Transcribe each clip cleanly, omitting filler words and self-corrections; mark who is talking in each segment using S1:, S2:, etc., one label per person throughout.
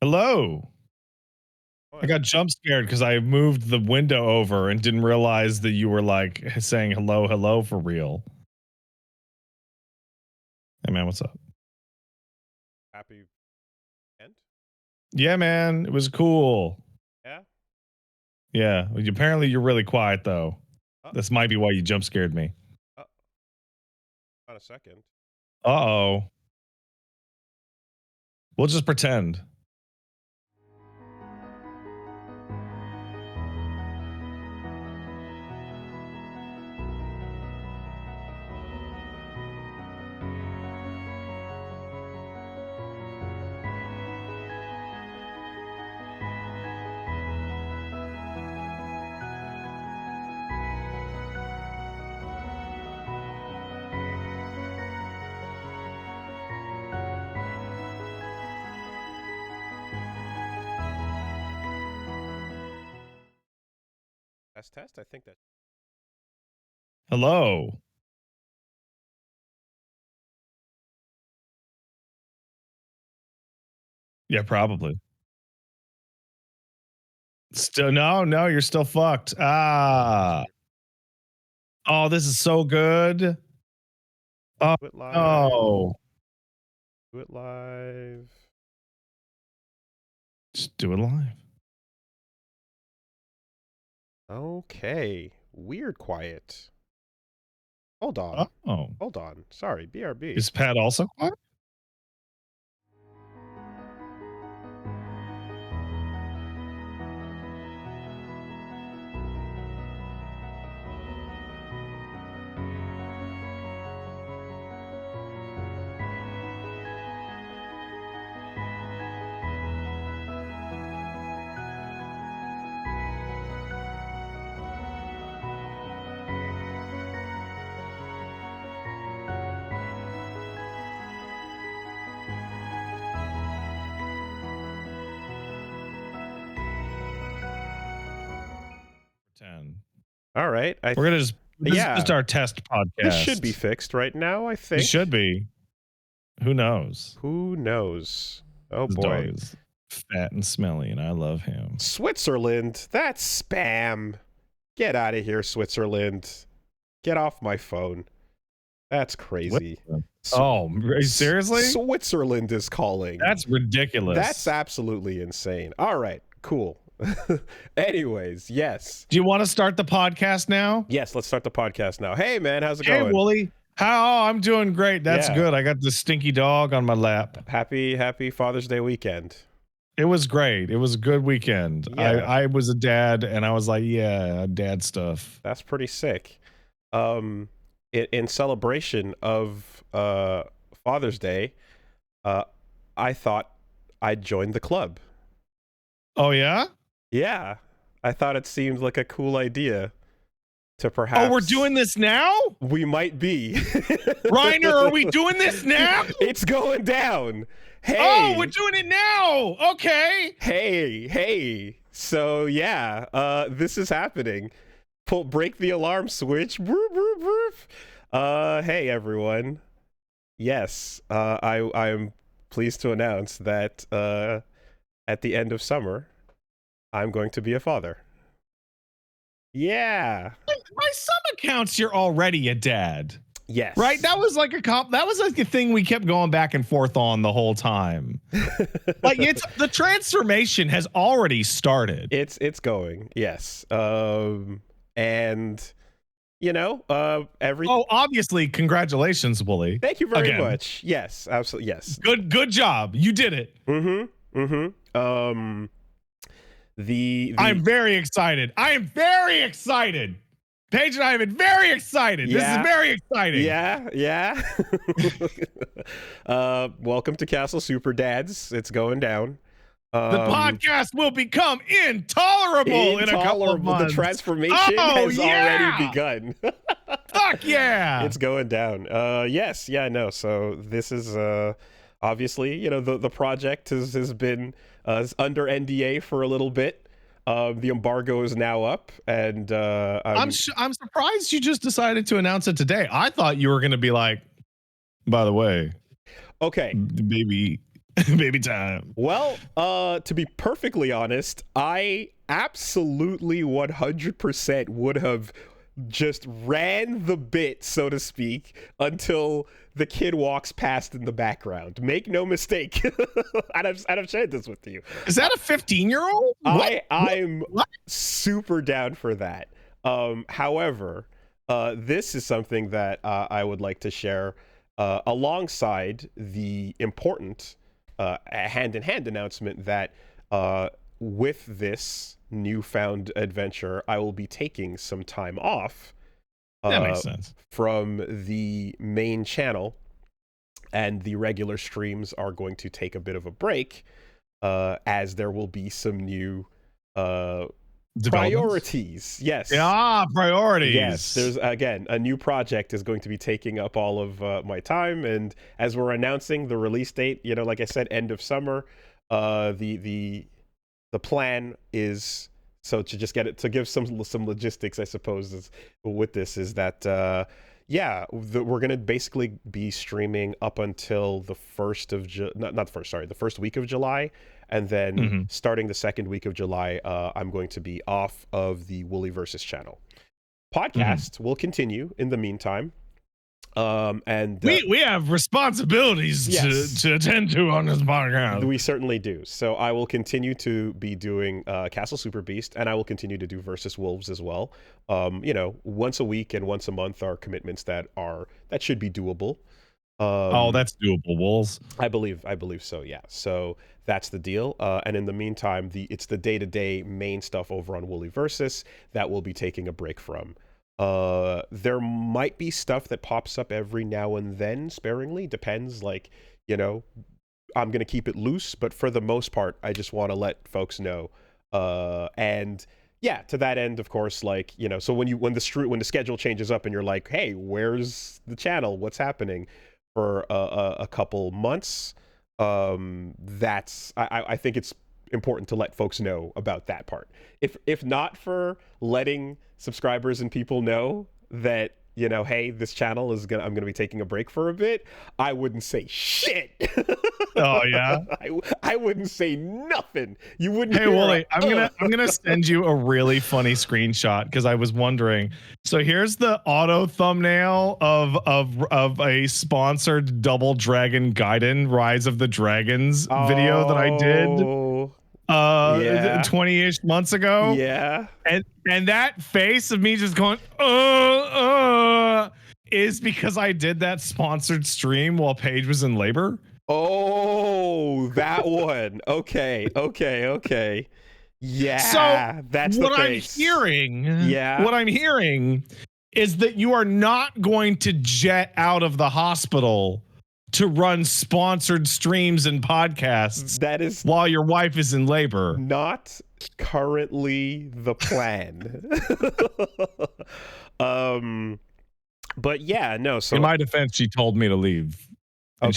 S1: Hello. I
S2: What?
S1: got jump scared because I moved the window over and didn't realize that you were like saying hello, hello for real. Hey man, what's up?
S2: Happy end?
S1: Yeah, man, it was cool.
S2: Yeah?
S1: Yeah, well, apparently you're really quiet though.
S2: Uh,
S1: This might be why you jump scared me.
S2: uh, on a second.
S1: Uh oh. We'll just pretend.
S2: Test. I think that.
S1: Hello. Yeah, probably. Still no, you're still fucked. Ah. Oh, this is so good. Oh
S2: Do it live.
S1: no.
S2: Do it live.
S1: Just do it live.
S2: Okay. Weird quiet. Hold on.
S1: Oh.
S2: Hold on. Sorry. BRB.
S1: Is Pat also quiet? Pretend.
S2: All right.
S1: We're gonna just this is
S2: Yeah.
S1: just our test
S2: This should be
S1: podcast.
S2: fixed right now, I
S1: It
S2: think.
S1: should be. Who knows?
S2: Who knows? Oh
S1: This
S2: boy.
S1: dog is fat and smelly, and I love him.
S2: Switzerland. That's spam. Get out of here, Switzerland. Get off my phone. That's crazy.
S1: Oh, seriously?
S2: Switzerland is calling.
S1: That's ridiculous.
S2: That's absolutely insane. All right, cool. Anyways, yes.
S1: Do you want to start the podcast now?
S2: Yes, let's start the podcast now. Hey, man, how's it
S1: Hey,
S2: going?
S1: Wooly. How? Oh, I'm doing great. That's
S2: Yeah.
S1: good. I got this stinky dog on my lap.
S2: Happy Father's Day weekend.
S1: It was great. It was a good weekend.
S2: Yeah.
S1: I was a dad, and I was like, yeah, dad stuff.
S2: That's pretty sick. In celebration of Father's Day, I thought I'd join the club.
S1: Oh, yeah?
S2: Yeah, I thought it seemed like a cool idea to perhaps.
S1: Oh, we're doing this now?
S2: We might be.
S1: Reiner, are we doing this now?
S2: It's going down. Hey.
S1: Oh, we're doing it now. Okay.
S2: Hey. So yeah, this is happening. Break the alarm switch. Hey everyone. Yes, I am pleased to announce that at the end of summer, I'm going to be a father. Yeah.
S1: By some accounts, you're already a dad.
S2: Yes.
S1: Right? That was like a thing we kept going back and forth on the whole time. Like the transformation has already started.
S2: It's going. Yes. And you know,
S1: Oh, obviously, congratulations, Wooly.
S2: Thank you very much. Yes, absolutely. Yes.
S1: Good job. You did it. I'm very excited. I am very excited. Paige and I have been very excited.
S2: Yeah.
S1: This is very exciting.
S2: Yeah. Welcome to Castle Super Dads. It's going down.
S1: The podcast will become intolerable in a couple of months.
S2: The transformation has already begun.
S1: Fuck yeah.
S2: It's going down. Yes. Yeah, no. So this is obviously, you know, the project has been under NDA for a little bit. The embargo is now up, and
S1: I'm surprised you just decided to announce it today. I thought you were going to be like, by the way,
S2: okay,
S1: the baby Baby time.
S2: Well, to be perfectly honest, I absolutely 100% would have just ran the bit, so to speak, until the kid walks past in the background. Make no mistake. and I've shared this with you.
S1: Is that a 15-year-old?
S2: I'm super down for that. However, this is something that I would like to share alongside the important hand-in-hand announcement that with this newfound adventure, I will be taking some time off
S1: That makes sense.
S2: from the main channel, and the regular streams are going to take a bit of a break as there will be some new priorities. Yes.
S1: Yeah, priorities.
S2: Yes, there's again a new project is going to be taking up all of my time, and as we're announcing the release date, like I said, end of summer. The plan is, so to just get it, to give some logistics, I suppose, with this is that we're gonna basically be streaming up until the first week of July. And then starting the second week of July, I'm going to be off of the Woolly Versus channel. Podcast will continue in the meantime. And
S1: we have responsibilities to attend to on this podcast.
S2: We certainly do. So I will continue to be doing Castle Super Beast, and I will continue to do Versus Wolves as well. Once a week and once a month are commitments that should be doable.
S1: That's doable, Wolves.
S2: I believe so. Yeah. So that's the deal. And in the meantime, it's the day-to-day main stuff over on Woolly Versus that we'll be taking a break from. There might be stuff that pops up every now and then, sparingly. Depends. I'm gonna keep it loose, but for the most part, I just want to let folks know. And yeah, to that end, of course, so when the schedule changes up and you're like, hey, where's the channel? What's happening? For a couple months, I think it's important to let folks know about that part. If not for letting subscribers and people know that, hey, this channel I'm gonna be taking a break for a bit, I wouldn't say shit.
S1: Oh yeah.
S2: I wouldn't say nothing. You wouldn't.
S1: Hey Wooly, I'm gonna send you a really funny screenshot because I was wondering. So here's the auto thumbnail of a sponsored Double Dragon Gaiden Rise of the Dragons video that I did 20-ish months ago.
S2: Yeah.
S1: And that face of me just going is because I did that sponsored stream while Paige was in labor.
S2: Oh, that one. Okay. Yeah.
S1: So
S2: that's
S1: what
S2: the face.
S1: What I'm hearing is that you are not going to jet out of the hospital to run sponsored streams and podcasts.
S2: That is
S1: while your wife is in labor.
S2: Not currently the plan. But yeah, no. So
S1: in my defense, she told me to leave. And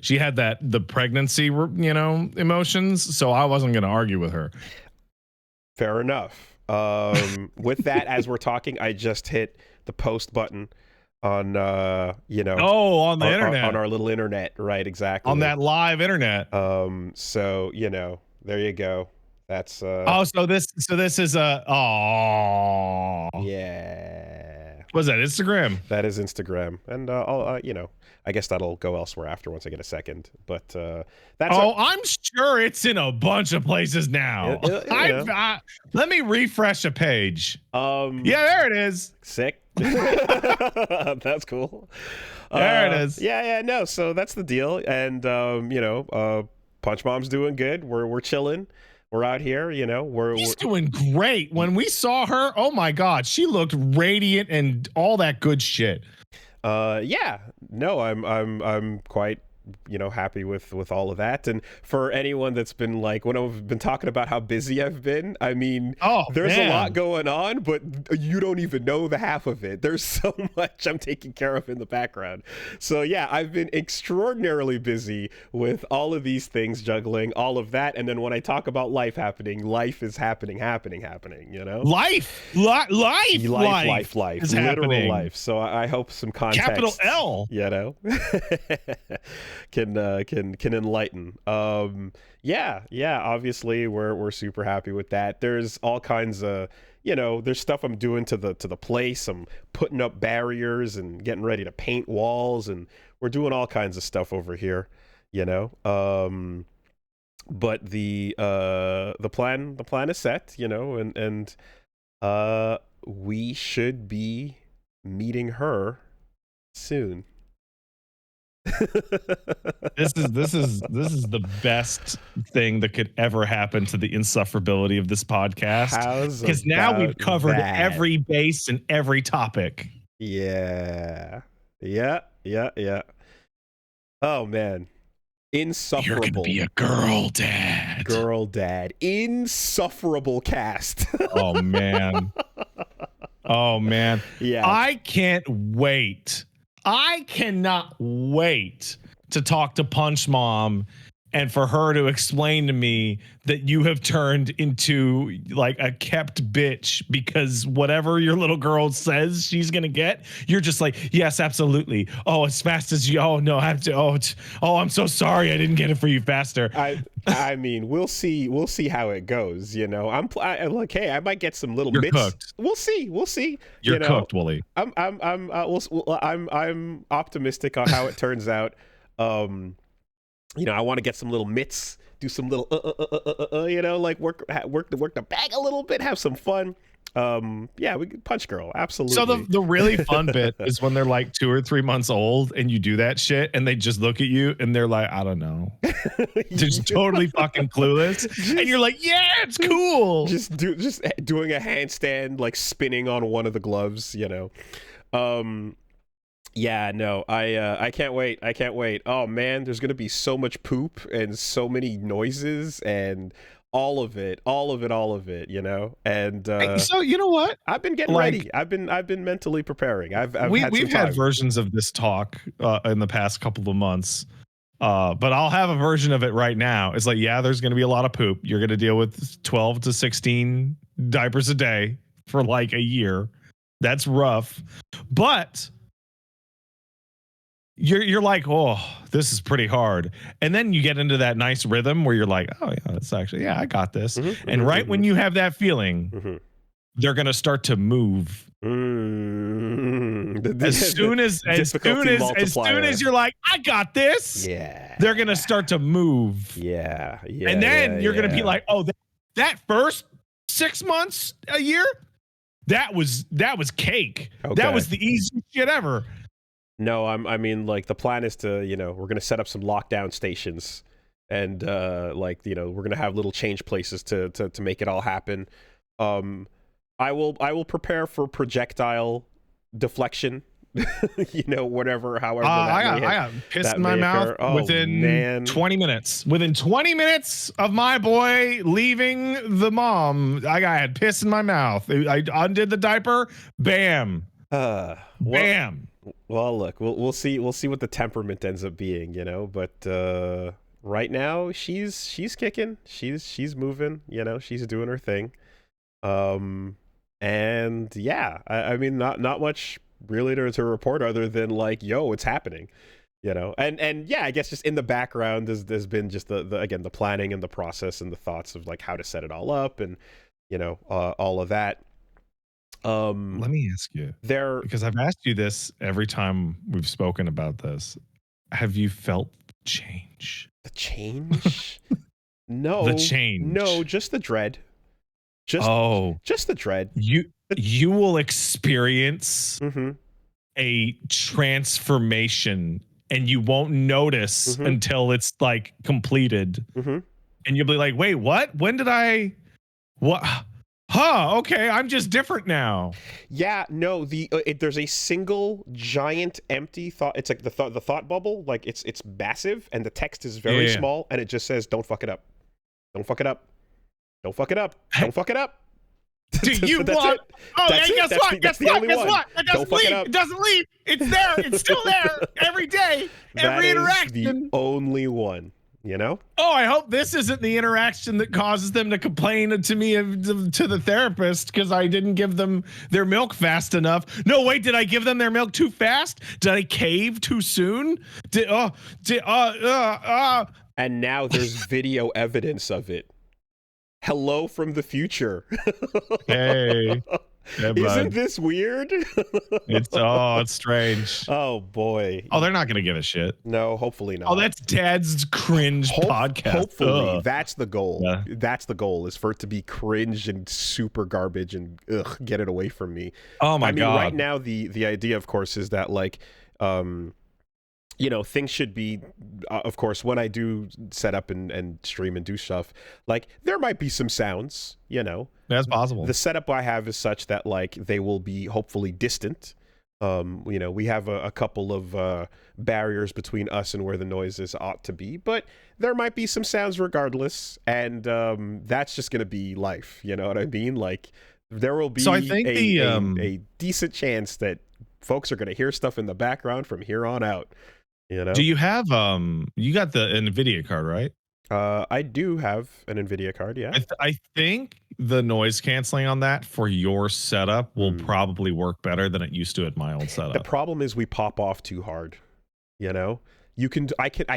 S1: she had the pregnancy, emotions. So I wasn't going to argue with her.
S2: Fair enough. With that, as we're talking, I just hit the post button on, on the
S1: internet,
S2: on our little internet. Right. Exactly.
S1: On that live internet.
S2: So, there you go. That's,
S1: so this is
S2: yeah.
S1: Was that Instagram?
S2: That is Instagram. And, I guess that'll go elsewhere after once I get a second. But that's.
S1: I'm sure it's in a bunch of places now. Let me refresh a page. Yeah, there it is.
S2: Sick. That's cool.
S1: There it is.
S2: Yeah, no. So that's the deal. And Punch Mom's doing good. We're chilling. We're out here. She's
S1: doing great. When we saw her, oh my God, she looked radiant and all that good shit.
S2: Yeah, no, I'm quite, happy with all of that. And for anyone that's been when I've been talking about how busy I've been, I mean, there's a lot going on, but you don't even know the half of it. There's so much I'm taking care of in the background. So yeah, I've been extraordinarily busy with all of these things, juggling all of that. And then when I talk about life happening, life is happening,
S1: Life
S2: is
S1: literal
S2: happening. Life. So I hope some context.
S1: Capital L.
S2: can enlighten. Yeah, obviously we're super happy with that. There's all kinds of, there's stuff I'm doing to the place. I'm putting up barriers and getting ready to paint walls, and we're doing all kinds of stuff over here, but the plan is set, and we should be meeting her soon.
S1: This is the best thing that could ever happen to the insufferability of this podcast, because now we've covered every base and every topic.
S2: Yeah. Oh man, insufferable.
S1: You're gonna be a girl dad.
S2: Insufferable cast.
S1: Oh man.
S2: Yeah,
S1: I can't wait. I cannot wait to talk to Punch Mom and for her to explain to me that you have turned into like a kept bitch, because whatever your little girl says she's going to get, you're just like, yes, absolutely. Oh, as fast as you. Oh, no, I have to. Oh, I'm so sorry. I didn't get it for you faster.
S2: I mean, we'll see how it goes. I'm like, hey, I might get some little
S1: You're
S2: bits.
S1: Cooked.
S2: We'll see.
S1: You're cooked, Wooly.
S2: I'm optimistic on how it turns out. I want to get some little mitts, do some little, like work the bag a little bit, have some fun. Yeah, we Punch Girl, absolutely.
S1: So the really fun bit is when they're like 2 or 3 months old and you do that shit and they just look at you and they're like, I don't know. They're just totally fucking clueless. And you're like, yeah, it's cool.
S2: Just doing a handstand, like spinning on one of the gloves, Yeah, no, I can't wait. Oh man, there's gonna be so much poop and so many noises and all of it, And
S1: so you know what?
S2: I've been getting ready. I've been mentally preparing. We've
S1: had versions of this talk in the past couple of months. But I'll have a version of it right now. It's like, yeah, there's gonna be a lot of poop. You're gonna deal with 12 to 16 diapers a day for like a year. That's rough. But you're like, oh, this is pretty hard. And then you get into that nice rhythm where you're like, oh yeah, that's actually, yeah, I got this. And right when you have that feeling, they're going to start to move. As soon as you're like, I got this.
S2: Yeah.
S1: They're going to start to move.
S2: Yeah.
S1: And then you're going to be like, oh, that first 6 months, a year, that was cake. Okay. That was the easiest shit ever.
S2: No, I mean, like, the plan is to, we're going to set up some lockdown stations and, we're going to have little change places to make it all happen. I will prepare for projectile deflection, however.
S1: I got piss in my mouth within 20 minutes. Within 20 minutes of my boy leaving the mom, I had piss in my mouth. I undid the diaper. Bam. Bam.
S2: Well, look, we'll see what the temperament ends up being, but right now she's kicking, she's moving, she's doing her thing. And yeah, I mean, not much really to report other than like, yo, it's happening, and yeah, I guess just in the background there's been just the planning and the process and the thoughts of like how to set it all up and all of that.
S1: Let me ask you, because I've asked you this every time we've spoken about this. Have you felt change?
S2: The change? No.
S1: The change.
S2: No, just the dread. Just the dread.
S1: You will experience a transformation and you won't notice until it's like completed. And you'll be like, wait, what? When did what? Huh, okay, I'm just different now.
S2: Yeah, no, there's a single giant empty thought. It's like the thought bubble, like it's massive and the text is very small and it just says, don't fuck it up. Don't fuck it up. Don't fuck it up. Don't fuck it up.
S1: Do you want? Oh, yeah, guess what? Guess what? It doesn't leave. It doesn't leave. It's there. It's still there every day. Every interaction.
S2: The only one. You know?
S1: Oh, I hope this isn't the interaction that causes them to complain to me, to the therapist, because I didn't give them their milk fast enough. No, wait, did I give them their milk too fast? Did I cave too soon?
S2: And now there's video evidence of it. Hello from the future.
S1: Hey. Hey,
S2: Isn't this weird?
S1: It's strange.
S2: Oh boy.
S1: Oh, they're not gonna give a shit.
S2: No, hopefully not.
S1: Oh, that's Dad's cringe podcast.
S2: Hopefully, that's the goal.
S1: Yeah.
S2: That's the goal, is for it to be cringe and super garbage and get it away from me.
S1: Oh my God.
S2: Right now the idea, of course, is that like things should be, of course, when I do set up and stream and do stuff, like there might be some sounds,
S1: That's possible.
S2: The setup I have is such that like they will be hopefully distant. We have a couple of barriers between us and where the noises ought to be, but there might be some sounds regardless, and that's just going to be life. You know what I mean? Like there will be
S1: So I think
S2: a decent chance that folks are going to hear stuff in the background from here on out.
S1: Do you have you got the NVIDIA card, right?
S2: I do have an NVIDIA card, yeah.
S1: I think the noise canceling on that for your setup will probably work better than it used to at my old setup.
S2: The problem is we pop off too hard. I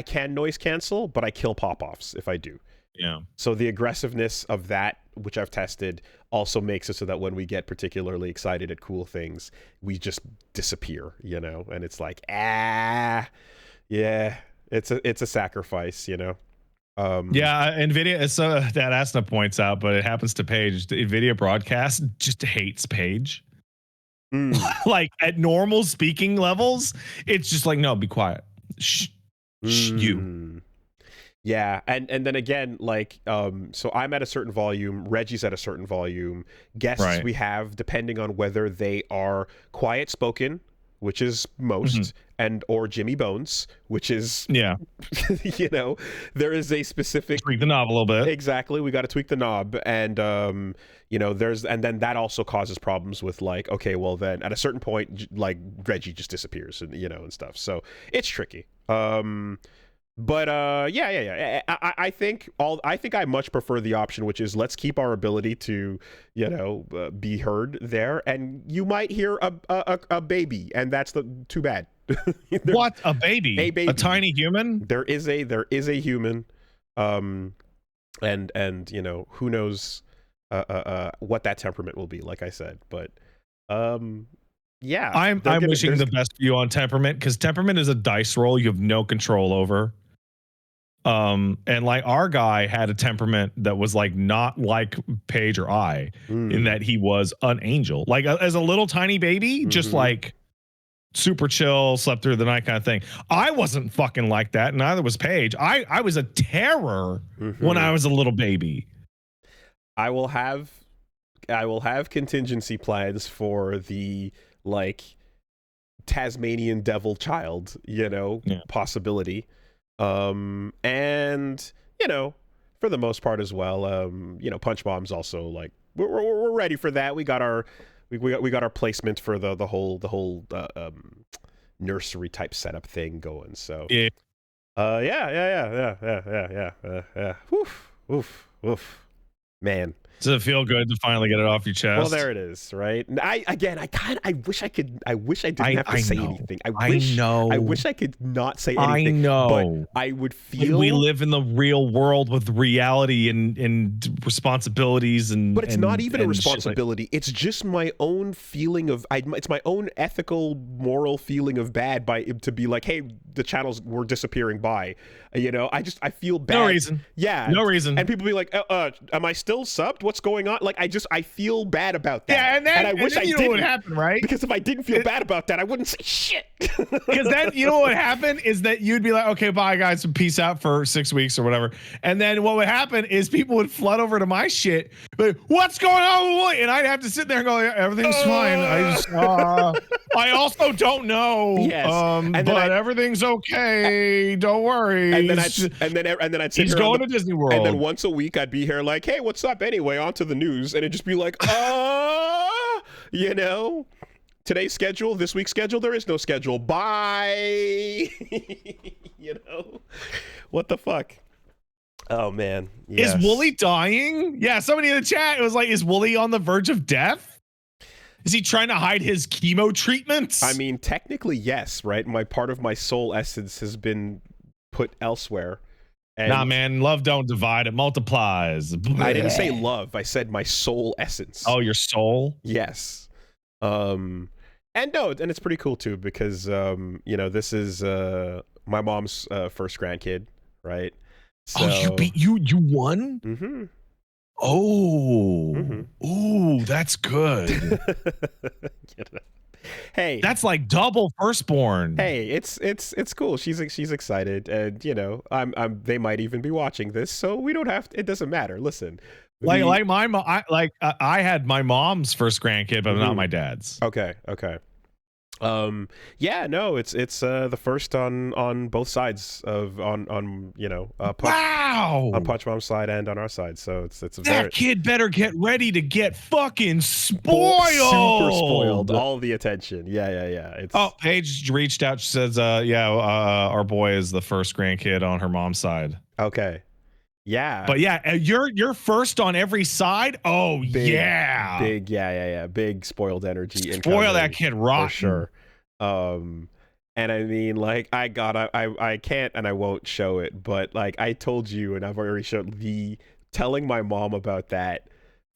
S2: can noise cancel, but I kill pop-offs if I do.
S1: Yeah.
S2: So the aggressiveness of that, which I've tested, also makes it so that when we get particularly excited at cool things, we just disappear, and it's like, yeah, it's a sacrifice,
S1: Yeah, NVIDIA, so that Asna points out, but it happens to Paige. The NVIDIA broadcast just hates Paige. Like at normal speaking levels, it's just like, no, be quiet. Shh, you.
S2: Yeah, and then again, like, so I'm at a certain volume, Reggie's at a certain volume. Guests we have, depending on whether they are quiet spoken, which is most, and or Jimmy Bones, which is there is a specific
S1: tweak the knob a little bit.
S2: Exactly, we got to tweak the knob, and and then that also causes problems with like, okay, well then at a certain point, like Reggie just disappears, and and stuff. So it's tricky. But yeah. I think I much prefer the option, which is let's keep our ability to, be heard there, and you might hear a baby, and that's too bad.
S1: What, a baby? A tiny human?
S2: There is a human, and who knows what that temperament will be, like I said, but yeah,
S1: I'm wishing the best for you on temperament, because temperament is a dice roll you have no control over. And like our guy had a temperament that was like not like Paige or I, in that he was an angel, like as a little tiny baby, just like super chill, slept through the night kind of thing. I wasn't fucking like that, neither was Paige. I was a terror when I was a little baby.
S2: I will have contingency plans for the like Tasmanian devil child, possibility. And for the most part as well, Punch Bomb's also like we're ready for that. We got our placement for the whole nursery type setup thing going. So yeah. Oof. Man.
S1: Does it feel good to finally get it off your chest?
S2: Well, there it is, right? I wish I didn't have to say anything. I wish I could not say anything.
S1: I know.
S2: But I would feel
S1: we live in the real world with reality and responsibilities
S2: But it's not even a responsibility. It's just my own feeling of it's my own ethical, moral feeling of bad to be like, hey, the channels were disappearing by. I feel bad.
S1: No reason.
S2: Yeah.
S1: No reason.
S2: And people be like, am I still subbed? What's going on? Like, I feel bad about that.
S1: Yeah, and I wish I didn't. Know what happened, right?
S2: Because if I didn't feel bad about that, I wouldn't say shit.
S1: Because then, what would happen is that you'd be like, okay, bye guys, and peace out for 6 weeks or whatever. And then what would happen is people would flood over to my shit, like, what's going on? And I'd have to sit there and go, everything's fine. I also don't know.
S2: Yes.
S1: But everything's okay. Don't worry.
S2: And then I'd sit
S1: He's
S2: here
S1: going to Disney World.
S2: And then once a week I'd be here like, hey, what's up anyway? On to the news. And it'd just be like, today's schedule, this week's schedule, there is no schedule. Bye. What the fuck? Oh man,
S1: Is
S2: yes.
S1: Wooly dying? Yeah, somebody in the chat was like, is Wooly on the verge of death? Is he trying to hide his chemo treatments?
S2: I mean, technically, yes, right? My part of my soul essence has been put elsewhere. And
S1: nah, man, love don't divide, it multiplies.
S2: I didn't say love. I said my soul essence.
S1: Oh, your soul?
S2: Yes. And no, and it's pretty cool too because you know, this is my mom's first grandkid, right? So,
S1: you won?
S2: Mm-hmm.
S1: Oh.
S2: Mm-hmm.
S1: Ooh, that's good.
S2: You know. Hey,
S1: that's like double firstborn.
S2: Hey, it's cool. She's excited, and you know, they might even be watching this, so we don't have to, it doesn't matter. Listen,
S1: like my mom, I had my mom's first grandkid, but not my dad's.
S2: Okay. Yeah, no, it's the first on both sides of on you know
S1: wow,
S2: on Punch Mom's side and on our side. So it's a
S1: that kid better get ready to get fucking spoiled,
S2: super spoiled, all the attention. Yeah. It's
S1: Paige reached out. She says, our boy is the first grandkid on her mom's side.
S2: Okay. Yeah,
S1: but yeah, you're first on every side. Oh
S2: big,
S1: yeah,
S2: big spoiled energy.
S1: Spoil that kid rotten.
S2: For sure. And I mean, like, I can't and I won't show it, but like I told you, and I've already showed telling my mom about that.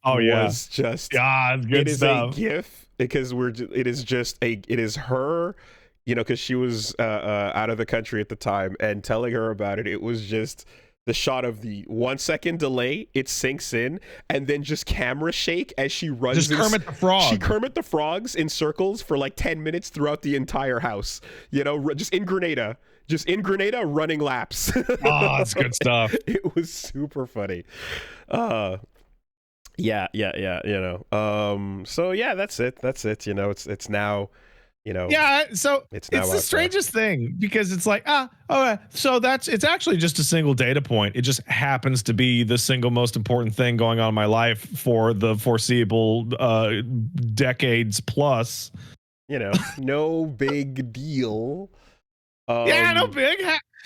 S1: Oh yeah,
S2: was just
S1: good
S2: it is
S1: stuff.
S2: a gift because it is her, you know, because she was out of the country at the time, and telling her about it, it was just the shot of the 1 second delay, it sinks in, and then just camera shake as she runs.
S1: Just Kermit the Frog.
S2: She Kermit the Frogs in circles for like 10 minutes throughout the entire house. You know, just in Grenada, running laps.
S1: Oh, that's good stuff.
S2: It was super funny. Yeah. You know. So yeah, that's it. You know, it's now. You know,
S1: yeah, so it's the strangest thing because it's like, so it's actually just a single data point. It just happens to be the single most important thing going on in my life for the foreseeable decades plus.
S2: You know, no big deal.
S1: Yeah, no big.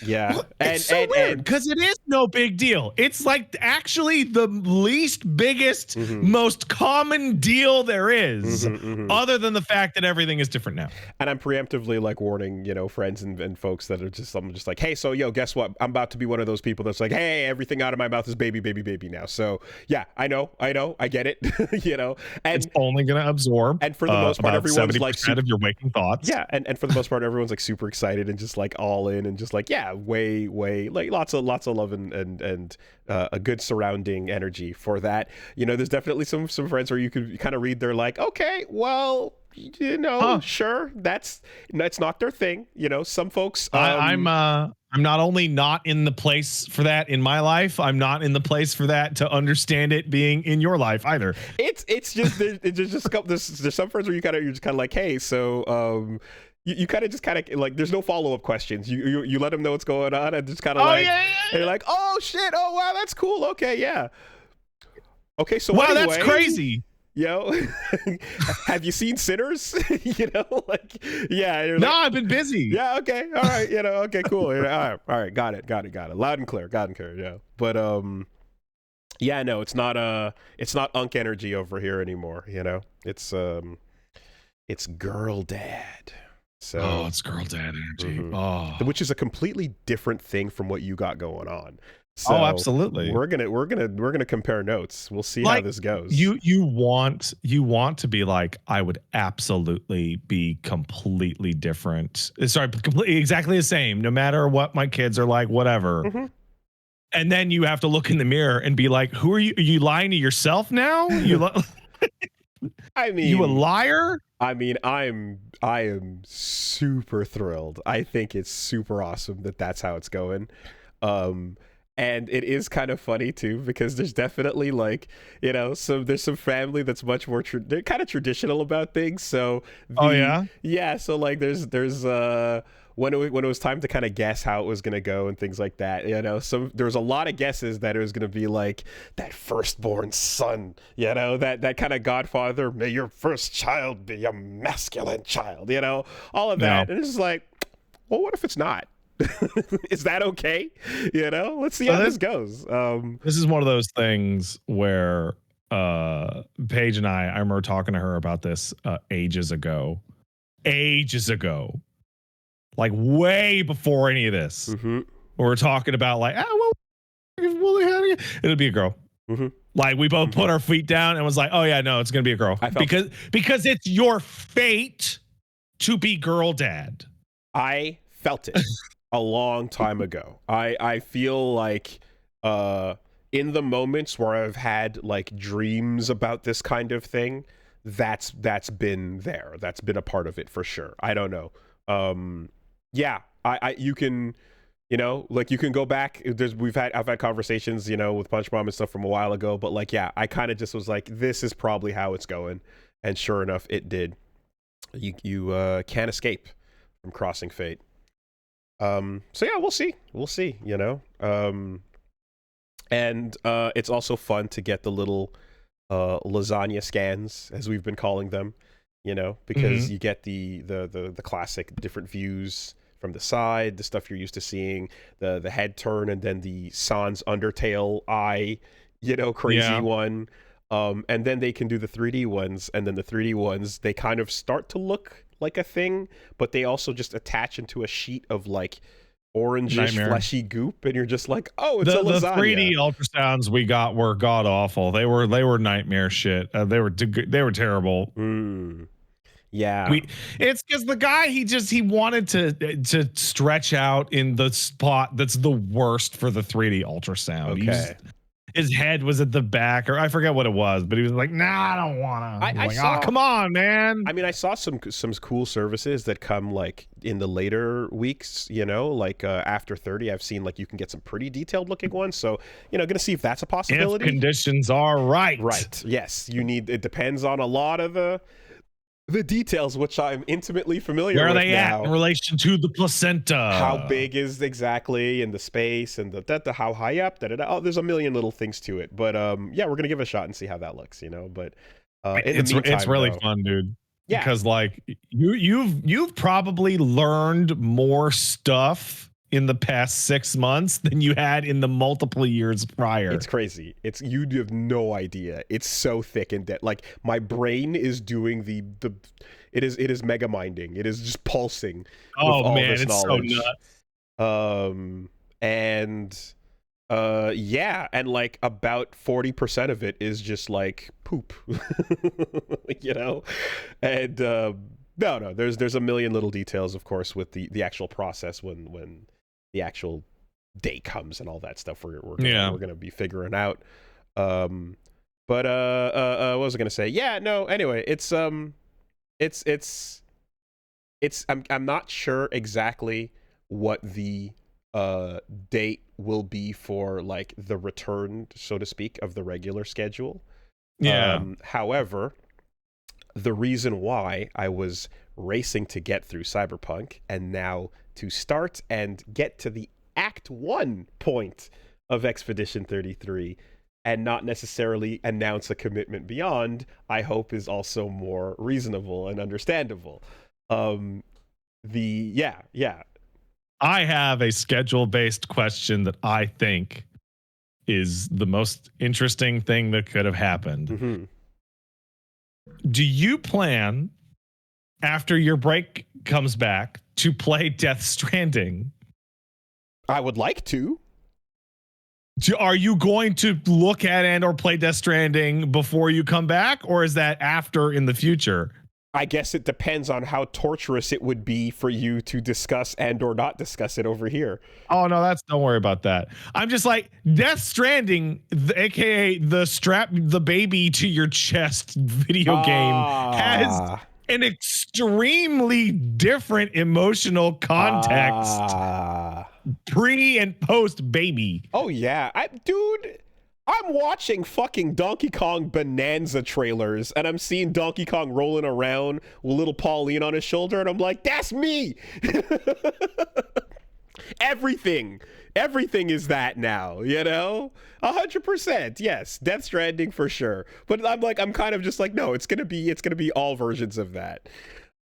S2: Yeah,
S1: it's so weird because it is no big deal. It's like actually the least biggest, most common deal there is, other than the fact that everything is different now.
S2: And I'm preemptively like warning, you know, friends and folks that are just like, hey, so yo, guess what? I'm about to be one of those people that's like, hey, everything out of my mouth is baby now. So yeah, I know, I get it, you know. And
S1: it's only gonna absorb.
S2: And for the most part, everyone's like
S1: of your waking thoughts.
S2: Yeah, and for the most part, everyone's like super excited and just like all in and just like, yeah, way like lots of love and a good surrounding energy for that. You know, there's definitely some friends where you could kind of read, they're like, okay, well, you know, sure, that's not their thing. You know, some folks.
S1: I'm not only not in the place for that in my life, I'm not in the place for that to understand it being in your life either.
S2: It's just there's some friends where you're just kind of like, hey, so you kind of like, there's no follow-up questions. You let them know what's going on and just kind of and you're like, oh shit, oh wow, that's cool, okay, yeah, okay, so
S1: wow,
S2: anyway,
S1: that's crazy.
S2: Yo, have you seen Sinners? You know, like, yeah.
S1: No, I've been busy.
S2: Yeah, okay, all right, you know, okay, cool. All right, got it. Loud and clear, yeah. But yeah, no, it's not unk energy over here anymore. You know, it's girl dad. So
S1: it's girl dad energy.
S2: Which is a completely different thing from what you got going on. So
S1: absolutely.
S2: We're gonna compare notes. We'll see how this goes.
S1: You want to be like, I would absolutely be completely different. Sorry, completely exactly the same, no matter what my kids are like, whatever. And then you have to look in the mirror and be like, who are you? Are you lying to yourself now?
S2: I mean,
S1: you a liar?
S2: I mean, I am super thrilled. I think it's super awesome that that's how it's going. And it is kind of funny too, because there's definitely like, you know, there's some family that's much more they're kind of traditional about things. So yeah. So like there's when it was time to kind of guess how it was going to go and things like that, you know, there was a lot of guesses that it was going to be like that firstborn son, you know, that kind of Godfather, may your first child be a masculine child, you know, all of that. And it's just like, well, what if it's not? Is that okay? You know, let's see how this goes.
S1: This is one of those things where Paige and I remember talking to her about this ages ago, like way before any of this.
S2: Mm-hmm.
S1: We were talking about like, it'll be a girl.
S2: Mm-hmm.
S1: Like we both put our feet down and was like, oh yeah, no, it's gonna be a girl because it's your fate to be girl dad.
S2: I felt it a long time ago. I feel like in the moments where I've had like dreams about this kind of thing, that's been there. That's been a part of it for sure. I don't know. Yeah, you can, you know, like you can go back. I've had conversations, you know, with Punch Mom and stuff from a while ago, but like, yeah, I kind of just was like, this is probably how it's going, and sure enough, it did. You can't escape from crossing fate. So yeah, we'll see, you know. And it's also fun to get the little lasagna scans, as we've been calling them, you know, because you get the classic different views from the side, the stuff you're used to seeing, the head turn, and then the Sans Undertale eye, you know, crazy one. And then they can do the 3D ones, and then the 3D ones, they kind of start to look like a thing, but they also just attach into a sheet of like orangish fleshy goop, and you're just like, oh, it's a lasagna.
S1: The 3D ultrasounds we got were god awful. They were nightmare shit. They were terrible.
S2: Yeah,
S1: it's because the guy he wanted to stretch out in the spot that's the worst for the 3D ultrasound.
S2: Okay.
S1: His head was at the back, or I forget what it was, but he was like, "Nah, I don't wanna." I saw, oh, come on, man.
S2: I mean, I saw some cool services that come like in the later weeks, you know, like after 30. I've seen like you can get some pretty detailed looking ones. So, you know, gonna see if that's a possibility.
S1: If conditions are right.
S2: Right. Yes. It depends on a lot of the details, which I'm intimately familiar with.
S1: Where are they
S2: now.
S1: at in relation to the placenta?
S2: How big is exactly in the space, and the how high up? Oh, there's a million little things to it. But yeah, we're gonna give it a shot and see how that looks, you know. But it's
S1: really fun, dude. Yeah, because like you've probably learned more stuff in the past 6 months than you had in the multiple years prior.
S2: It's crazy. You have no idea. It's so thick and dead. Like my brain is doing it is mega minding. It is just pulsing.
S1: Oh
S2: with all
S1: man,
S2: this
S1: it's
S2: knowledge.
S1: so nuts.
S2: And yeah, and like about 40% of it is just like poop. You know? And no, there's a million little details, of course, with the actual process when the actual day comes and all that stuff we're gonna be figuring out. But what was I gonna say? Yeah, no, anyway, I'm not sure exactly what the date will be for like the return, so to speak, of the regular schedule. However, the reason why I was racing to get through Cyberpunk and now to start and get to the Act 1 point of Expedition 33 and not necessarily announce a commitment beyond, I hope is also more reasonable and understandable. Yeah.
S1: I have a schedule-based question that I think is the most interesting thing that could have happened. Do you plan, after your break comes back, to play Death Stranding?
S2: I would like to.
S1: Are you going to look at and or play Death Stranding before you come back, or is that after in the future?
S2: I guess it depends on how torturous it would be for you to discuss and or not discuss it over here.
S1: Oh no, don't worry about that. I'm just like, Death Stranding, aka the strap the baby to your chest video game, has an extremely different emotional context pre and post baby.
S2: Oh yeah, dude, I'm watching fucking Donkey Kong Bonanza trailers, and I'm seeing Donkey Kong rolling around with little Pauline on his shoulder, and I'm like, that's me. Everything is that now, you know? 100%, yes. Death Stranding for sure. But I'm kind of just like, no, it's gonna be all versions of that.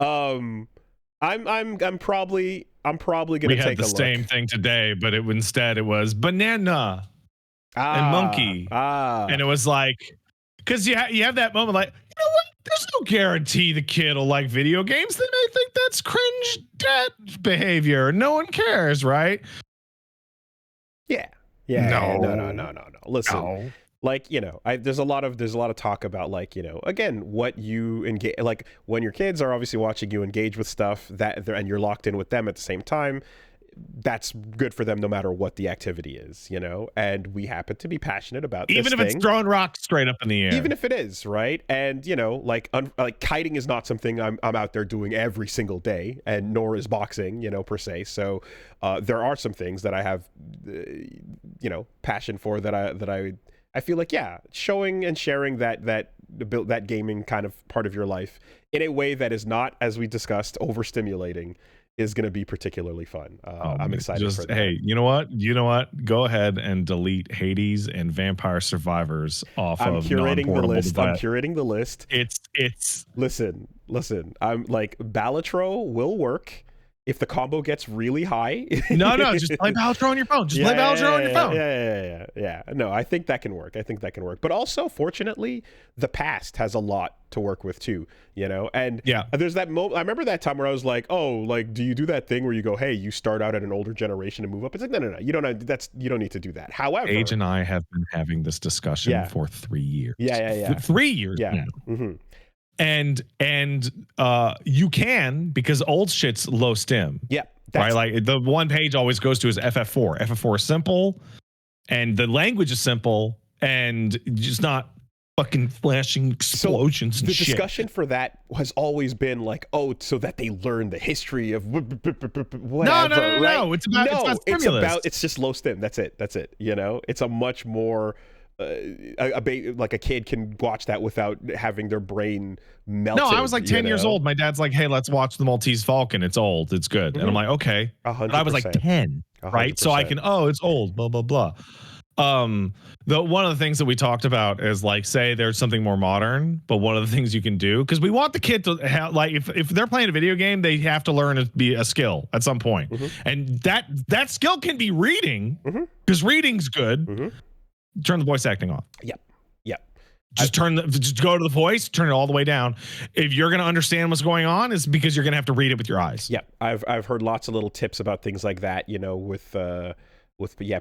S2: I'm probably I'm probably
S1: We
S2: gonna
S1: had
S2: take
S1: the
S2: a look.
S1: same thing today, but instead it was banana and monkey. And it was like, because you have that moment like, you know what? There's no guarantee the kid will like video games. They may think that's cringe dad behavior. No one cares, right?
S2: Yeah. No. Listen,
S1: No.
S2: like, there's a lot of talk about, like, again, what you engage, like, when your kids are obviously watching you engage with stuff and you're locked in with them at the same time. That's good for them no matter what the activity is, and we happen to be passionate about
S1: Even
S2: this
S1: if
S2: thing.
S1: it's throwing rocks straight up in the air.
S2: Even if it is, right? And like kiting is not something I'm out there doing every single day, and nor is boxing, per se. So there are some things that I have passion for that I feel like, yeah, showing and sharing that gaming kind of part of your life in a way that is not, as we discussed, overstimulating is going to be particularly fun. I'm excited for that.
S1: Hey, you know what? Go ahead and delete Hades and Vampire Survivors off of non-portable device.
S2: I'm curating the list.
S1: It's
S2: listen. I'm like, Balatro will work if the combo gets really high.
S1: No, just play Balatro on your phone. Play Balatro on your phone.
S2: Yeah. No, I think that can work. But also, fortunately, the past has a lot to work with too, and there's that moment. I remember that time where I was like, oh, like, do you do that thing where you go, hey, you start out at an older generation and move up? It's like, no, you don't need to do that. However,
S1: Age and I have been having this discussion for 3 years.
S2: Yeah.
S1: 3 years now.
S2: Mm-hmm.
S1: And you can, because old shit's low stim.
S2: Yeah.
S1: Right? Like, the one page always goes to is FF4. FF4 is simple, and the language is simple, and just not fucking flashing explosions and shit.
S2: The discussion for that has always been like, oh, so that they learn the history of whatever.
S1: No. It's about
S2: it's just low stim. That's it. It's a much more like a kid can watch that without having their brain melt.
S1: No, I was like 10 years old. My dad's like, hey, let's watch the Maltese Falcon. It's old. It's good. Mm-hmm. And I'm like, okay.
S2: 100%.
S1: But I was like 10, 100%. Right? So I can, it's old, blah, blah, blah. One of the things that we talked about is, like, say there's something more modern, but one of the things you can do, because we want the kid to have, like, if they're playing a video game, they have to learn to be a skill at some point. Mm-hmm. And that skill can be reading, because reading's good. Mm-hmm. Turn the voice acting off.
S2: Yep.
S1: Just go to the voice, turn it all the way down. If you're going to understand what's going on, it's because you're going to have to read it with your eyes.
S2: Yep. I've heard lots of little tips about things like that, with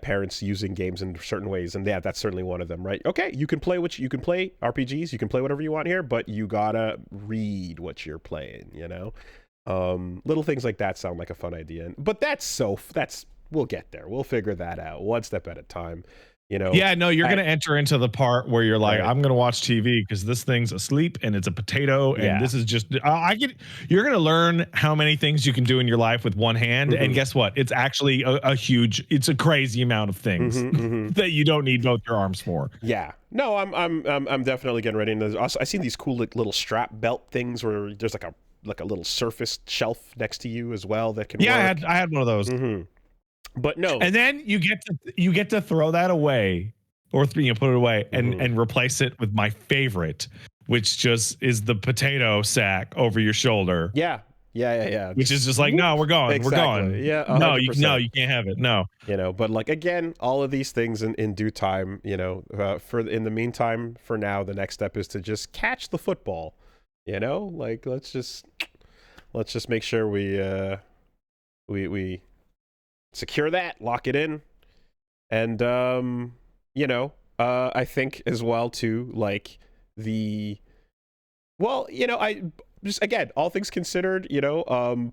S2: parents using games in certain ways, and that's certainly one of them, right? Okay, you can play RPGs, you can play whatever you want here, but you gotta read what you're playing. Little things like that sound like a fun idea, but we'll get there. We'll figure that out one step at a time.
S1: Yeah, no, you're going to enter into the part where you're like, right, I'm going to watch TV because this thing's asleep and it's a potato. And this is just, you're going to learn how many things you can do in your life with one hand. Mm-hmm. And guess what? It's actually it's a crazy amount of things that you don't need both your arms for.
S2: Yeah. No, I'm definitely getting ready. And I've seen these cool little strap belt things where there's like a little surfaced shelf next to you as well that can work.
S1: I had one of those.
S2: Mm-hmm. But no,
S1: and then you get to throw that away, or put it away and replace it with my favorite, which just is the potato sack over your shoulder.
S2: Yeah.
S1: Which is just like, no, we're going.
S2: Exactly.
S1: We're going.
S2: Yeah.
S1: 100%. No, you can't have it. No.
S2: But like, again, all of these things in due time. For in the meantime, for now, the next step is to just catch the football. Like, let's just make sure we secure that, lock it in, and I think as well too, like I just, again, all things considered,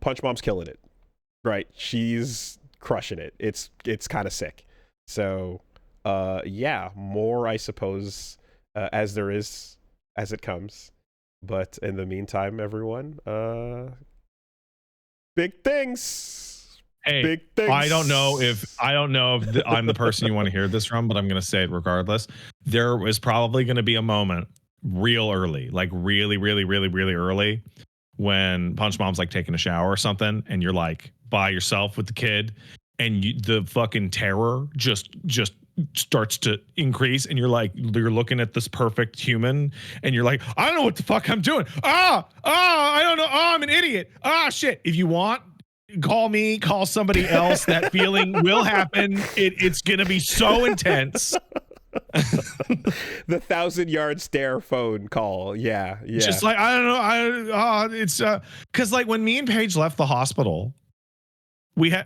S2: Punch Mom's killing it, right? She's crushing it. It's kind of sick. So more, I suppose, as it comes. But in the meantime, everyone, big things.
S1: Hey,
S2: big things.
S1: I don't know if I'm the person you want to hear this from, but I'm going to say it regardless. There was probably going to be a moment real early, like really, really, really, really early, when Punch Mom's like taking a shower or something, and you're like by yourself with the kid, and the fucking terror just starts to increase, and you're looking at this perfect human, and you're like, I don't know what the fuck I'm doing. I don't know. I'm an idiot. Shit. If you want, call me, call somebody else. That feeling will happen. It's gonna be so intense.
S2: The 1,000-yard stare phone call. Yeah.
S1: Just like, I don't know. It's because like when me and Paige left the hospital,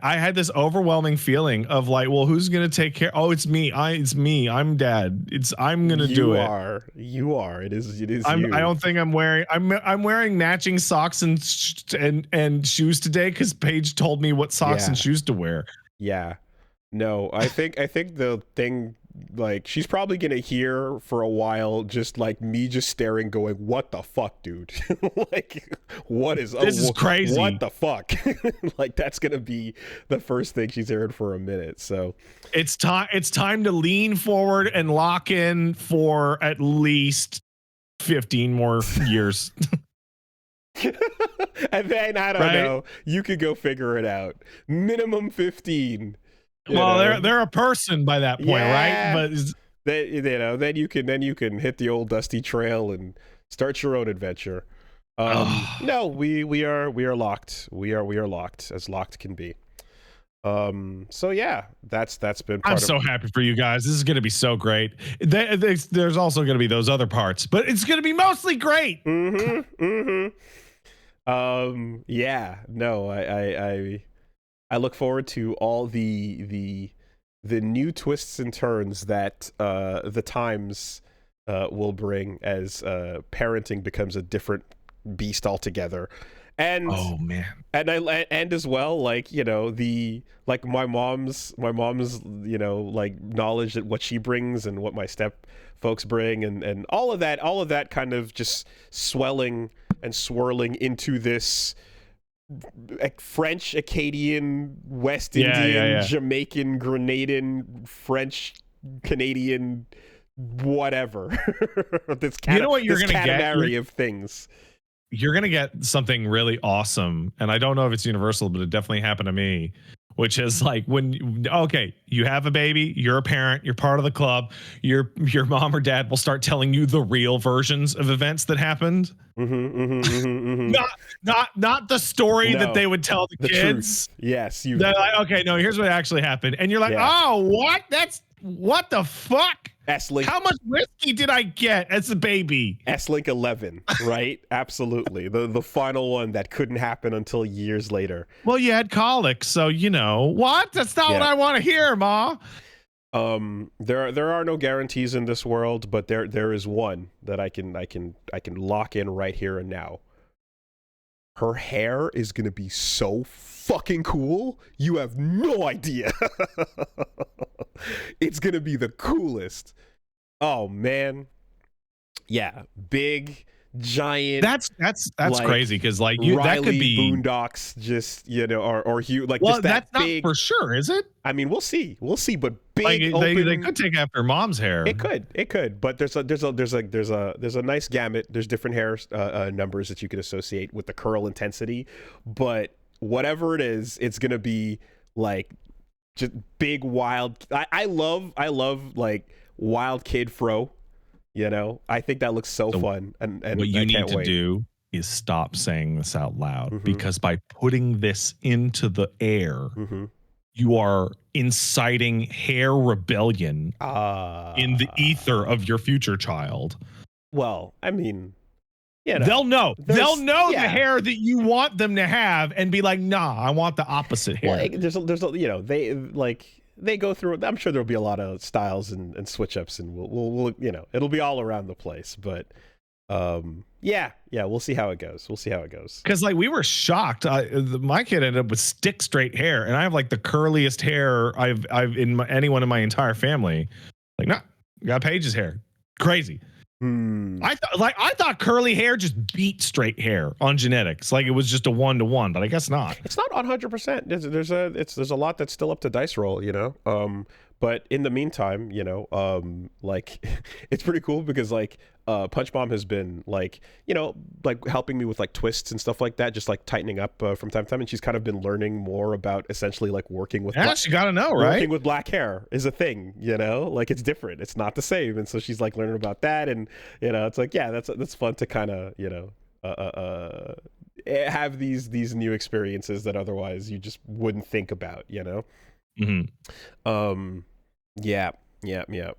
S1: I had this overwhelming feeling of like, well, who's gonna take care? Oh, it's me. It's me. I'm dad. I'm gonna do it.
S2: You are. It is you.
S1: I don't think I'm wearing. I'm wearing matching socks and shoes today because Paige told me what socks and shoes to wear.
S2: Yeah. No, I think the thing, like, she's probably gonna hear for a while just like me just staring, going, "What the fuck, dude? Like, this
S1: is crazy.
S2: What the fuck?" Like, that's gonna be the first thing she's heard for a minute. So
S1: it's time to lean forward and lock in for at least 15 more years.
S2: And then I don't know. You could go figure it out. Minimum 15.
S1: Well, they're a person by that point, right? But
S2: then you can hit the old dusty trail and start your own adventure. No, we are locked. We are locked, as locked can be. So yeah, that's been part
S1: I'm so happy for you guys. This is going to be so great. There's also going to be those other parts, but it's going to be mostly great.
S2: Yeah, no, I look forward to all the new twists and turns that the times will bring as parenting becomes a different beast altogether. And
S1: oh man,
S2: and as well, like, you know, my mom's like knowledge that what she brings and what my step folks bring, and all of that kind of just swelling and swirling into this French, Acadian, West Indian, Jamaican, Grenadian, French, Canadian, whatever. This
S1: you know what you're gonna
S2: get of things.
S1: You're gonna get something really awesome, and I don't know if it's universal, but it definitely happened to me. Which is like when you have a baby, you're a parent, you're part of the club, your mom or dad will start telling you the real versions of events that happened. Not the story that they would tell the kids.
S2: Truth. Yes,
S1: they're like, okay, no, here's what actually happened, and you're like, oh, what? What the fuck?
S2: S-Link.
S1: How much whiskey did I get as a baby?
S2: S-Link 11, right? Absolutely. The final one that couldn't happen until years later.
S1: Well, you had colic, so you know what? That's not what I want to hear, Ma.
S2: There are no guarantees in this world, but there is one that I can lock in right here and now. Her hair is gonna be so fucking cool. You have no idea. It's gonna be the coolest. Oh man. Yeah, big, giant.
S1: That's like, crazy because like you
S2: Riley,
S1: that could be
S2: Boondocks, just, you know, or Hugh, like,
S1: well,
S2: just that
S1: that's
S2: big,
S1: not for sure, is it?
S2: I mean, we'll see, but big.
S1: Like,
S2: open,
S1: they could take after mom's hair.
S2: It could, but there's a nice gamut. There's different hair numbers that you can associate with the curl intensity, but whatever it is, it's gonna be like just big, wild. I love like wild kid fro. You know, I think that looks so fun. And
S1: what you need to do is stop saying this out loud, because by putting this into the air, you are inciting hair rebellion in the ether of your future child.
S2: Well, I mean, you know,
S1: they'll know the hair that you want them to have and be like, nah, I want the opposite hair.
S2: Well, there's you know, they go through. I'm sure there'll be a lot of styles and switch ups, and we'll you know, it'll be all around the place. But yeah, we'll see how it goes. Because
S1: like we were shocked. My kid ended up with stick straight hair, and I have like the curliest hair I've anyone in my entire family. Like, nah, got Paige's hair. Crazy. I thought curly hair just beat straight hair on genetics. Like it was just a 1-to-1, but I guess not.
S2: It's not 100%. There's a lot that's still up to dice roll, you know. But in the meantime, you know, like it's pretty cool because like Punch Mom has been like, you know, like helping me with like twists and stuff like that, just like tightening up from time to time, and she's kind of been learning more about essentially like working with.
S1: Yeah, she got to know, right?
S2: Working with black hair is a thing, you know, like it's different, it's not the same, and so she's like learning about that, and you know, it's like, yeah, that's fun to kind of, you know, have these new experiences that otherwise you just wouldn't think about, you know. Yeah, yeah, yeah.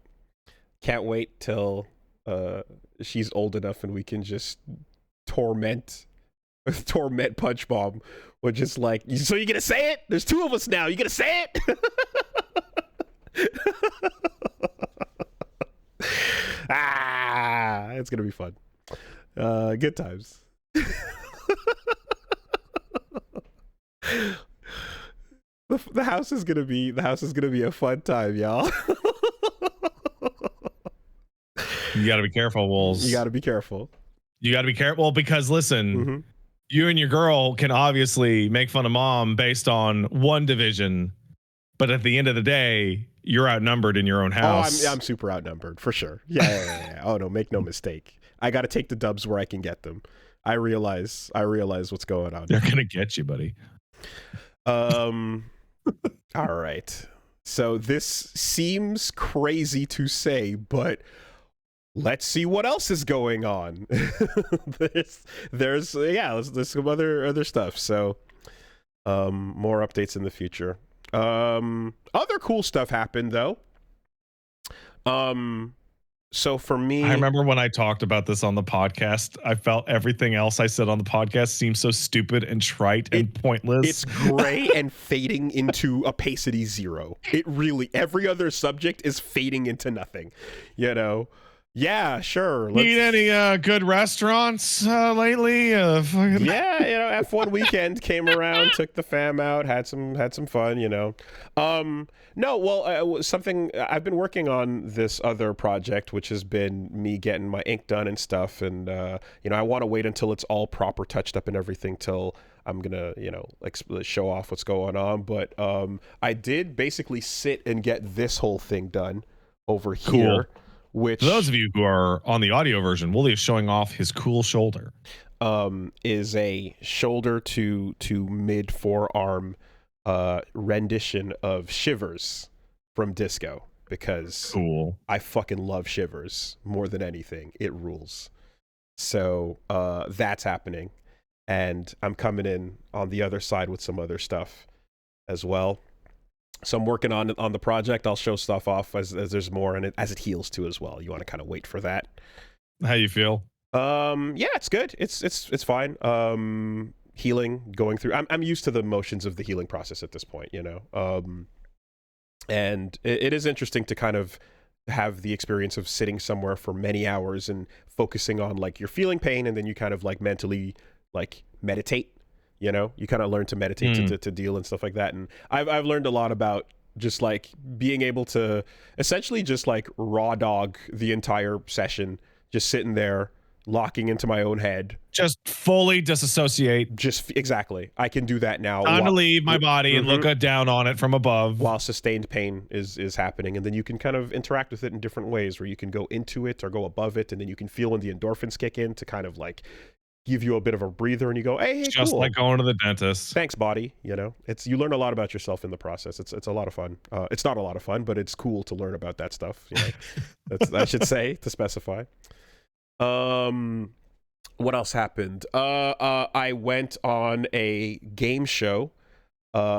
S2: Can't wait till she's old enough and we can just torment Punch Bomb with just like, so you gonna say it? There's two of us now. You gonna say it? It's gonna be fun. Good times. The house is gonna be a fun time, y'all.
S1: You got to be careful, Wolves.
S2: You got to be careful.
S1: You got to be careful because listen, you and your girl can obviously make fun of mom based on one division, but at the end of the day, you're outnumbered in your own house.
S2: Oh, I'm super outnumbered for sure. Yeah. Oh no, make no mistake. I got to take the dubs where I can get them. I realize what's going on.
S1: They're gonna get you, buddy.
S2: All right. So this seems crazy to say, but let's see what else is going on. there's some other stuff. So more updates in the future. Other cool stuff happened though. So for me,
S1: I remember when I talked about this on the podcast, I felt everything else I said on the podcast seemed so stupid and trite and pointless.
S2: It's gray and fading into opacity 0. It really, every other subject is fading into nothing, you know? Yeah, sure.
S1: Need any good restaurants lately?
S2: Yeah, F1 weekend came around, took the fam out, had some fun, you know. No, well, something I've been working on this other project, which has been me getting my ink done and stuff, and I want to wait until it's all proper touched up and everything till I'm gonna, show off what's going on. But I did basically sit and get this whole thing done over here.
S1: Cool.
S2: Which,
S1: for those of you who are on the audio version, Wooly is showing off his cool shoulder.
S2: Is a shoulder to mid forearm rendition of Shivers from Disco, because
S1: cool.
S2: I fucking love Shivers more than anything. It rules. So that's happening, and I'm coming in on the other side with some other stuff as well. So I'm working on the project. I'll show stuff off as there's more, and as it heals too as well. You want to kind of wait for that.
S1: How you feel?
S2: Yeah, it's good. It's fine. Healing, going through. I'm used to the motions of the healing process at this point, you know. And it is interesting to kind of have the experience of sitting somewhere for many hours and focusing on like you're feeling pain, and then you kind of like mentally like meditate. You know, you kind of learn to meditate to deal and stuff like that. And I've learned a lot about just like being able to essentially just like raw dog the entire session, just sitting there, locking into my own head.
S1: Just fully disassociate.
S2: Just exactly. I can do that now.
S1: Time to leave my body and look down on it from above.
S2: While sustained pain is happening. And then you can kind of interact with it in different ways where you can go into it or go above it. And then you can feel when the endorphins kick in to kind of like give you a bit of a breather, and you go, hey,
S1: just
S2: cool.
S1: Like going to the dentist.
S2: Thanks, body. You know, you learn a lot about yourself in the process. It's a lot of fun. It's not a lot of fun, but it's cool to learn about that stuff. You know, I should say, to specify. What else happened? I went on a game show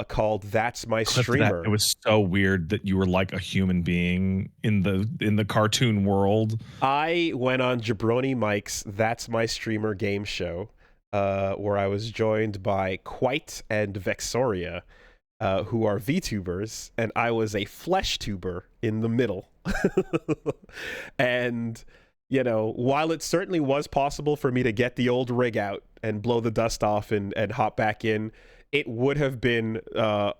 S2: called That's My Streamer.
S1: It was so weird that you were like a human being in the cartoon world. I
S2: went on Jabroni Mike's That's My Streamer game show, where I was joined by Quite and Vexoria, who are VTubers, and I was a flesh tuber in the middle. And you know, while it certainly was possible for me to get the old rig out and blow the dust off and hop back in, it would have been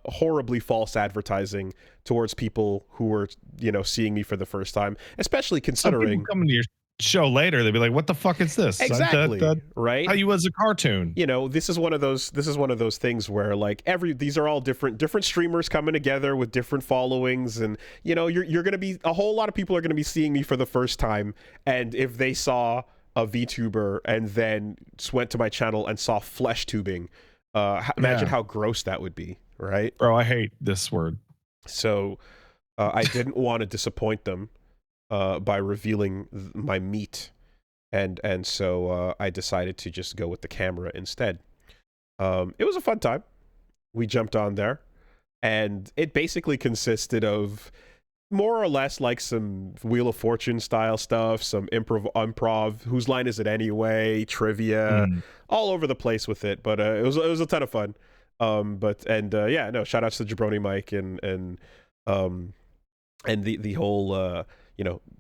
S2: horribly false advertising towards people who were, you know, seeing me for the first time, especially considering
S1: coming to your show later, they'd be like, "What the fuck is this?"
S2: Exactly, right?
S1: How you as a cartoon?
S2: You know, this is one of those things where like these are all different streamers coming together with different followings, and you know, you're gonna be a whole lot of people are gonna be seeing me for the first time, and if they saw a VTuber and then went to my channel and saw flesh tubing, imagine how gross that would be, right?
S1: Bro, I hate this word.
S2: So I didn't want to disappoint them by revealing my meat and so I decided to just go with the camera instead. It was a fun time. We jumped on there, and it basically consisted of more or less like some Wheel of Fortune style stuff, some improv, whose line is it anyway, trivia, all over the place with it. But it was a ton of fun. Yeah, no, shout outs to Jabroni Mike and the whole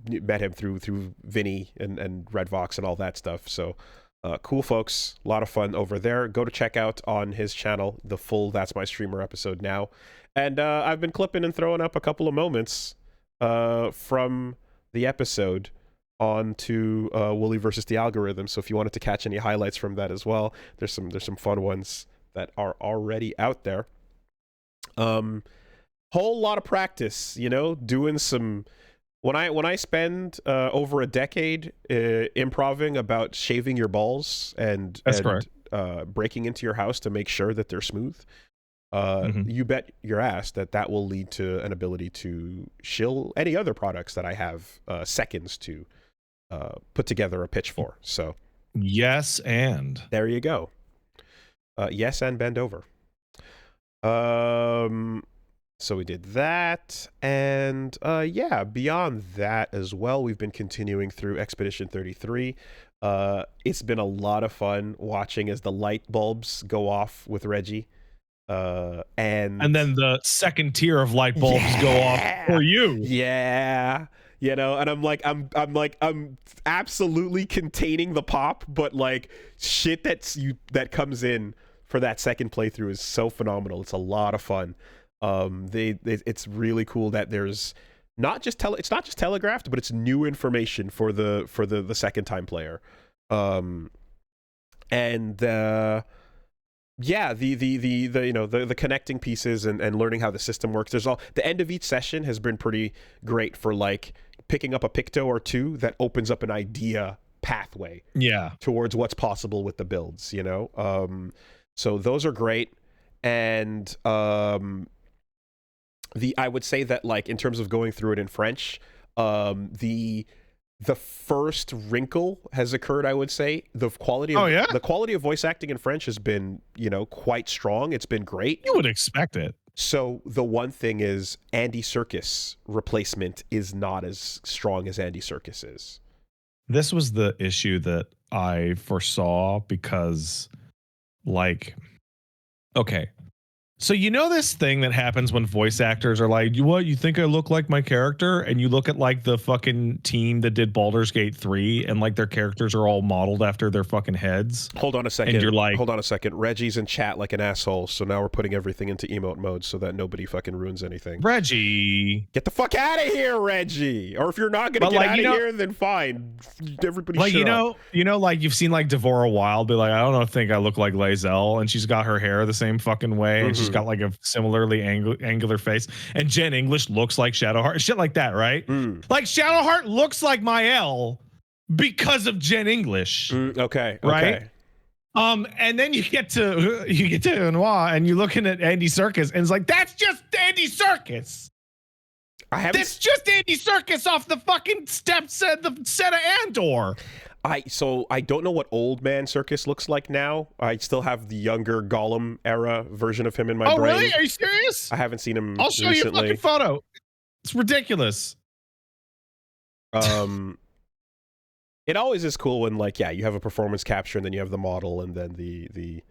S2: met him through Vinny and Red Vox and all that stuff. So cool folks, a lot of fun over there. Go to check out on his channel the full That's My Streamer episode now. And I've been clipping and throwing up a couple of moments from the episode onto Wooly versus the Algorithm. So if you wanted to catch any highlights from that as well, there's some fun ones that are already out there. Whole lot of practice, doing some. When I spend over a decade improving about shaving your balls and breaking into your house to make sure that they're smooth, you bet your ass that will lead to an ability to shill any other products that I have seconds to put together a pitch for. So
S1: yes, and
S2: there you go. Yes, and bend over. So we did that, and yeah, beyond that as well, we've been continuing through Expedition 33. It's been a lot of fun watching as the light bulbs go off with Reggie. And
S1: then the second tier of light bulbs go off for you.
S2: Yeah. And I'm absolutely containing the pop, but like shit that comes in for that second playthrough is so phenomenal. It's a lot of fun. It's really cool that there's it's not just telegraphed, but it's new information for the second time player. Yeah, the connecting pieces and learning how the system works. The end of each session has been pretty great for like picking up a picto or two that opens up an idea pathway towards what's possible with the builds, so those are great. And I would say that like in terms of going through it in French, the first wrinkle has occurred. I would say the quality of voice acting in French has been quite strong. It's been great.
S1: You would expect it.
S2: So the one thing is Andy Serkis replacement is not as strong as Andy Serkis is.
S1: This was the issue that I foresaw because okay. So this thing that happens when voice actors are like, you think I look like my character? And you look at like the fucking team that did Baldur's Gate 3 and like their characters are all modeled after their fucking heads.
S2: Hold on a second.
S1: And you're like,
S2: hold on a second. Reggie's in chat like an asshole. So now we're putting everything into emote mode so that nobody fucking ruins anything.
S1: Reggie.
S2: Get the fuck out of here, Reggie. Or if you're not going to get out of here, then fine. Everybody shut up.
S1: Like you've seen like Devora Wild be like, I don't think I look like Lae'zel. And she's got her hair the same fucking way. And she's got like a similarly angular face, and Jen English looks like Shadowheart, shit like that, right? Like Shadowheart looks like Mael because of Jen English.
S2: Okay,
S1: right. And then you get to Noir, and you're looking at Andy Serkis, and it's like that's just Andy Serkis. That's just Andy Serkis off the fucking the set of Andor.
S2: I don't know what old man Serkis looks like now. I still have the younger Gollum era version of him in my brain.
S1: Oh, really? Are you serious?
S2: I haven't seen him
S1: I'll show
S2: recently.
S1: you a fucking photo. It's ridiculous.
S2: It always is cool when you have a performance capture and then you have the model and then the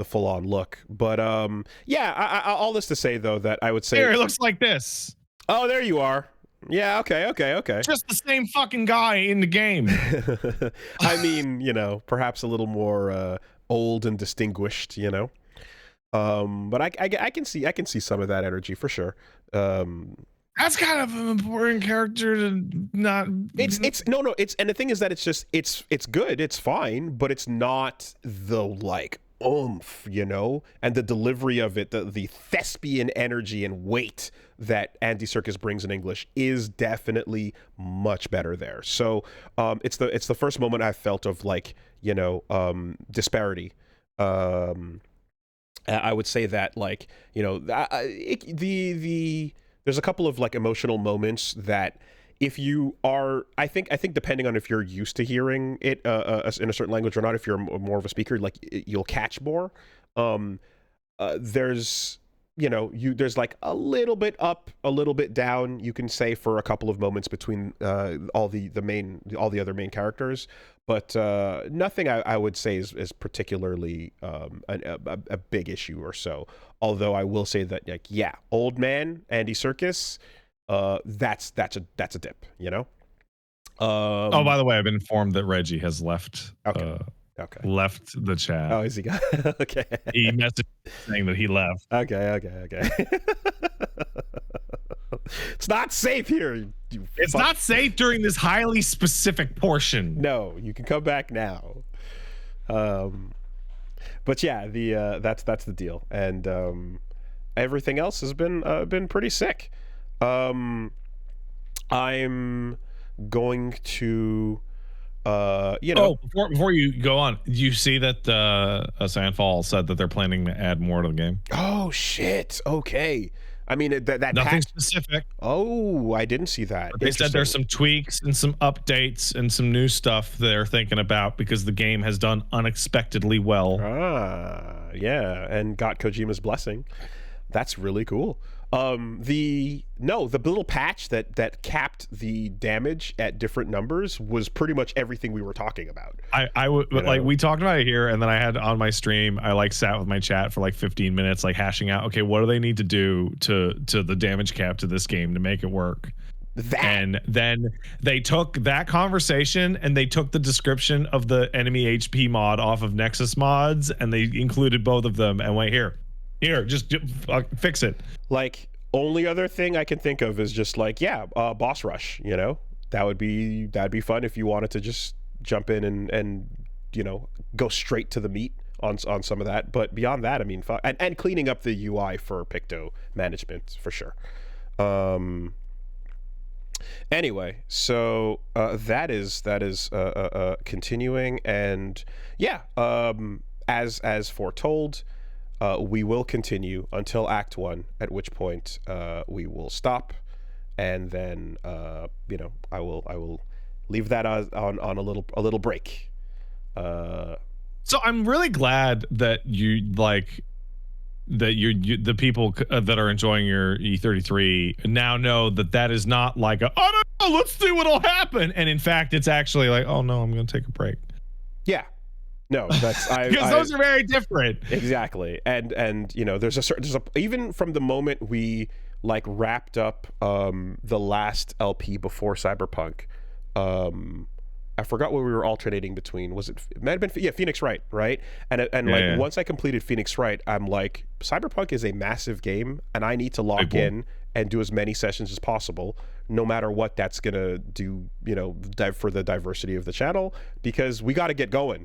S2: full-on look. But all this to say though that I would say
S1: here it looks like this.
S2: Oh, there you are. Yeah, okay.
S1: Just the same fucking guy in the game.
S2: I mean, perhaps a little more old and distinguished, but I can see some of that energy for sure.
S1: That's kind of an important character to not.
S2: It's no. It's and the thing is that it's just it's good. It's fine, but it's not the oomph, and the delivery of it, the thespian energy and weight that Andy Serkis brings in English is definitely much better there. So it's the first moment I felt of disparity. I would say that there's a couple of emotional moments that if you are, I think depending on if you're used to hearing it in a certain language or not, if you're more of a speaker, like you'll catch more. There's there's like a little bit up, a little bit down, you can say, for a couple of moments between all the other main characters, but nothing I would say is particularly a big issue or so. Although I will say that, like, yeah, old man Andy Serkis, that's a dip, you know.
S1: Oh, by the way, I've been informed that Reggie has left.
S2: Okay.
S1: Left the chat.
S2: Oh, is he gone? Okay.
S1: He messaged saying that he left.
S2: Okay. It's not safe here.
S1: It's not safe during this highly specific portion.
S2: No, you can come back now. But yeah, that's the deal, and everything else has been pretty sick. I'm going to
S1: before you go on, do you see that Sandfall said that they're planning to add more to the game?
S2: Oh shit. Okay. I mean, that
S1: nothing specific.
S2: Oh, I didn't see that.
S1: But they said there's some tweaks and some updates and some new stuff they're thinking about because the game has done unexpectedly well.
S2: Yeah, and got Kojima's blessing. That's really cool. The little patch that capped the damage at different numbers was pretty much everything we were talking about.
S1: I would like, we talked about it here, and then I had on my stream, I like sat with my chat for like 15 minutes, like hashing out, okay, what do they need to do to the damage cap to this game to make it work? And then they took that conversation and they took the description of the enemy HP mod off of Nexus mods, and they included both of them and went, here, just fix it.
S2: Like, only other thing I can think of is just like, boss rush, you know? That'd be fun if you wanted to just jump in and go straight to the meat on some of that. But beyond that, I mean, and cleaning up the UI for Picto management for sure. Anyway, so that is continuing, and as foretold, we will continue until Act 1, at which point we will stop, and then I will leave that on a little break.
S1: So I'm really glad that you the people that are enjoying your E33 now know that is not like oh no, let's see what'll happen, and in fact it's actually like, oh no, I'm gonna take a break.
S2: Yeah. No, that's
S1: because those are very different.
S2: Exactly, and there's even from the moment we like wrapped up the last LP before Cyberpunk, I forgot what we were alternating between. It might have been Phoenix Wright, and once I completed Phoenix Wright, I'm like, Cyberpunk is a massive game, and I need to log in and do as many sessions as possible, no matter what that's gonna do, for the diversity of the channel, because we got to get going.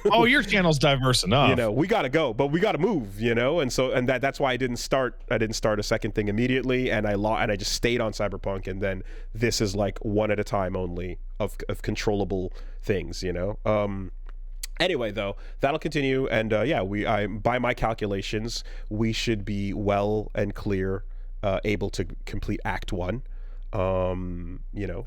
S1: Oh, your channel's diverse enough.
S2: We got to go, but we got to move, and that's why I didn't start a second thing immediately, and I just stayed on Cyberpunk, and then this is like one at a time only of controllable things, Anyway, though, that'll continue, and by my calculations, we should be well and clear, able to complete Act 1. I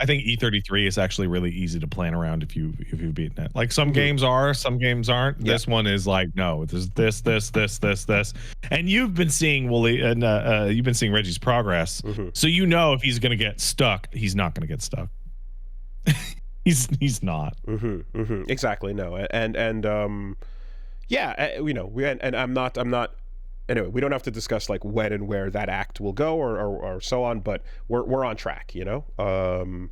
S1: think E33 is actually really easy to plan around if you've beaten it. Like, some games are, some games aren't. This one is like, no, there's this, and you've been seeing Wooly, and you've been seeing Reggie's progress, so if he's gonna get stuck, he's not gonna get stuck. he's not.
S2: Exactly. No, and I'm not. Anyway, we don't have to discuss like when and where that act will go or so on, but we're on track, and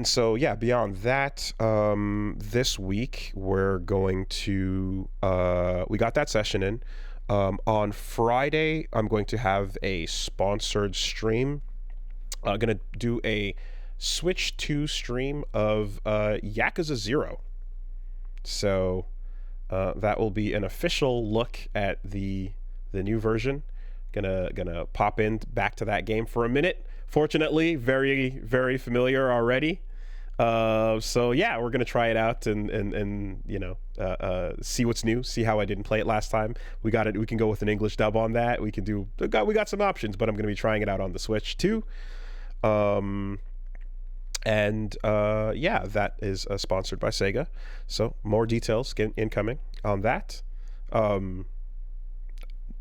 S2: so beyond that, this week we're going to we got that session in. On Friday, I'm going to have a sponsored stream. I'm gonna do a Switch 2 stream of Yakuza 0. So that will be an official look at the new version. Gonna pop in back to that game for a minute. Fortunately, very, very familiar already. So we're gonna try it out and see what's new, see how I didn't play it last time. We can go with an English dub on that. We got some options, but I'm gonna be trying it out on the Switch too. And yeah, that is sponsored by Sega. So more details incoming on that.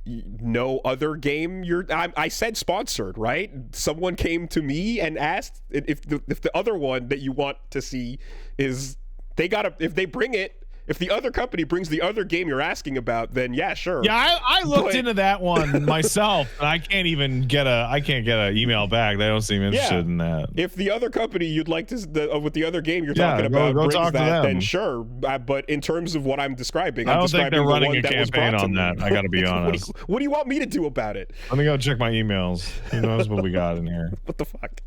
S2: No other game I said sponsored, right? Someone came to me and asked if the other one that you want to see is if they bring it. If the other company brings the other game you're asking about, then yeah, sure.
S1: Yeah, I looked into that one myself, but I can't get an email back. They don't seem interested in that.
S2: If the other company you'd like to with the other game you're talking about brings that, then sure. But in terms of what I'm describing,
S1: I don't
S2: describing
S1: think they're running
S2: a
S1: campaign on that. I got to be honest.
S2: What do you want me to do about it?
S1: Let me go check my emails. Who knows what we got in here?
S2: What the fuck?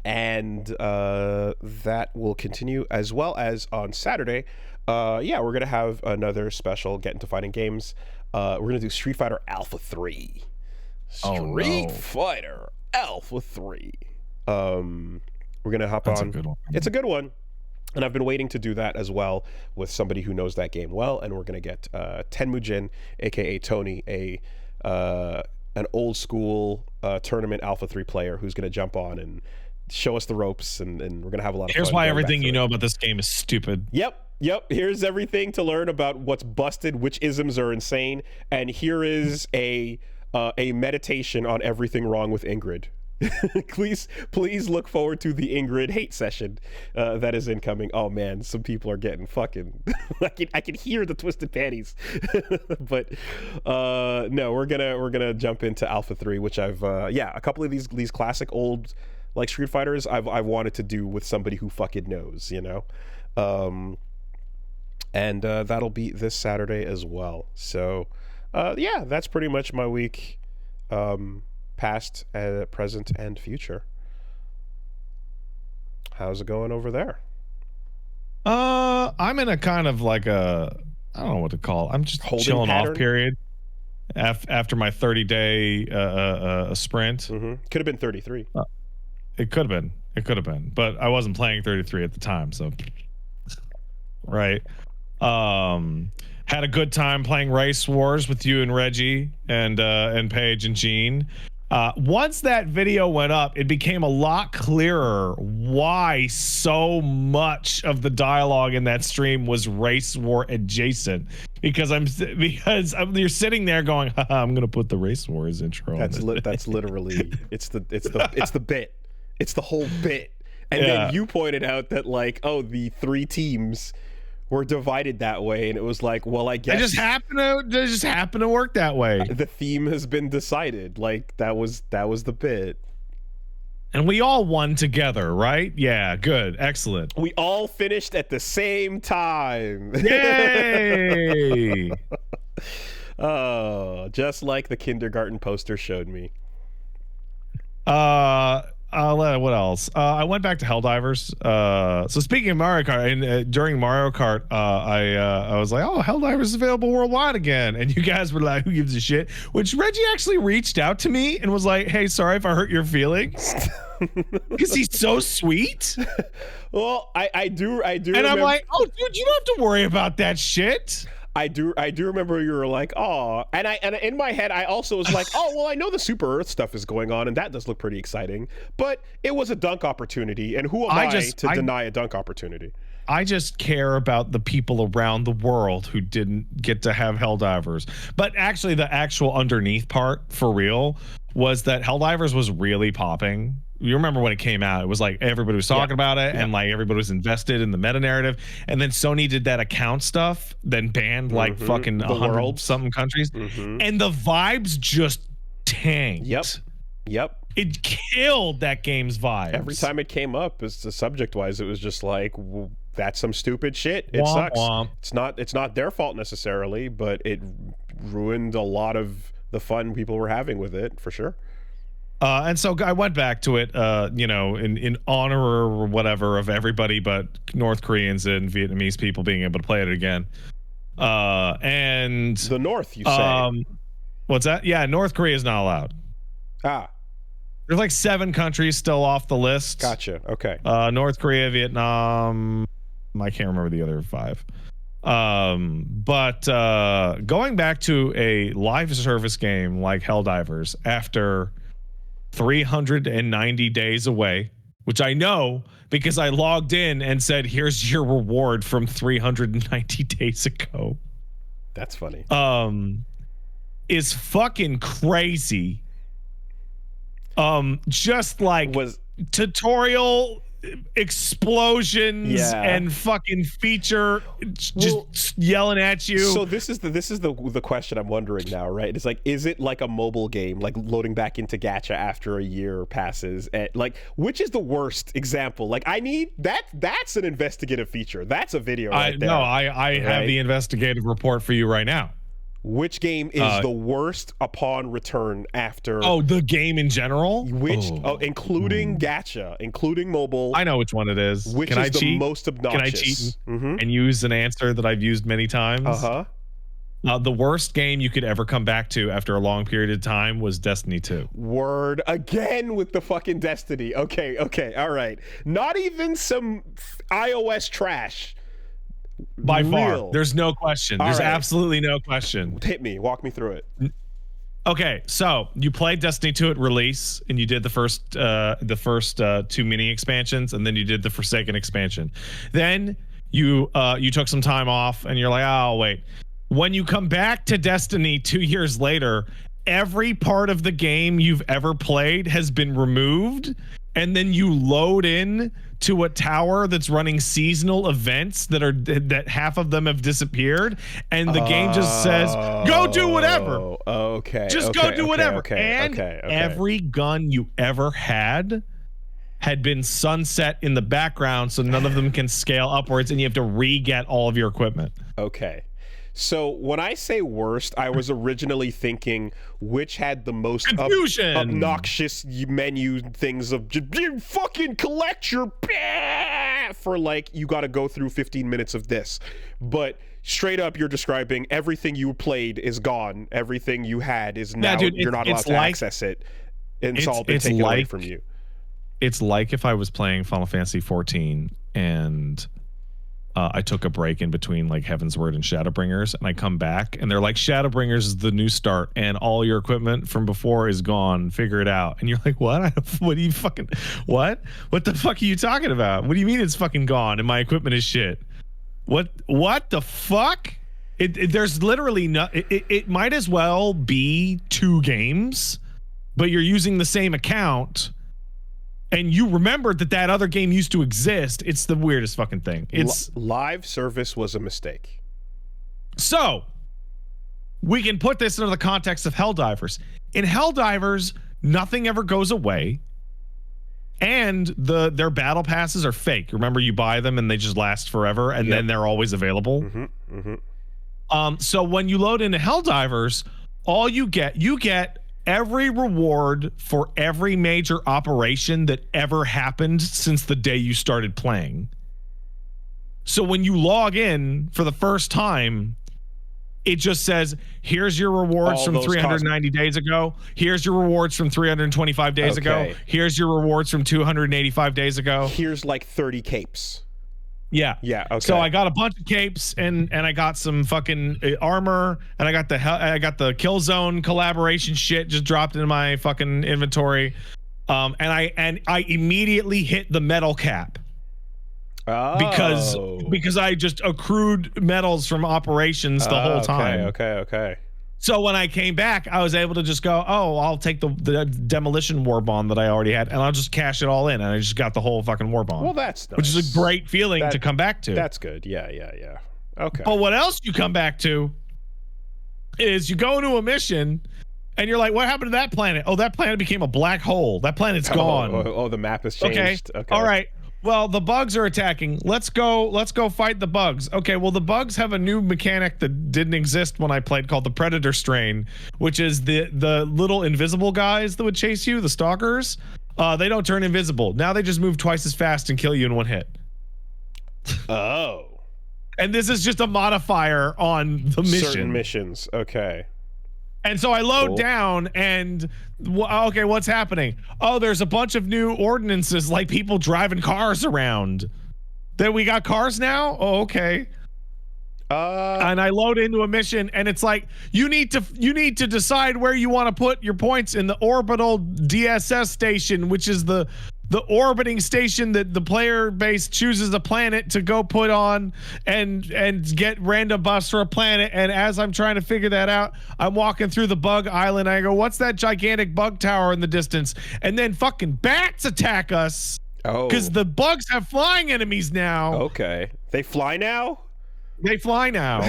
S2: And that will continue, as well as on Saturday. Yeah, we're gonna have another special Get Into Fighting Games. We're gonna do Street Fighter Alpha 3. Fighter Alpha 3. We're gonna hop
S1: That's
S2: on.
S1: A good one.
S2: It's a good one, and I've been waiting to do that as well with somebody who knows that game well. And we're gonna get Tenmujin, aka Tony, an old school tournament Alpha 3 player who's gonna jump on and show us the ropes, and we're gonna have a lot of fun.
S1: Here's why everything you know about this game is stupid.
S2: Yep. Here's everything to learn about what's busted, which isms are insane, and here is a meditation on everything wrong with Ingrid. please look forward to the Ingrid hate session that is incoming. Oh man, some people are getting fucking I can hear the twisted panties. But no, we're gonna jump into Alpha 3, which I've a couple of these classic old like Street Fighters I've wanted to do with somebody who fucking knows, you know. And that'll be this Saturday as well. So yeah, that's pretty much my week, past, present, and future. How's it going over there?
S1: I'm in a kind of like I don't know what to call it. I'm just chilling off period after my 30-day sprint.
S2: Could have been 33.
S1: It could have been, but I wasn't playing 33 at the time, so right. Had a good time playing Race Wars with you and Reggie and Paige and Gene. Once that video went up, it became a lot clearer why so much of the dialogue in that stream was Race War adjacent. Because you're sitting there going, I'm gonna put the Race Wars intro.
S2: That's literally it's the bit. It's the whole bit. And then you pointed out that like, oh, the 3 teams were divided that way, and it was like, well, I guess
S1: they just happen to work that way.
S2: The theme has been decided. Like that was the bit.
S1: And we all won together, right? Yeah, good. Excellent.
S2: We all finished at the same time.
S1: Yay!
S2: Oh, just like the kindergarten poster showed me.
S1: What else? I went back to Helldivers. So speaking of Mario Kart, and during Mario Kart, I was like, "Oh, Helldivers is available worldwide again," and you guys were like, "Who gives a shit?" Which Reggie actually reached out to me and was like, "Hey, sorry if I hurt your feelings," because he's so sweet.
S2: Well, I do.
S1: And I'm like, "Oh, dude, you don't have to worry about that shit."
S2: I do remember you were like, oh, and in my head I also was like, oh, well, I know the Super Earth stuff is going on and that does look pretty exciting, but it was a dunk opportunity, and who am I to deny a dunk opportunity?
S1: I just care about the people around the world who didn't get to have Helldivers. But actually, the actual underneath part for real was that Helldivers was really popping. You remember when it came out, it was like everybody was talking about it, and like everybody was invested in the meta narrative. And then Sony did that account stuff, then banned like fucking 100 something countries, and the vibes just tanked.
S2: Yep.
S1: It killed that game's vibes.
S2: Every time it came up, as the subject wise, it was just like, well, that's some stupid shit. It sucks. It's not their fault necessarily, but it ruined a lot of the fun people were having with it, for sure.
S1: And so I went back to it, in honor or whatever of everybody but North Koreans and Vietnamese people being able to play it again. And
S2: the North, you say?
S1: What's that? Yeah, North Korea is not allowed. There's like 7 countries still off the list.
S2: Gotcha. Okay.
S1: North Korea, Vietnam. I can't remember the other 5. But going back to a live service game like Helldivers after 390 days away, which I know because I logged in and said, here's your reward from 390 days ago.
S2: That's funny.
S1: Is fucking crazy. Just like tutorial explosions and fucking feature just yelling at you.
S2: So this is the question I'm wondering now, right? It's like, is it like a mobile game, like loading back into gacha after a year passes? And like, which is the worst example? Like, I need that's an investigative feature. That's a video right there.
S1: No, I have the investigative report for you right now.
S2: Which game is the worst upon return after?
S1: Oh, the game in general?
S2: Including gacha, including mobile.
S1: I know which one it is.
S2: Which is the most obnoxious?
S1: Can I cheat and use an answer that I've used many times? The worst game you could ever come back to after a long period of time was Destiny 2.
S2: Word again with the fucking Destiny. Okay, all right. Not even some iOS trash.
S1: By far, there's no question. There's absolutely no question.
S2: Hit me, walk me through it.
S1: Okay, so you played Destiny 2 at release, and you did the first 2 mini expansions, and then you did the Forsaken expansion. Then you took some time off, and you're like, oh wait. When you come back to Destiny 2 years later, every part of the game you've ever played has been removed, and then you load in to a tower that's running seasonal events that half of them have disappeared, and the game just says, go do whatever. Just go do whatever. Every gun you ever had been sunset in the background, so none of them can scale upwards, and you have to re-get all of your equipment.
S2: Okay. So when I say worst, I was originally thinking which had the most obnoxious menu things of just fucking collect your for like you got to go through 15 minutes of this. But straight up, you're describing everything you played is gone. Everything you had is now you're not allowed to access it. And it's all been taken away from you.
S1: It's like if I was playing Final Fantasy 14 and I took a break in between like Heavensward and Shadowbringers, and I come back and they're like, Shadowbringers is the new start and all your equipment from before is gone. Figure it out. And you're like, what? What are you fucking, what the fuck are you talking about? What do you mean it's fucking gone and my equipment is shit? What the fuck? There's literally no, it might as well be 2 games, but you're using the same account. And you remembered that other game used to exist. It's the weirdest fucking thing. It's
S2: live service was a mistake.
S1: So we can put this into the context of Helldivers. In Helldivers, nothing ever goes away, and their battle passes are fake. Remember, you buy them and they just last forever, and then they're always available. So when you load into Helldivers, all you get every reward for every major operation that ever happened since the day you started playing. So when you log in for the first time, it just says, here's your rewards from 390 days ago. Here's your rewards from 325 days ago. Here's your rewards from 285 days ago.
S2: Here's like 30 capes.
S1: Yeah. Okay. So I got a bunch of capes and I got some fucking armor, and I got the Killzone collaboration shit just dropped into my fucking inventory. And I immediately hit the metal cap. Because I just accrued medals from operations the whole time.
S2: Okay.
S1: So when I came back, I was able to just go, I'll take the demolition war bond that I already had, and I'll just cash it all in, and I just got the whole fucking war bond.
S2: Well, that's nice.
S1: Which is a great feeling to come back to.
S2: That's good. Yeah. Okay.
S1: But what else you come back to is you go into a mission, and you're like, what happened to that planet? Oh, that planet became a black hole. That planet's gone.
S2: Oh, the map has changed.
S1: Okay. All right. Well, the bugs are attacking. Let's go fight the bugs. Okay, well, the bugs have a new mechanic that didn't exist when I played called the Predator Strain, which is the little invisible guys that would chase you, the stalkers. They don't turn invisible. Now they just move twice as fast and kill you in one hit.
S2: Oh.
S1: And this is just a modifier on the mission.
S2: Certain missions. Okay.
S1: And so I load down and, okay, what's happening? Oh, there's a bunch of new ordinances, like people driving cars around. Then we got cars now? Oh, okay. And I load into a mission, and it's like you need to decide where you want to put your points in the orbital DSS station, which is the orbiting station that the player base chooses a planet to go put on and get random buffs for a planet. And as I'm trying to figure that out, I'm walking through the bug island. I go, what's that gigantic bug tower in the distance? And then fucking bats attack us.
S2: Oh,
S1: because the bugs have flying enemies now.
S2: Okay, they fly now.
S1: They fly now.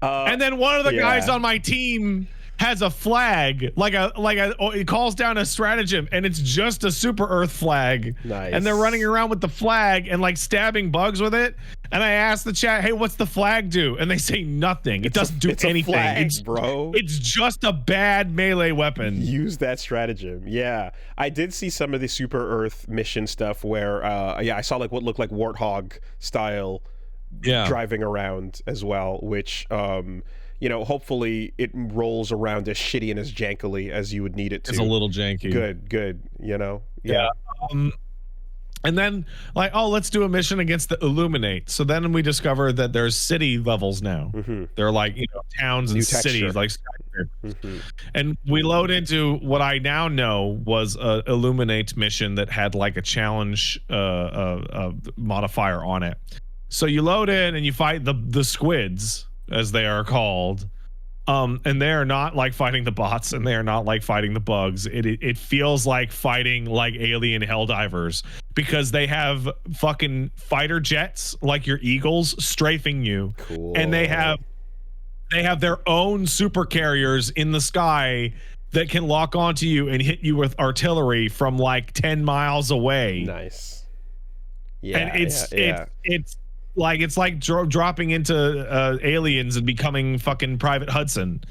S1: And then one of the guys on my team has a flag, it calls down a stratagem, and it's just a super Earth flag.
S2: Nice.
S1: And they're running around with the flag and like stabbing bugs with it. And I asked the chat, hey, what's the flag do? And they say nothing. It doesn't do anything.
S2: It's bro.
S1: It's just a bad melee weapon.
S2: Use that stratagem. Yeah, I did see some of the Super Earth mission stuff where, I saw like what looked like Warthog style driving around as well, which hopefully it rolls around as shitty and as jankily as you would need it to.
S1: It's a little janky.
S2: Good.
S1: Yeah. And then let's do a mission against the Illuminate. So then we discover that there's city levels now.
S2: Mm-hmm.
S1: They're like, towns and cities, like skyscrapers. And we load into what I now know was a Illuminate mission that had like a challenge modifier on it. So you load in and you fight the squids, as they are called. And they are not like fighting the bots, and they are not like fighting the bugs. It feels like fighting like alien helldivers, because they have fucking fighter jets like your Eagles strafing you.
S2: Cool.
S1: And they have their own super carriers in the sky that can lock onto you and hit you with artillery from like 10 miles away.
S2: Nice. Yeah.
S1: And it's like dropping into Aliens and becoming fucking Private Hudson.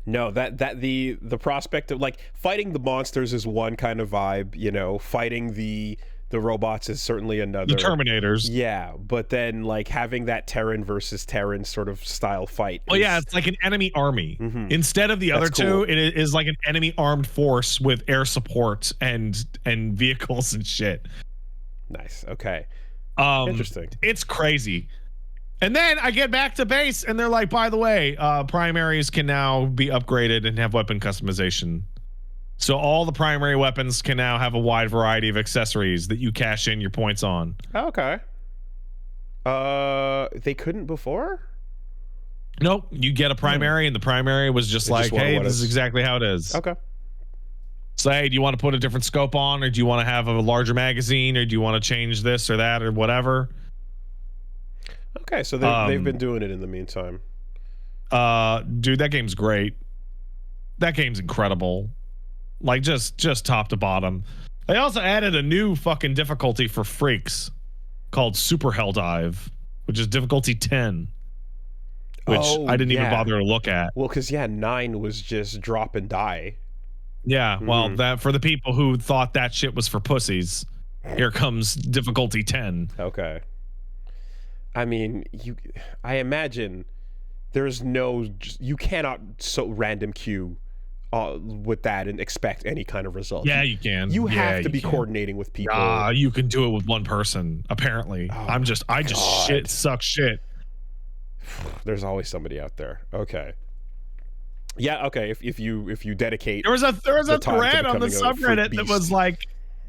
S2: No, that the prospect of like fighting the monsters is one kind of vibe, fighting the robots is certainly another.
S1: The Terminators.
S2: Yeah, but then like having that Terran versus Terran sort of style fight.
S1: Oh yeah, it's like an enemy army.
S2: Mm-hmm.
S1: Instead of the other two, it is like an enemy armed force with air support and vehicles and shit.
S2: Nice. Okay. Interesting.
S1: It's crazy. And then I get back to base and they're like, by the way, primaries can now be upgraded and have weapon customization. So all the primary weapons can now have a wide variety of accessories that you cash in your points on.
S2: Okay. They couldn't before?
S1: Nope. You get a primary and the primary was just like, hey, this is exactly how it is.
S2: Okay.
S1: Say, do you want to put a different scope on, or do you want to have a larger magazine, or do you want to change this or that or whatever?
S2: Okay, so they've been doing it in the meantime.
S1: Dude, that game's great. That game's incredible. Like just top to bottom. They also added a new fucking difficulty for freaks called Super Hell Dive, which is difficulty 10. Which I didn't even bother to look at.
S2: Well, because 9 was just drop and die.
S1: Yeah, well, that for the people who thought that shit was for pussies, here comes difficulty 10.
S2: Okay. I mean, I imagine you cannot random queue with that and expect any kind of result.
S1: Yeah, you can.
S2: You have to be coordinating with people.
S1: You can do it with one person, apparently. I just suck shit.
S2: There's always somebody out there. Okay. Yeah, okay. If you dedicate,
S1: there was a thread on the subreddit that was like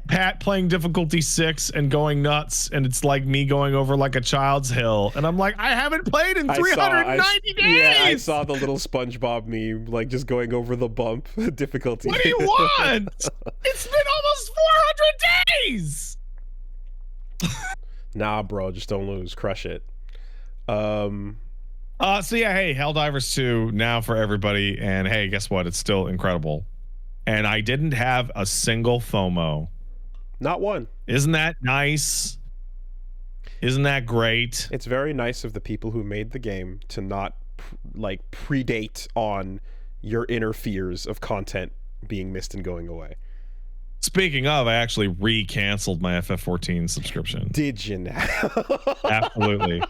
S1: Pat playing difficulty 6 and going nuts, and it's like me going over like a child's hill, and I'm like, I haven't played in 390 days.
S2: Yeah, I saw the little SpongeBob meme, like just going over the bump difficulty.
S1: What do you want? It's been almost 400 days.
S2: Nah, bro, just don't lose. Crush it.
S1: So yeah, hey, Helldivers 2 now for everybody, and hey, guess what? It's still incredible. And I didn't have a single FOMO.
S2: Not one.
S1: Isn't that nice? Isn't that great?
S2: It's very nice of the people who made the game to not predate on your inner fears of content being missed and going away.
S1: Speaking of, I actually re-canceled my FF14 subscription.
S2: Did you now?
S1: Absolutely.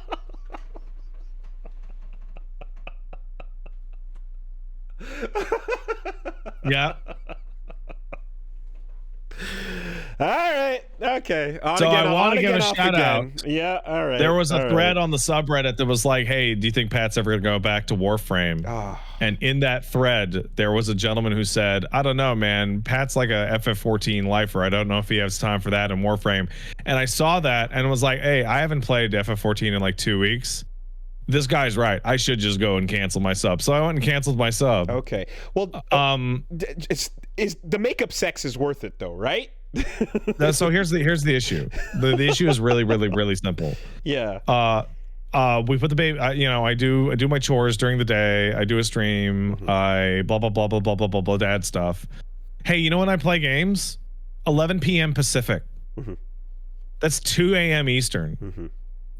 S1: Yeah.
S2: All right. Okay. On
S1: So
S2: again,
S1: I want
S2: on
S1: to give
S2: again,
S1: a
S2: off
S1: shout
S2: again.
S1: out.
S2: Yeah. All right.
S1: There was a
S2: all
S1: thread
S2: right.
S1: on the subreddit that was like, "Hey, do you think Pat's ever going to go back to Warframe?"
S2: Ah.
S1: And in that thread, there was a gentleman who said, "I don't know, man. Pat's like a FF14 lifer. I don't know if he has time for that in Warframe." And I saw that and was like, "Hey, I haven't played FF14 in like 2 weeks. This guy's right. I should just go and cancel my sub." So I went and canceled my sub.
S2: Okay. Well, is the makeup sex is worth it though, right?
S1: So here's the issue. The issue is really simple.
S2: Yeah.
S1: We put the baby. I do my chores during the day. I do a stream. I blah blah blah blah blah blah blah blah dad stuff. Hey, you know when I play games? 11 p.m. Pacific. That's 2 a.m. Eastern.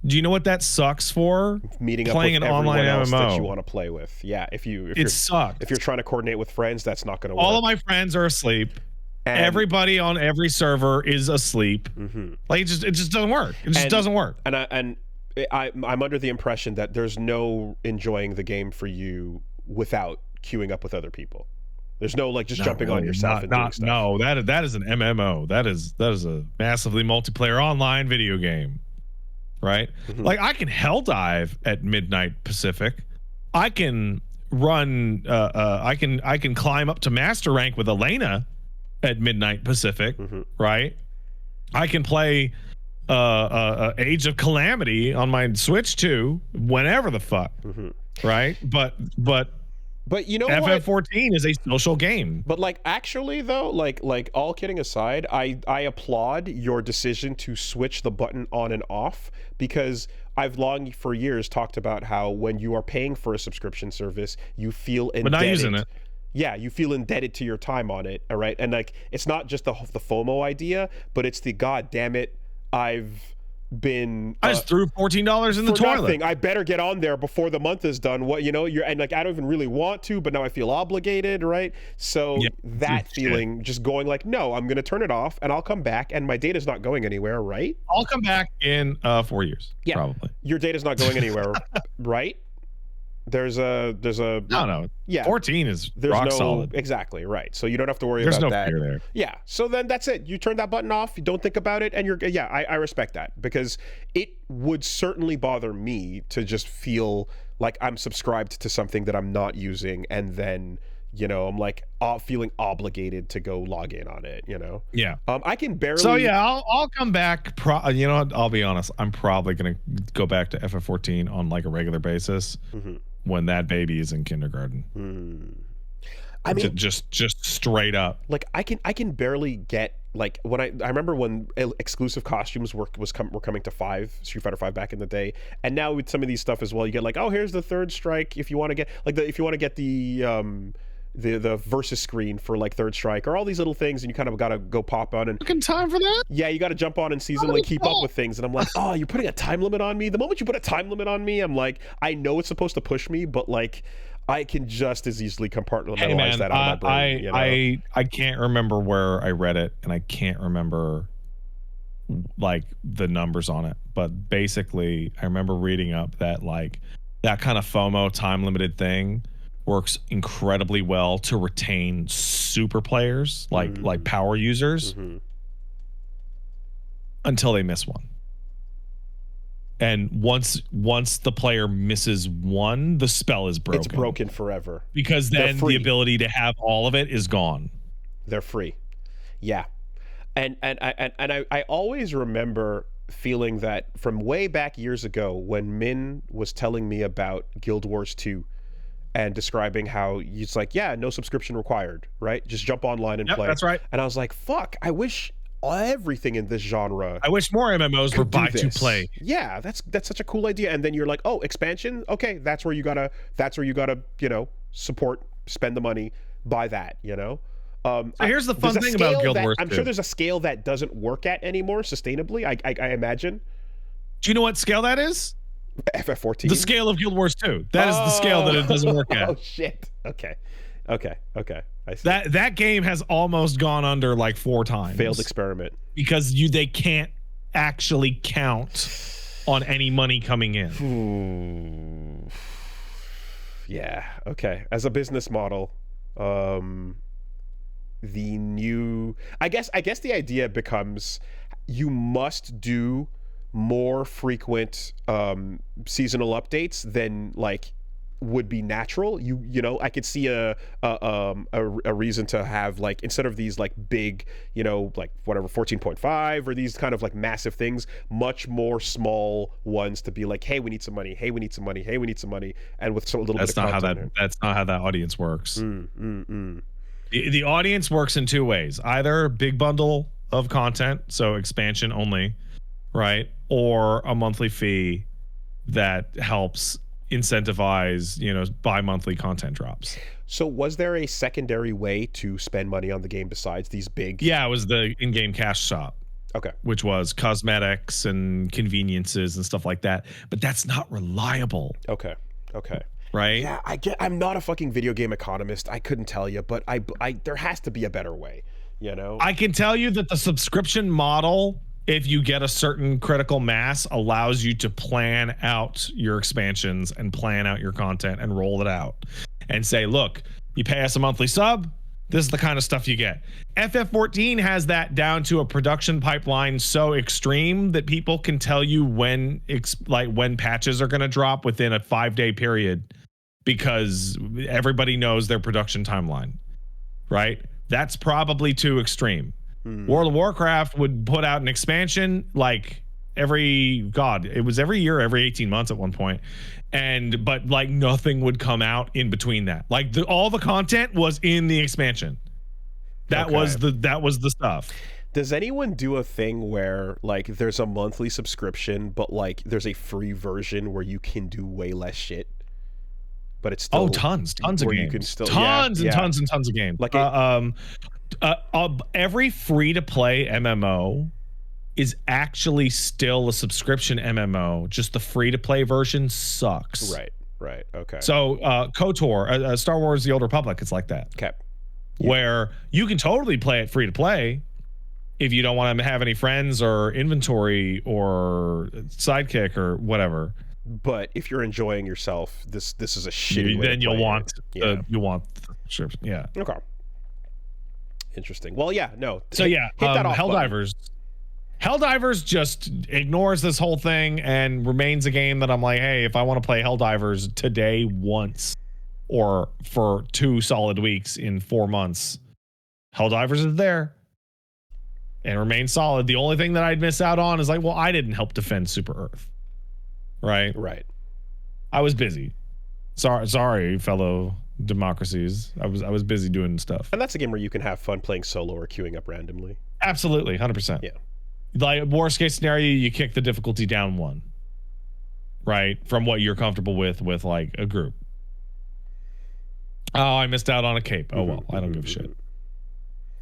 S1: Do you know what that sucks for?
S2: Meeting up
S1: playing
S2: with
S1: an
S2: everyone
S1: online
S2: else
S1: MMO
S2: that you want to play with. Yeah. If
S1: sucks.
S2: if you're trying to coordinate with friends, that's not going to work.
S1: All of my friends are asleep.
S2: And
S1: Everybody on every server is asleep. Like it just doesn't work. It just doesn't work.
S2: And I'm under the impression that there's no enjoying the game for you without queuing up with other people. There's no like just jumping on yourself and doing stuff.
S1: No, that is an MMO. That is a massively multiplayer online video game. Right? Like I can hell dive at midnight Pacific. I can run I can climb up to master rank with Elena at midnight Pacific, right? I can play Age of Calamity on my Switch too, whenever the fuck, right? But
S2: you know
S1: FF14 is a social game.
S2: But like actually though, like all kidding aside, I applaud your decision to switch the button on and off, because I've long for years talked about how when you are paying for a subscription service, you feel indebted.
S1: But not using it.
S2: Yeah, you feel indebted to your time on it, all right? And like it's not just the FOMO idea, but it's the god damn it, I just threw
S1: $14 in the toilet.
S2: Nothing. I better get on there before the month is done. What and like I don't even really want to, but now I feel obligated, right? So that feeling, just going like, no, I'm gonna turn it off and I'll come back, and my data's not going anywhere, right?
S1: I'll come back in 4 years. Yeah, probably.
S2: Your data's not going anywhere, right? There's a
S1: no.
S2: Yeah,
S1: 14 is rock solid.
S2: Exactly right. So you don't have to worry
S1: about
S2: that.
S1: There's no fear there.
S2: Yeah. So then that's it. You turn that button off. You don't think about it, and I respect that, because it would certainly bother me to just feel like I'm subscribed to something that I'm not using, and then I'm like feeling obligated to go log in on it.
S1: Yeah.
S2: I can barely.
S1: So yeah, I'll come back. You know what? I'll be honest. I'm probably gonna go back to FF14 on like a regular basis. When that baby is in kindergarten. I mean, just straight up.
S2: Like I can barely get, like, when I remember when exclusive costumes were coming to Street Fighter 5 back in the day, and now with some of these stuff as well, you get like, oh, here's the third strike if you want to get the versus screen for like third strike, or all these little things, and you kind of got to go pop on and
S1: fucking time for that.
S2: Yeah, you got to jump on and seasonally keep up with things, and I'm like, oh, you're putting a time limit on me. The moment you put a time limit on me, I'm like, I know it's supposed to push me, but like I can just as easily compartmentalize that out of my brain.
S1: I can't remember where I read it, and I can't remember like the numbers on it, but basically I remember reading up that like that kind of FOMO time limited thing works incredibly well to retain super players, like power users, until they miss one. And once the player misses one, the spell is broken.
S2: It's broken forever.
S1: Because then the ability to have all of it is gone.
S2: They're free. Yeah. And I always remember feeling that from way back years ago when Min was telling me about Guild Wars 2 and describing how it's like, yeah, no subscription required, right? Just jump online and play.
S1: That's right.
S2: And I was like, fuck, I wish everything in this genre.
S1: I wish more MMOs were buy to play.
S2: Yeah, that's such a cool idea. And then you're like, oh, expansion? Okay, that's where you gotta, support, spend the money, buy that,
S1: So here's the fun thing about Guild Wars 2.
S2: I'm sure there's a scale that doesn't work at anymore sustainably, I imagine.
S1: Do you know what scale that is?
S2: FF14.
S1: The scale of Guild Wars 2. That is the scale that it doesn't work at.
S2: Oh shit. Okay. I see.
S1: That game has almost gone under like 4 times.
S2: Failed experiment.
S1: Because they can't actually count on any money coming in.
S2: Yeah. Okay. As a business model, the new, I guess the idea becomes you must do more frequent seasonal updates than like would be natural. You know, I could see a reason to have, like, instead of these like big, you know, like whatever 14.5 or these kind of like massive things, much more small ones to be like, hey, we need some money, hey, we need some money, hey, we need some money, and with some little
S1: That's
S2: bit of
S1: not how
S2: content.
S1: that's not how that audience works. The audience works in two ways: either big bundle of content, so expansion only, right, or a monthly fee that helps incentivize, you know, bi-monthly content drops.
S2: So was there a secondary way to spend money on the game besides these big?
S1: Yeah, it was the in-game cash shop,
S2: Okay.
S1: which was cosmetics and conveniences and stuff like that. But that's not reliable,
S2: Okay.
S1: right?
S2: Yeah, I'm not a fucking video game economist. I couldn't tell you, but I there has to be a better way, you know?
S1: I can tell you that the subscription model, if you get a certain critical mass, allows you to plan out your expansions and plan out your content and roll it out and say, look, you pay us a monthly sub, this is the kind of stuff you get. FF14 has that down to a production pipeline so extreme that people can tell you when patches are going to drop within a 5-day period, because everybody knows their production timeline, right? That's probably too extreme. World of Warcraft would put out an expansion like every year, every 18 months at one point, but like nothing would come out in between that. Like all the content was in the expansion. That was the stuff.
S2: Does anyone do a thing where like there's a monthly subscription, but like there's a free version where you can do way less shit, but it's still
S1: tons of games.
S2: You can still
S1: tons and tons of games.
S2: Like
S1: every free-to-play MMO is actually still a subscription MMO. Just the free-to-play version sucks.
S2: Right. Okay.
S1: So KOTOR, Star Wars: The Old Republic, it's like that.
S2: Okay.
S1: Where you can totally play it free-to-play if you don't want to have any friends or inventory or sidekick or whatever.
S2: But if you're enjoying yourself, this is a shitty way
S1: then
S2: to
S1: you'll
S2: play
S1: want
S2: it.
S1: you want the yeah.
S2: Okay. Interesting. Well, yeah, no.
S1: So
S2: hit that off
S1: Helldivers. Helldivers just ignores this whole thing and remains a game that I'm like, hey, if I want to play Helldivers today once or for 2 solid weeks in 4 months, Helldivers is there and remains solid. The only thing that I'd miss out on is like, well, I didn't help defend Super Earth. Right? I was busy. Sorry, fellow democracies. I was busy doing stuff.
S2: And that's a game where you can have fun playing solo or queuing up randomly.
S1: Absolutely, 100%.
S2: Yeah.
S1: Like worst case scenario, you kick the difficulty down 1, right, from what you're comfortable with like a group. Oh, I missed out on a cape. Oh well, I don't give a shit.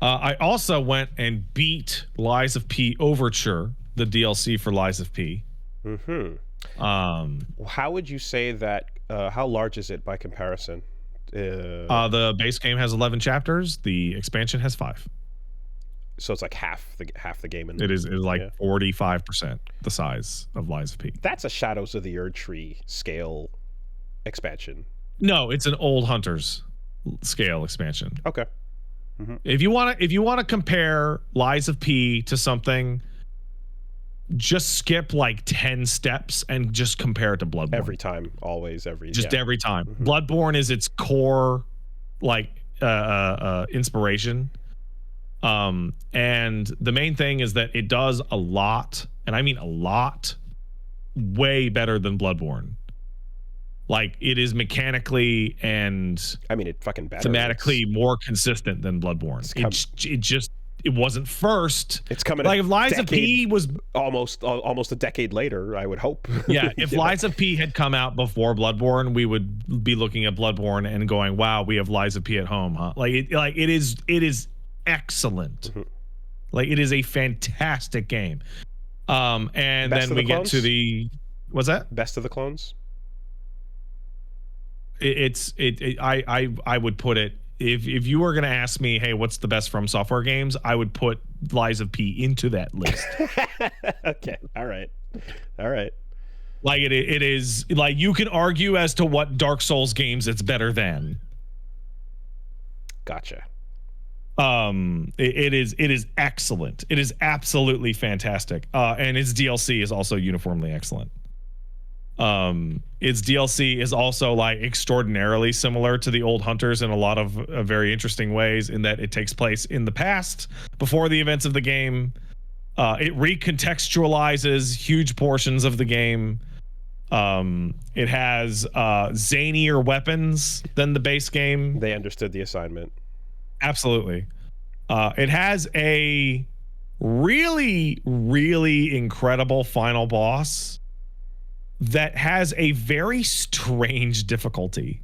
S1: I also went and beat Lies of P Overture, the DLC for Lies of P.
S2: How would you say that? How large is it by comparison?
S1: The base game has 11 chapters. The expansion has 5.
S2: So it's like half the game.
S1: It is like 45% the size of Lies of P.
S2: That's a Shadows of the Erdtree scale expansion.
S1: No, it's an Old Hunters scale expansion.
S2: Okay.
S1: If you want to compare Lies of P to something, just skip like 10 steps and just compare it to Bloodborne.
S2: Every time, always, every
S1: time. Bloodborne is its core like inspiration. And the main thing is that it does a lot, and I mean a lot, way better than Bloodborne. Like it is mechanically and
S2: it fucking better.
S1: Thematically more consistent than Bloodborne. It wasn't first.
S2: It's coming
S1: like if Lies of P was
S2: almost a decade later, I would hope.
S1: Yeah, if Lies of P had come out before Bloodborne, we would be looking at Bloodborne and going, "Wow, we have Lies of P at home, huh?" It is excellent. Like it is a fantastic game. And
S2: Best
S1: then we get to the what's that?
S2: Best of the Clones.
S1: I would put it, if you were going to ask me, hey, what's the best From Software games, I would put Lies of P into that list.
S2: Okay. All right.
S1: Like it is like you can argue as to what Dark Souls games it's better than.
S2: Gotcha.
S1: It is excellent. It is absolutely fantastic. And its DLC is also uniformly excellent. Its DLC is also like extraordinarily similar to the old Hunters in a lot of very interesting ways, in that it takes place in the past before the events of the game. It recontextualizes huge portions of the game. It has zanier weapons than the base game.
S2: They understood the assignment.
S1: Absolutely. It has a really, really incredible final boss that has a very strange difficulty.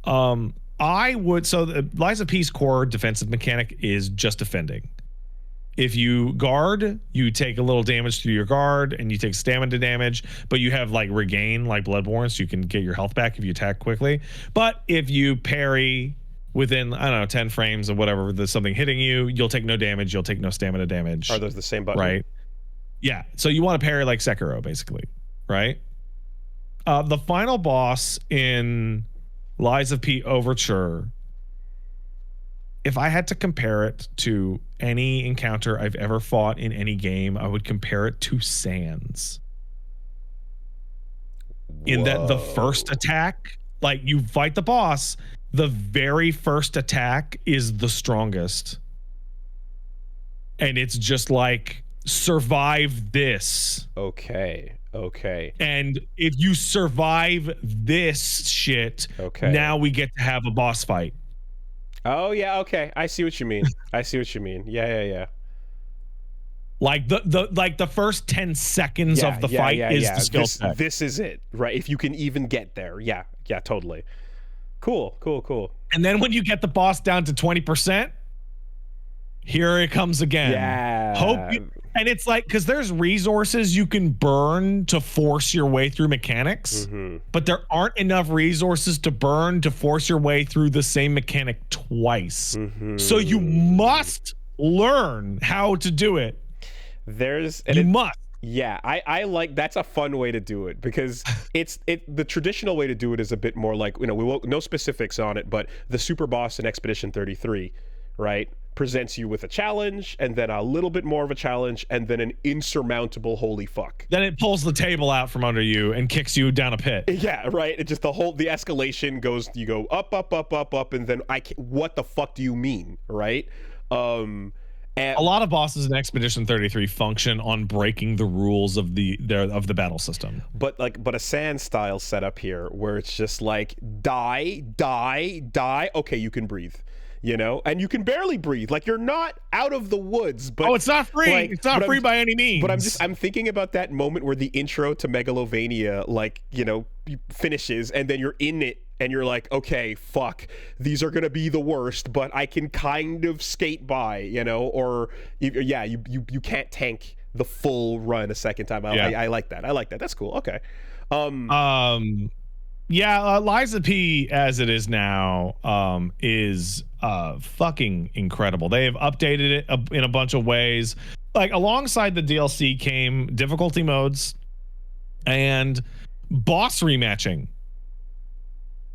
S1: The Lies of Peace core defensive mechanic is just defending. If you guard, you take a little damage through your guard and you take stamina damage, but you have like regain like Bloodborne, so you can get your health back if you attack quickly. But if you parry within, I don't know, 10 frames or whatever, there's something hitting you, you'll take no damage, you'll take no stamina damage.
S2: Are those the same button?
S1: Right. Yeah. So you want to parry like Sekiro, basically. Right. The final boss in Lies of P Overture, if I had to compare it to any encounter I've ever fought in any game, I would compare it to Sans. In that the first attack, like you fight the boss, the very first attack is the strongest. And it's just like, survive this.
S2: Okay.
S1: And if you survive this shit, now we get to have a boss fight.
S2: Oh yeah, okay. I see what you mean. Yeah.
S1: Like the first 10 seconds of the fight is the skill check.
S2: This is it, right? If you can even get there. Yeah, totally. Cool.
S1: And then when you get the boss down to 20%, here it comes again.
S2: Yeah.
S1: And it's like, because there's resources you can burn to force your way through mechanics, but there aren't enough resources to burn to force your way through the same mechanic twice. So you must learn how to do it. You must.
S2: Yeah, I like, that's a fun way to do it, because the traditional way to do it is a bit more like, we won't, no specifics on it, but the super boss in Expedition 33, right, presents you with a challenge, and then a little bit more of a challenge, and then an insurmountable holy fuck.
S1: Then it pulls the table out from under you and kicks you down a pit.
S2: Yeah, right. It just the escalation goes, you go up, and then what the fuck do you mean, right? And
S1: a lot of bosses in Expedition 33 function on breaking the rules of the battle system.
S2: But a Sans style setup here, where it's just like die. Okay, you can breathe. And you can barely breathe. Like, you're not out of the woods, but
S1: it's not free.
S2: Like,
S1: it's not free by any means.
S2: But I'm thinking about that moment where the intro to Megalovania, finishes, and then you're in it, and you're like, okay, fuck, these are gonna be the worst, but I can kind of skate by, or you can't tank the full run a second time. I like that. That's cool. Okay.
S1: Lies of P as it is now is fucking incredible. They have updated it in a bunch of ways. Like, alongside the DLC came difficulty modes and boss rematching.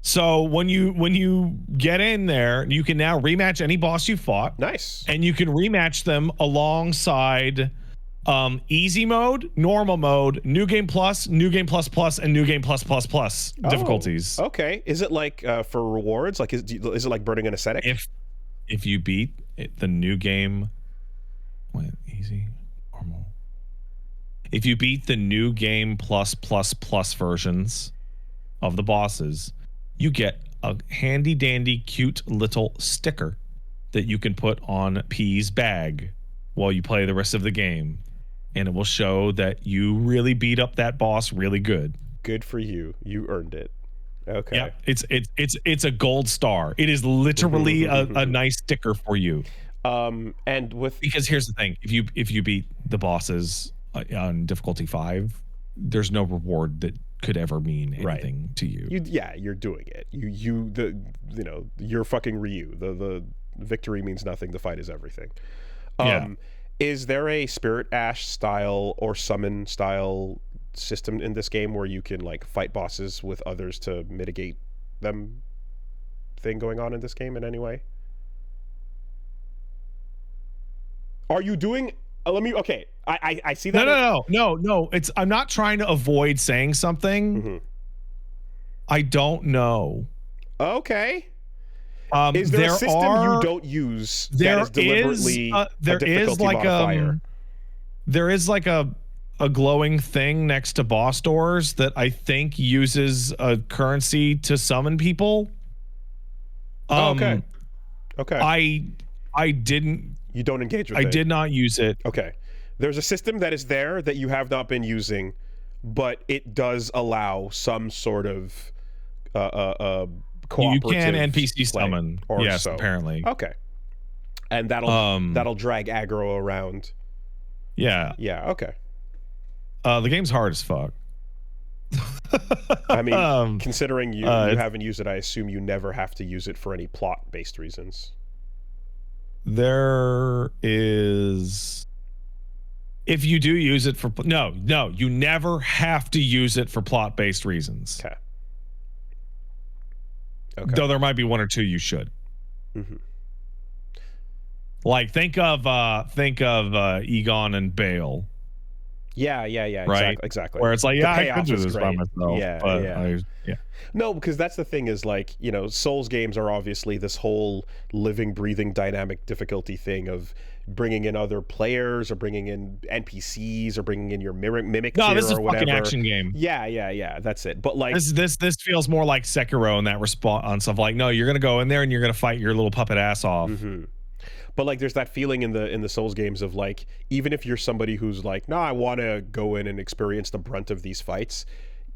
S1: So when you get in there, you can now rematch any boss you fought.
S2: Nice.
S1: And you can rematch them alongside easy mode, normal mode, new game plus, new game plus plus, and new game plus plus plus difficulties.
S2: Okay. Is it like for rewards? Like, is it like burning an ascetic?
S1: If you beat the new game, easy, normal. If you beat the new game plus plus plus versions of the bosses, you get a handy dandy cute little sticker that you can put on P's bag while you play the rest of the game. And it will show that you really beat up that boss really good.
S2: Good for you. You earned it. Okay.
S1: Yeah, it's a gold star. It is literally a nice sticker for you.
S2: Because
S1: here's the thing: if you beat the bosses on difficulty 5, there's no reward that could ever mean anything to you.
S2: You're doing it. You're fucking Ryu. The victory means nothing. The fight is everything. Is there a Spirit Ash style or summon style system in this game where you can like fight bosses with others to mitigate them thing going on in this game in any way? Are you doing? Let me. Okay, I see that.
S1: No. I'm not trying to avoid saying something.
S2: Mm-hmm.
S1: I don't know.
S2: Okay. Is there a system you don't use that is deliberately a difficulty modifier?
S1: There is like a glowing thing next to boss doors that I think uses a currency to summon people.
S2: Okay.
S1: I didn't.
S2: You don't engage with it.
S1: I did not use it.
S2: Okay. There's a system that is there that you have not been using, but it does allow some sort of cooperative.
S1: You can NPC summon. Yes,
S2: so.
S1: Apparently.
S2: Okay. And that'll drag aggro around.
S1: Yeah.
S2: Yeah. Okay.
S1: The game's hard as fuck.
S2: I mean, considering you haven't used it, I assume you never have to use it for any plot-based reasons.
S1: There is. If you do use it for no, you never have to use it for plot-based reasons.
S2: Okay.
S1: Though there might be one or two you should.
S2: Mm-hmm.
S1: Like think of Egon and Bale.
S2: Yeah,
S1: right?
S2: Exactly.
S1: Where it's like, yeah, I could do this by myself.
S2: Yeah. No, because that's the thing is like, you know, Souls games are obviously this whole living, breathing, dynamic difficulty thing of bringing in other players or bringing in NPCs or bringing in your mimic
S1: no, this is
S2: or
S1: a
S2: whatever.
S1: fucking action game.
S2: Yeah. That's it. But like
S1: this feels more like Sekiro in that response of like, no, you're gonna go in there and you're gonna fight your little puppet ass off.
S2: Mm-hmm. But like, there's that feeling in the Souls games of like, even if you're somebody who's like, no, I want to go in and experience the brunt of these fights,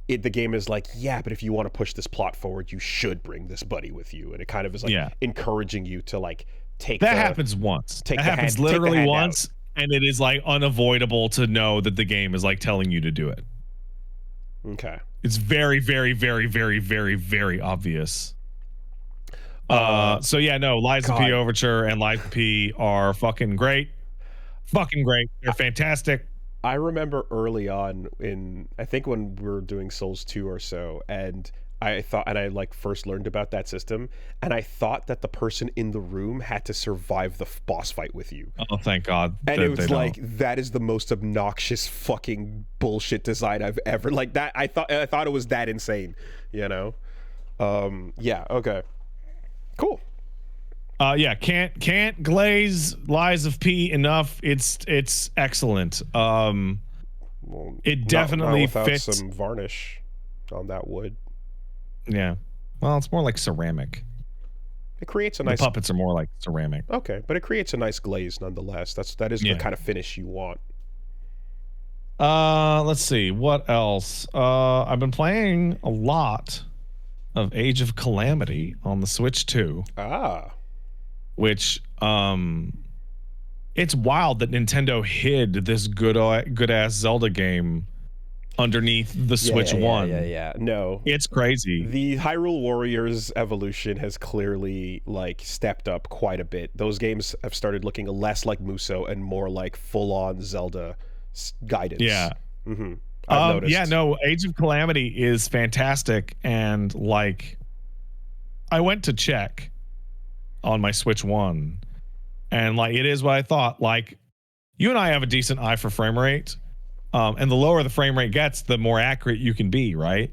S2: the game is like, yeah, but if you want to push this plot forward, you should bring this buddy with you, and it kind of is like encouraging you to like take.
S1: That happens once. That happens literally once, and it is like unavoidable to know that the game is like telling you to do it.
S2: Okay.
S1: It's very, very, very, very, very, very obvious. So yeah, no, Liza P Overture and Liza P are fucking great. They're fantastic.
S2: I remember early on I think when we were doing Souls 2 or so, and I like first learned about that system, and I thought that the person in the room had to survive the boss fight with you.
S1: Oh, thank God.
S2: And it was like, that is the most obnoxious fucking bullshit design I've ever, like that. I thought it was that insane, you know? Yeah. Okay. Cool.
S1: Yeah, can't glaze Lies of P enough. It's excellent. It definitely
S2: not
S1: fits
S2: some varnish on that wood.
S1: Yeah. Well, it's more like ceramic.
S2: It creates a nice.
S1: The puppets are more like ceramic.
S2: Okay, but it creates a nice glaze nonetheless. That is the kind of finish you want.
S1: Let's see what else. I've been playing a lot of Age of Calamity on the Switch 2. Which it's wild that Nintendo hid this good ass Zelda game underneath the Switch 1.
S2: Yeah. No.
S1: It's crazy.
S2: The Hyrule Warriors evolution has clearly like stepped up quite a bit. Those games have started looking less like Muso and more like full-on Zelda guidance.
S1: Yeah.
S2: Mm-hmm. I've noticed.
S1: Yeah, no, Age of Calamity is fantastic, and like I went to check on my Switch 1, and like it is what I thought. Like, you and I have a decent eye for frame rate, and the lower the frame rate gets, the more accurate you can be, right?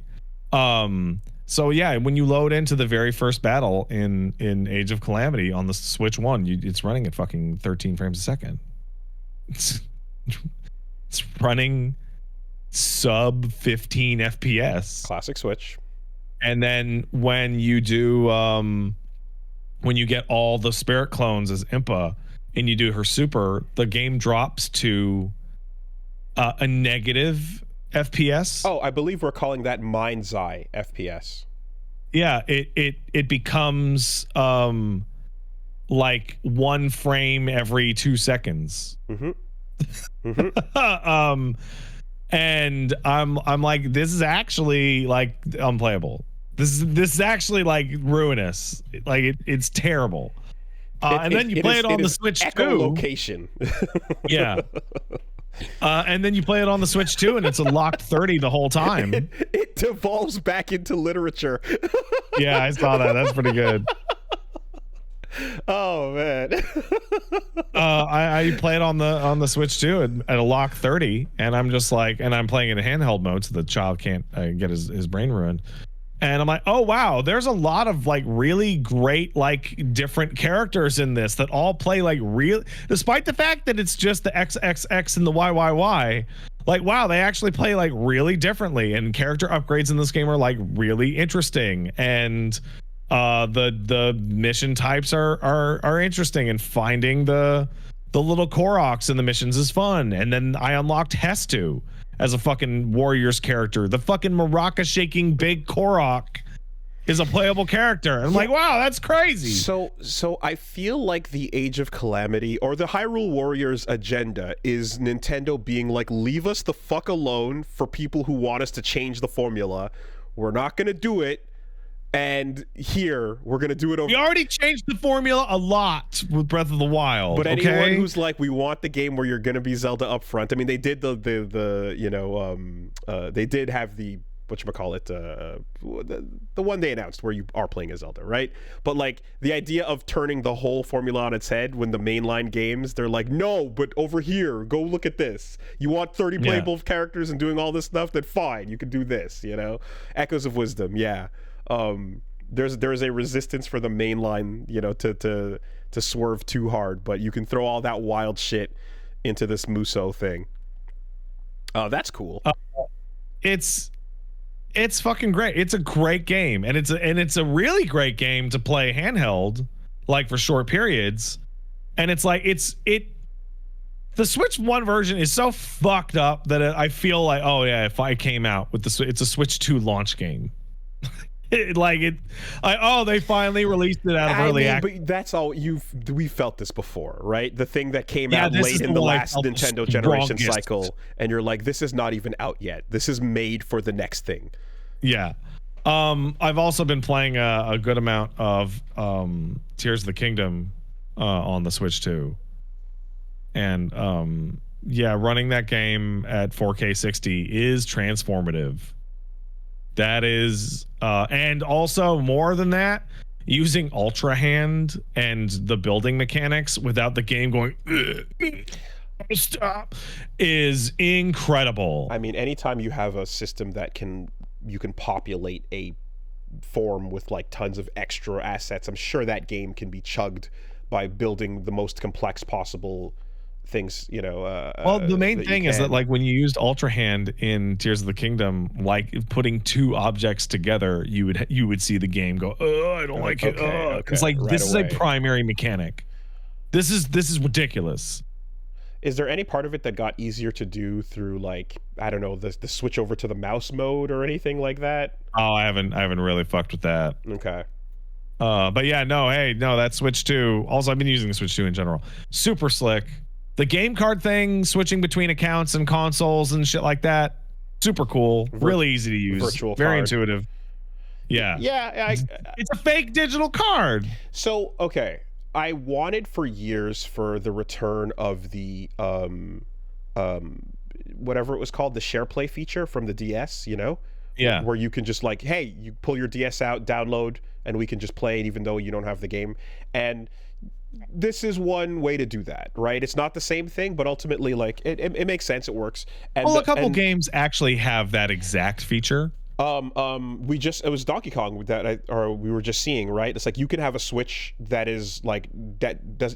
S1: So yeah, when you load into the very first battle in Age of Calamity on the Switch 1, it's running at fucking 13 frames a second. It's running sub 15 FPS.
S2: Classic Switch.
S1: And then when you do when you get all the spirit clones as Impa and you do her super, the game drops to a negative FPS.
S2: Oh, I believe we're calling that mind's eye FPS.
S1: Yeah, it becomes like 1 frame every 2 seconds.
S2: Mm-hmm. Mm-hmm.
S1: And I'm like, this is actually like unplayable. This is actually like ruinous. Like it's terrible. And then you play it on the Switch 2.
S2: Echolocation.
S1: Yeah. And then you play it on the Switch 2, and it's a locked 30 the whole time.
S2: It devolves back into literature.
S1: Yeah, I saw that. That's pretty good.
S2: Oh man.
S1: I play it on the Switch too at a lock 30, and I'm just like, and I'm playing it in handheld mode so the child can't get his brain ruined. And I'm like, oh wow, there's a lot of like really great like different characters in this that all play like real, despite the fact that it's just the XXX and the YYY. Like wow, they actually play like really differently, and character upgrades in this game are like really interesting, and the mission types are interesting, and finding the little Koroks in the missions is fun. And then I unlocked Hestu as a fucking Warriors character. The fucking maraca shaking big Korok is a playable character. And I'm like, wow, that's crazy.
S2: So I feel like the Age of Calamity or the Hyrule Warriors agenda is Nintendo being like, leave us the fuck alone for people who want us to change the formula. We're not gonna do it. And here we're gonna do it over.
S1: We already changed the formula a lot with Breath of the Wild.
S2: But anyone who's like, we want the game where you're gonna be Zelda up front. I mean, they did the you know they did have the whatchamacallit, the one they announced where you are playing as Zelda, right? But like the idea of turning the whole formula on its head when the mainline games, they're like, no, but over here, go look at this. You want 30 playable characters and doing all this stuff? Then fine, you can do this. You know, Echoes of Wisdom, yeah. There's a resistance for the main line, you know, to swerve too hard, but you can throw all that wild shit into this Muso thing. That's cool.
S1: It's fucking great. It's a great game, and it's a really great game to play handheld, like for short periods. And it's like the Switch 1 version is so fucked up that I feel like, oh yeah, if I came out with it's a Switch 2 launch game. They finally released it out of early access.
S2: But that's all we felt this before, right? The thing that came out late in the last Nintendo generation cycle, and you're like, this is not even out yet. This is made for the next thing.
S1: Yeah. I've also been playing a good amount of Tears of the Kingdom on the Switch 2. And running that game at 4K 60 is transformative. That is, and also more than that, using Ultra Hand and the building mechanics without the game going stop is incredible.
S2: I mean, anytime you have a system that you can populate a form with like tons of extra assets, I'm sure that game can be chugged by building the most complex possible things, you know.
S1: Well, the main thing is that like when you used Ultra Hand in Tears of the Kingdom, like putting two objects together, you would see the game go, oh, I don't like it. It's like this is a primary mechanic. This is ridiculous.
S2: Is there any part of it that got easier to do through, like, I don't know, the switch over to the mouse mode or anything like that?
S1: Oh, I haven't really fucked with that.
S2: Okay.
S1: But yeah, that Switch 2. Also, I've been using the Switch 2 in general. Super slick. The game card thing, switching between accounts and consoles and shit like that, super cool. Really easy to use.
S2: Virtual
S1: very
S2: card.
S1: Intuitive. Yeah.
S2: Yeah.
S1: It's a fake digital card.
S2: So, okay. I wanted for years for the return of the whatever it was called, the share play feature from the DS, you know?
S1: Yeah.
S2: Where you can just like, hey, you pull your DS out, download, and we can just play it even though you don't have the game. And this is one way to do that, right? It's not the same thing, but ultimately, like, it makes sense. It works. And
S1: a couple games actually have that exact feature.
S2: It was Donkey Kong that we were just seeing, right? It's like you can have a Switch that is like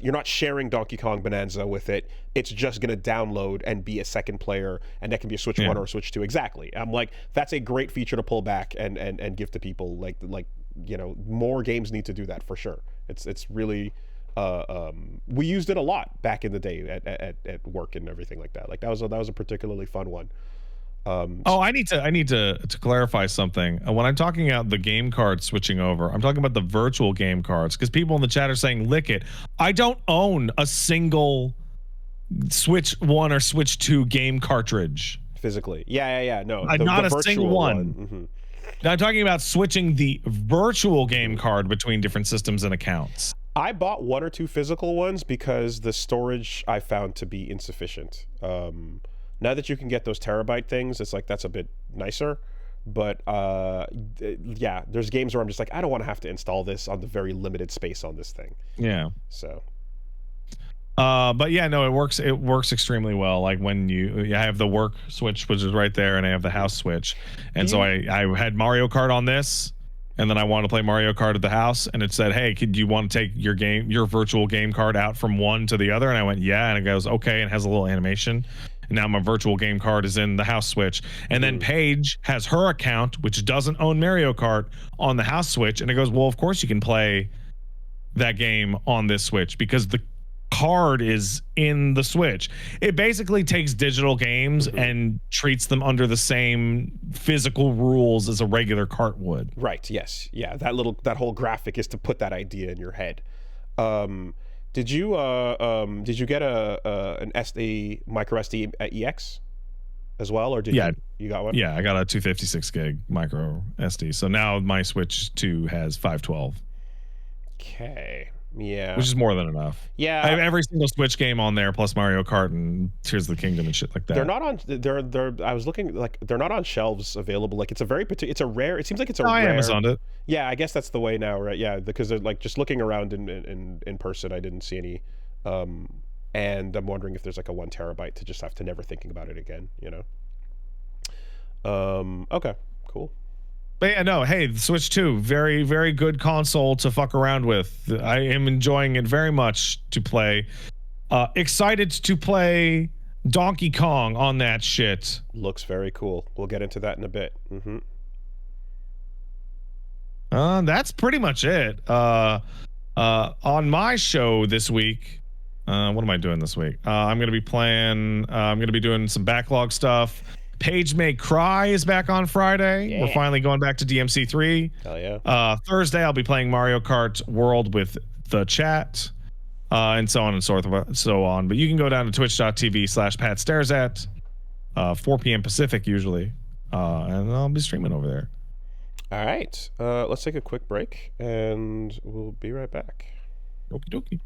S2: you're not sharing Donkey Kong Bonanza with it. It's just gonna download and be a second player, and that can be a Switch 1 or a Switch 2. Exactly. I'm like, that's a great feature to pull back and give to people. Like you know, more games need to do that for sure. It's really we used it a lot back in the day at work and everything like that. Like that was a particularly fun one.
S1: I need to clarify something. When I'm talking about the game card switching over, I'm talking about the virtual game cards, because people in the chat are saying lick it. I don't own a single Switch 1 or Switch 2 game cartridge
S2: physically. Yeah. No,
S1: not a single one.
S2: Mm-hmm.
S1: Now, I'm talking about switching the virtual game card between different systems and accounts.
S2: I bought one or two physical ones because the storage I found to be insufficient. Now that you can get those terabyte things, it's like that's a bit nicer. But yeah, there's games where I'm just like, I don't want to have to install this on the very limited space on this thing.
S1: Yeah.
S2: So
S1: but yeah, no, it works extremely well. Like when I have the work switch, which is right there, and I have the house switch, and so I had Mario Kart on this, and then I wanted to play Mario Kart at the house, and it said, hey, could you want to take your virtual game card out from one to the other? And I went, yeah, and it goes, okay, and it has a little animation. And now my virtual game card is in the house switch, and then Paige has her account, which doesn't own Mario Kart, on the house switch, and it goes, well, of course you can play that game on this switch because the card is in the switch. It basically takes digital games and treats them under the same physical rules as a regular cart would.
S2: Right, yes. Yeah, that whole graphic is to put that idea in your head. Did you get an SD micro SD EX as well, or did you got one?
S1: Yeah, I got a 256 gig micro SD. So now my Switch 2 has 512.
S2: Okay. Yeah.
S1: Which is more than enough.
S2: Yeah.
S1: I have every single Switch game on there, plus Mario Kart and Tears of the Kingdom and shit like that.
S2: They're not on. I was looking, like, they're not on shelves available. Like, it's a very particular. It's a rare. It seems like it's a rare.
S1: I Amazoned it.
S2: Yeah, I guess that's the way now, right? Yeah, because they're like just looking around in person. I didn't see any. And I'm wondering if there's like a 1 terabyte to just have to never thinking about it again. You know. Okay. Cool.
S1: But yeah, no, hey, the Switch 2, very, very good console to fuck around with. I am enjoying it very much to play. Excited to play Donkey Kong on that shit.
S2: Looks very cool. We'll get into that in a bit.
S1: That's pretty much it. On my show this week, what am I doing this week? I'm going to be doing some backlog stuff. Page May Cry is back on Friday.
S2: Yeah.
S1: We're finally going back to DMC3.
S2: Hell yeah.
S1: Thursday, I'll be playing Mario Kart World with the chat, and so on and so on. But you can go down to twitch.tv/PatStaresAt, 4 p.m. Pacific usually, and I'll be streaming over there.
S2: All right. Let's take a quick break, and we'll be right back.
S1: Okie dokie.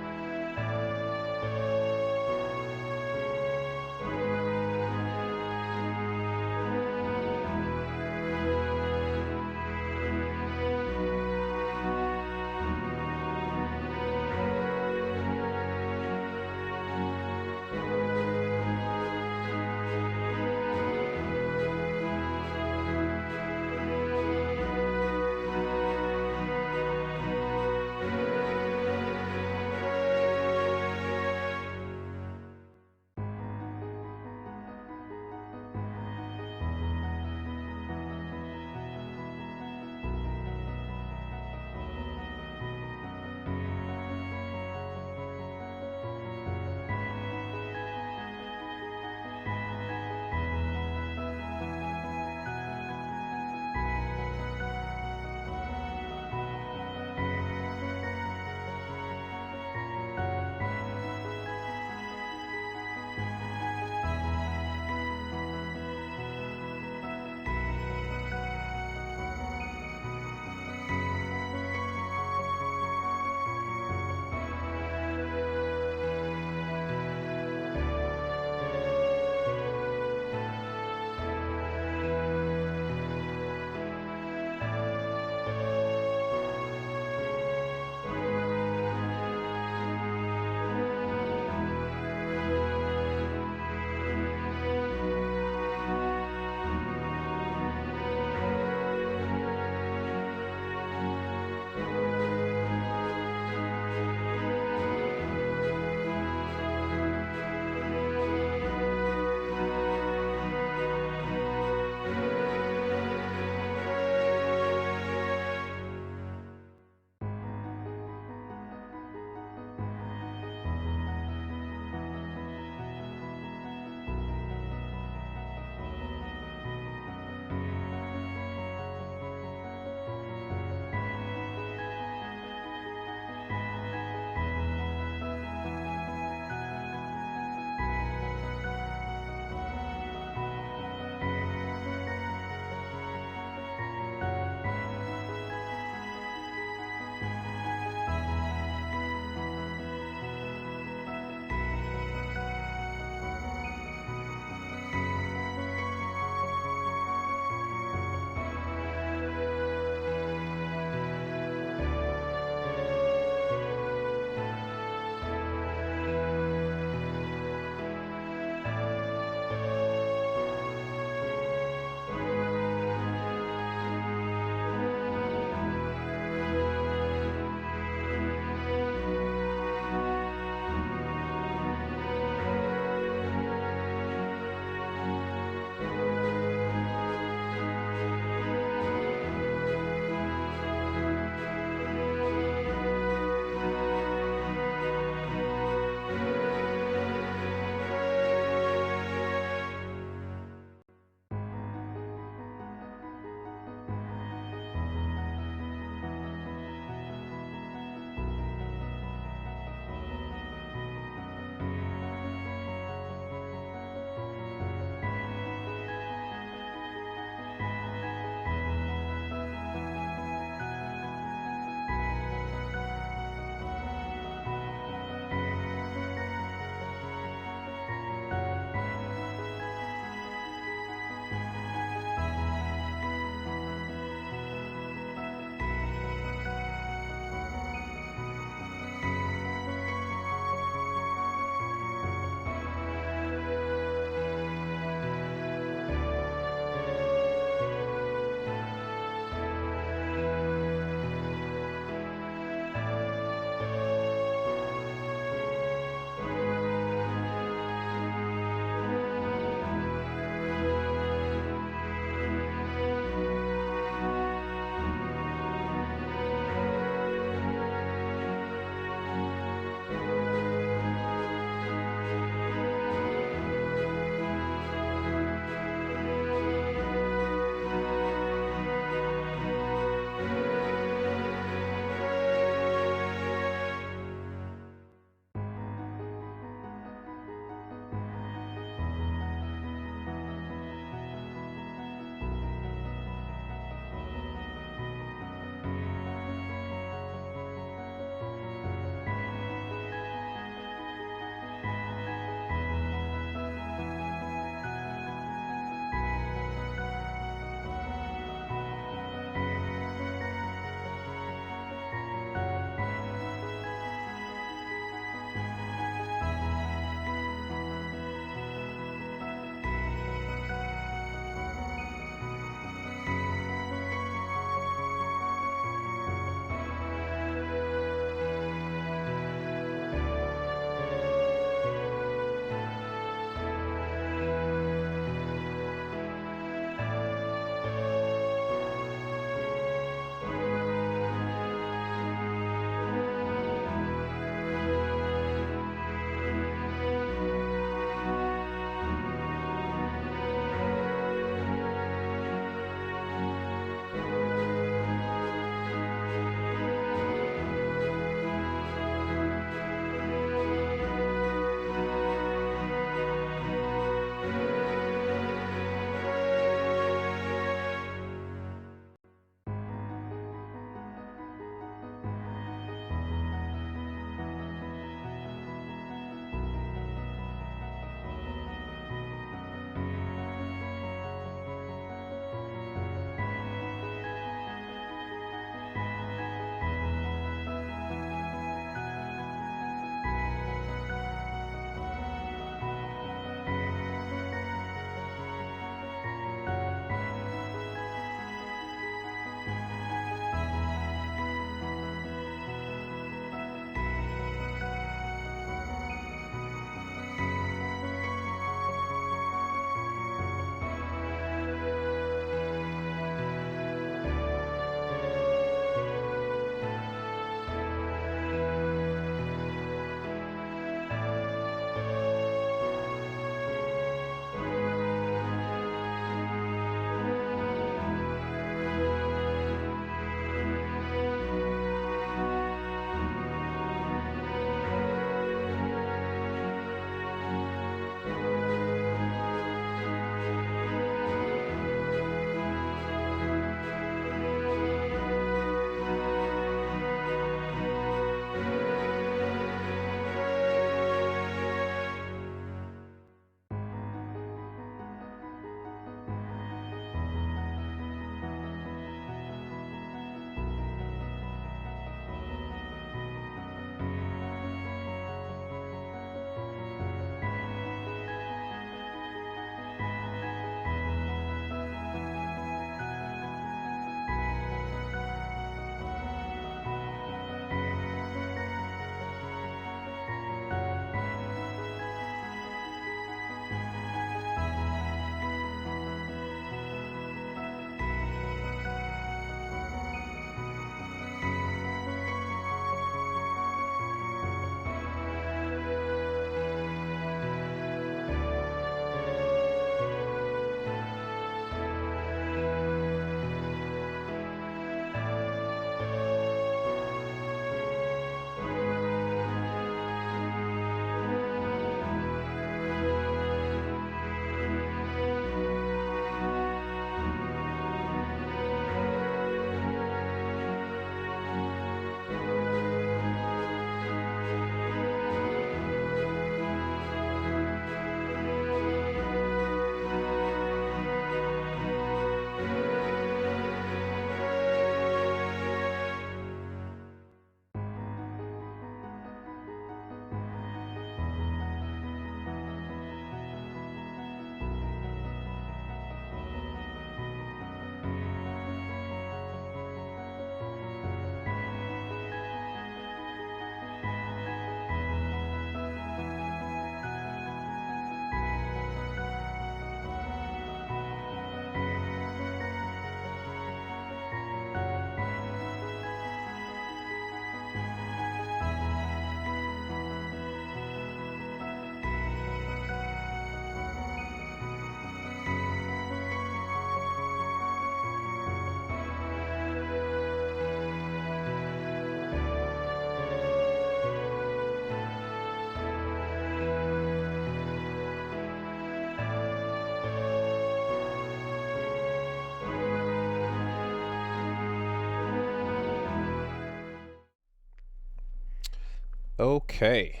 S2: Okay,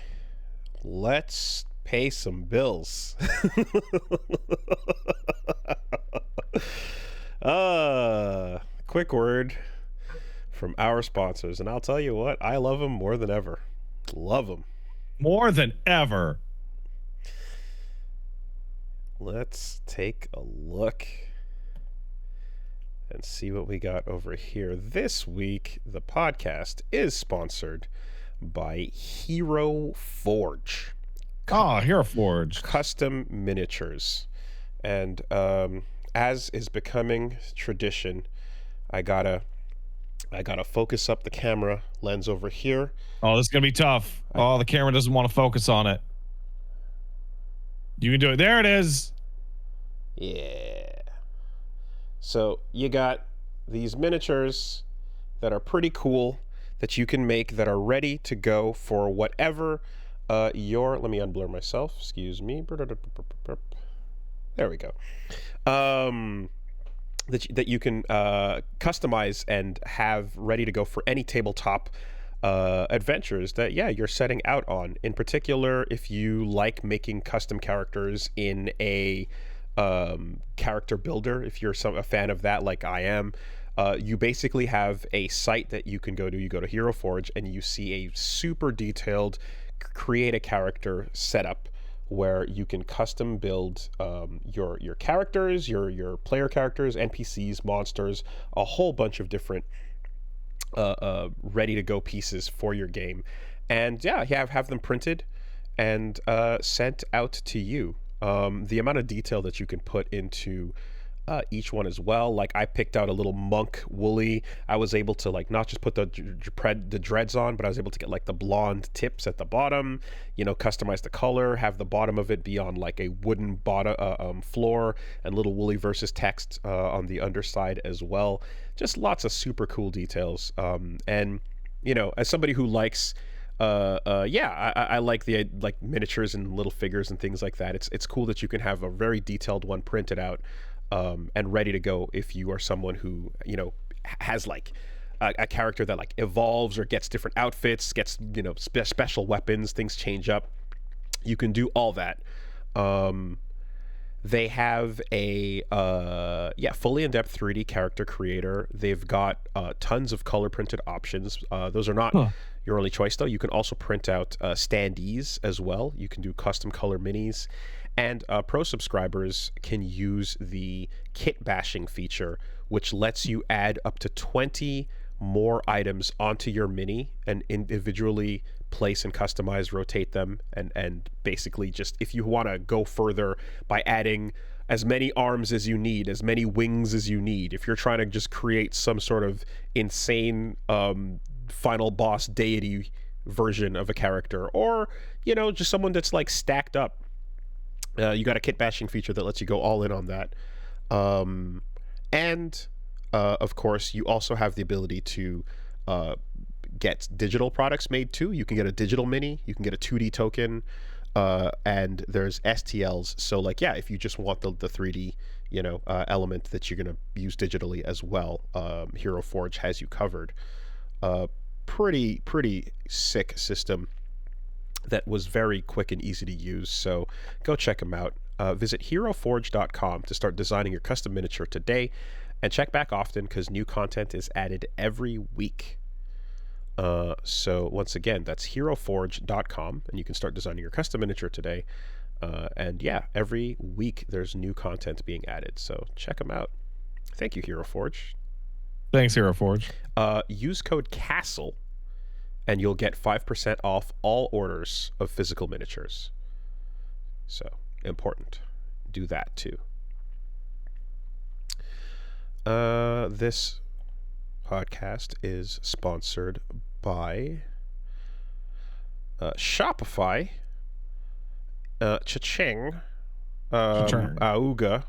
S2: let's pay some bills. Quick word from our sponsors, and I'll tell you what, I love them more than ever. Love them.
S1: More than ever.
S2: Let's take a look and see what we got over here. This week, the podcast is sponsored by Hero Forge.
S1: Hero Forge.
S2: Custom miniatures. And as is becoming tradition, I gotta focus up the camera lens over here.
S1: Oh, this is gonna be tough. The camera doesn't want to focus on it. You can do it. There it is.
S2: Yeah. So you got these miniatures that are pretty cool that you can make that are ready to go for whatever your. Let me unblur myself. Excuse me. There we go. That you can customize and have ready to go for any tabletop adventures that you're setting out on. In particular, if you like making custom characters in a character builder, if you're a fan of that like I am, you basically have a site that you can go to. You go to Hero Forge and you see a super detailed create a character setup where you can custom build your characters, your player characters, NPCs, monsters, a whole bunch of different ready to go pieces for your game, and have them printed and sent out to you. The amount of detail that you can put into each one as well. Like I picked out a little monk woolly. I was able to like not just put the dreads on, but I was able to get like the blonde tips at the bottom, customize the color, have the bottom of it be on like a wooden bottom floor, and little woolly versus text on the underside as well. Just lots of super cool details. And as somebody who likes I like the like miniatures and little figures and things like that. It's cool that you can have a very detailed one printed out and ready to go if you are someone who has like a character that like evolves or gets different outfits, gets special weapons, things change up. You can do all that. They have a fully in-depth 3D character creator. They've got tons of color printed options. Those are not your only choice, though. You can also print out standees as well. You can do custom color minis. And pro subscribers can use the kit bashing feature, which lets you add up to 20 more items onto your mini and individually place and customize, rotate them, and basically just if you want to go further by adding as many arms as you need, as many wings as you need, if you're trying to just create some sort of insane final boss deity version of a character, or just someone that's like stacked up, you got a kit bashing feature that lets you go all in on that. And of course, you also have the ability to get digital products made too. You can get a digital mini, you can get a 2D token, and there's STLs. So like, if you just want the 3D, element that you're going to use digitally as well, Hero Forge has you covered. Pretty sick system that was very quick and easy to use. So go check them out. Visit heroforge.com to start designing your custom miniature today, and check back often because new content is added every week. So once again, that's heroforge.com, and you can start designing your custom miniature today. And every week there's new content being added. So check them out. Thank you, Hero Forge.
S1: Thanks, Hero Forge.
S2: Use code CASTLE and you'll get 5% off all orders of physical miniatures. So important. Do that too. This podcast is sponsored by Shopify, Cha-ching, Auga,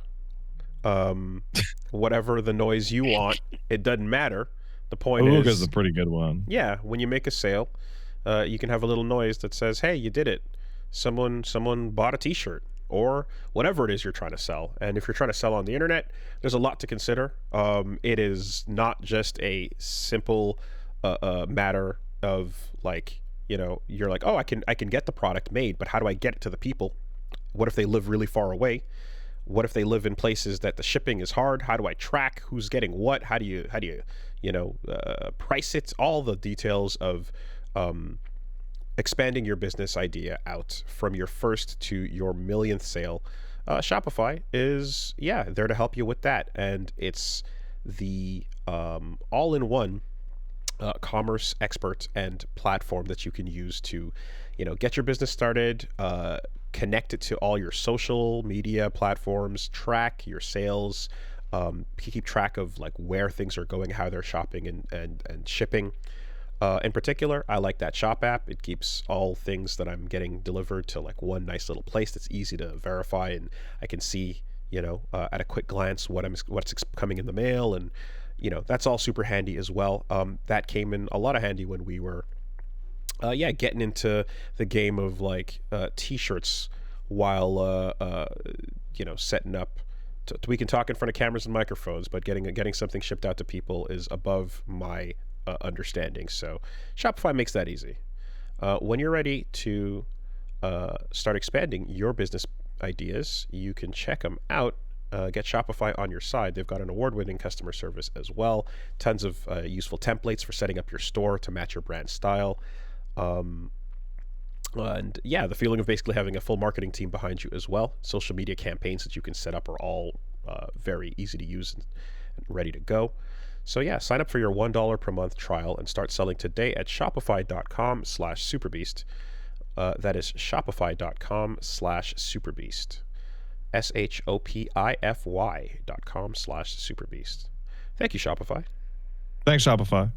S2: whatever the noise you want. It doesn't matter. The point
S1: is a pretty good one.
S2: Yeah, when you make a sale, you can have a little noise that says, "Hey, you did it. Someone bought a T-shirt." Or whatever it is you're trying to sell. And if you're trying to sell on the internet, there's a lot to consider. It is not just a simple matter of like You know, you're like, oh, I can get the product made, but how do I get it to the people? What if they live really far away? What if they live in places that the shipping is hard? How do I track who's getting what? How do you price it? All the details of expanding your business idea out from your first to your millionth sale. Shopify is there to help you with that, and it's the all-in-one commerce expert and platform that you can use to, get your business started, connect it to all your social media platforms, track your sales, keep track of like where things are going, how they're shopping and shipping. In particular, I like that Shop app. It keeps all things that I'm getting delivered to like one nice little place that's easy to verify, and I can see, at a quick glance what's coming in the mail, and that's all super handy as well. That came in a lot of handy when we were getting into the game of like t-shirts while setting up. We can talk in front of cameras and microphones, but getting something shipped out to people is above my understanding. So Shopify makes that easy. When you're ready to start expanding your business ideas, you can check them out. Get Shopify on your side. They've got an award-winning customer service as well. Tons of useful templates for setting up your store to match your brand style. And the feeling of basically having a full marketing team behind you as well. Social media campaigns that you can set up are all very easy to use and ready to go. So sign up for your $1 per month trial and start selling today at shopify.com/superbeast. That is shopify.com/superbeast. shopify.com/superbeast. Thank you, Shopify.
S1: Thanks, Shopify.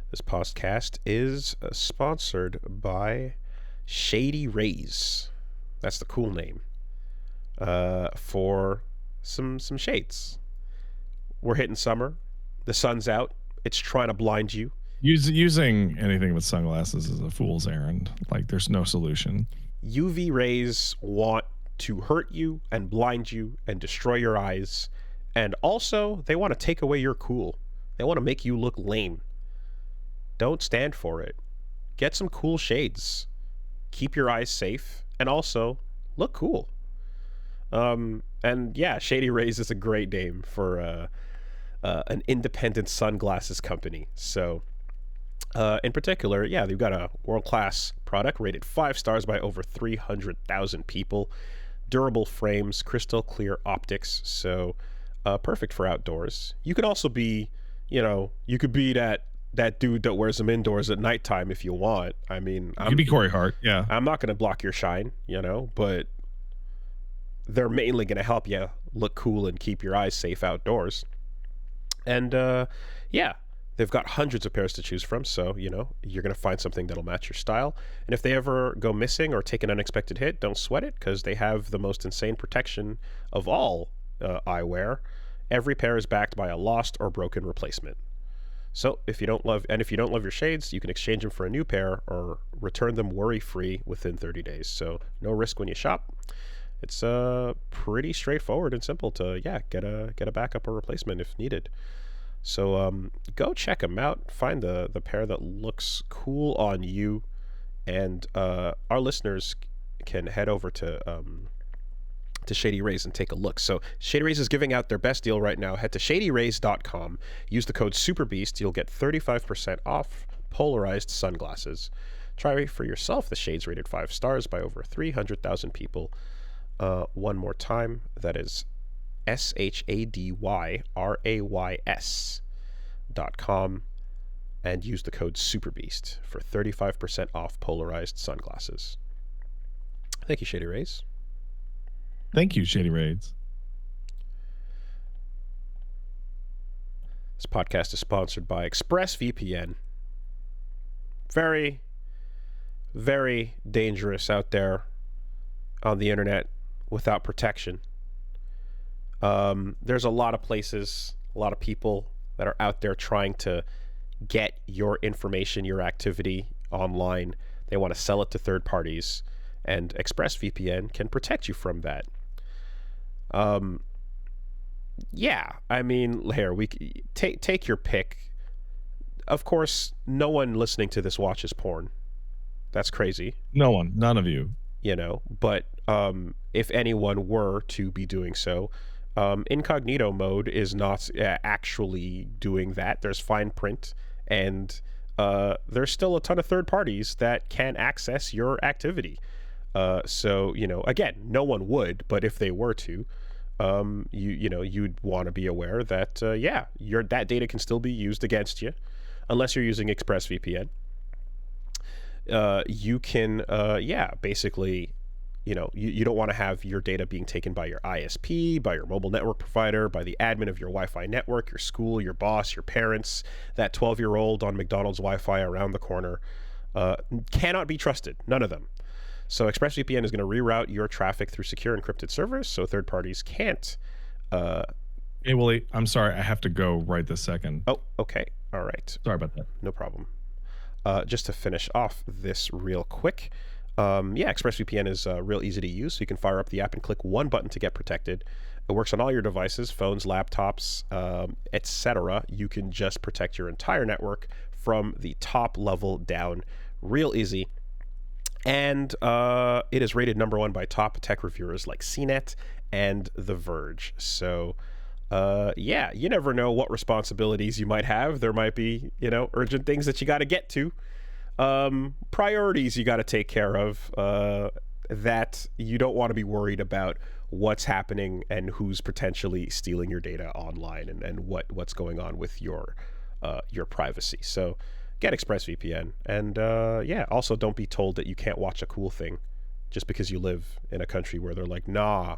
S2: This podcast is sponsored by Shady Rays. That's the cool name for some shades. We're hitting summer. The sun's out. It's trying to blind you.
S1: Using anything with sunglasses is a fool's errand. Like, there's no solution.
S2: UV rays want to hurt you and blind you and destroy your eyes. And also, they want to take away your cool. They want to make you look lame. Don't stand for it. Get some cool shades. Keep your eyes safe and also look cool. Shady Rays is a great name for an independent sunglasses company. So in particular, they've got a world-class product rated 5 stars by over 300,000 people. Durable frames, crystal clear optics, so perfect for outdoors. You could also be, you could be that dude that wears them indoors at nighttime if you want. I mean,
S1: you could be Corey Hart, yeah.
S2: I'm not going to block your shine, but they're mainly going to help you look cool and keep your eyes safe outdoors. And they've got hundreds of pairs to choose from, so you're going to find something that'll match your style. And if they ever go missing or take an unexpected hit, don't sweat it, because they have the most insane protection of all eyewear. Every pair is backed by a lost or broken replacement. So if you don't love your shades, you can exchange them for a new pair or return them worry-free within 30 days. So no risk when you shop. It's pretty straightforward and simple to get a backup or replacement if needed. So go check them out. Find the pair that looks cool on you, and our listeners can head over to Shady Rays and take a look. So Shady Rays is giving out their best deal right now. Head to shadyrays.com. Use the code SUPERBEAST. You'll get 35% off polarized sunglasses. Try for yourself the shades rated 5 stars by over 300,000 people. One more time, that is shadyrays.com, and use the code SUPERBEAST for 35% off polarized sunglasses. Thank you, Shady Rays.
S1: Thank you, Shady Rays.
S2: This podcast is sponsored by ExpressVPN. Very, very dangerous out there on the internet without protection. There's a lot of places, a lot of people that are out there trying to get your information, your activity online. They want to sell it to third parties, and ExpressVPN can protect you from that. I mean, here we take your pick. Of course, no one listening to this watches porn. That's crazy.
S1: No one, none of you.
S2: But if anyone were to be doing so, incognito mode is not actually doing that. There's fine print, and there's still a ton of third parties that can access your activity. So, again, no one would, but if they were to, you'd want to be aware that, that data can still be used against you, unless you're using ExpressVPN. You can, basically, you don't want to have your data being taken by your ISP, by your mobile network provider, by the admin of your Wi-Fi network, your school, your boss, your parents, that 12-year-old on McDonald's Wi-Fi around the corner. Cannot be trusted. None of them. So ExpressVPN is going to reroute your traffic through secure encrypted servers, so third parties can't.
S1: Hey, Willie, I'm sorry. I have to go right this second.
S2: Oh, okay. All right.
S1: Sorry about that.
S2: No problem. Just to finish off this real quick, ExpressVPN is real easy to use. So you can fire up the app and click one button to get protected. It works on all your devices, phones, laptops, etc. You can just protect your entire network from the top level down. Real easy. And it is rated #1 by top tech reviewers like CNET and The Verge. So, you never know what responsibilities you might have. There might be, urgent things that you got to get to. Priorities you got to take care of, that you don't want to be worried about what's happening and who's potentially stealing your data online and what's going on with your privacy. So get ExpressVPN, and also don't be told that you can't watch a cool thing just because you live in a country where they're like, nah,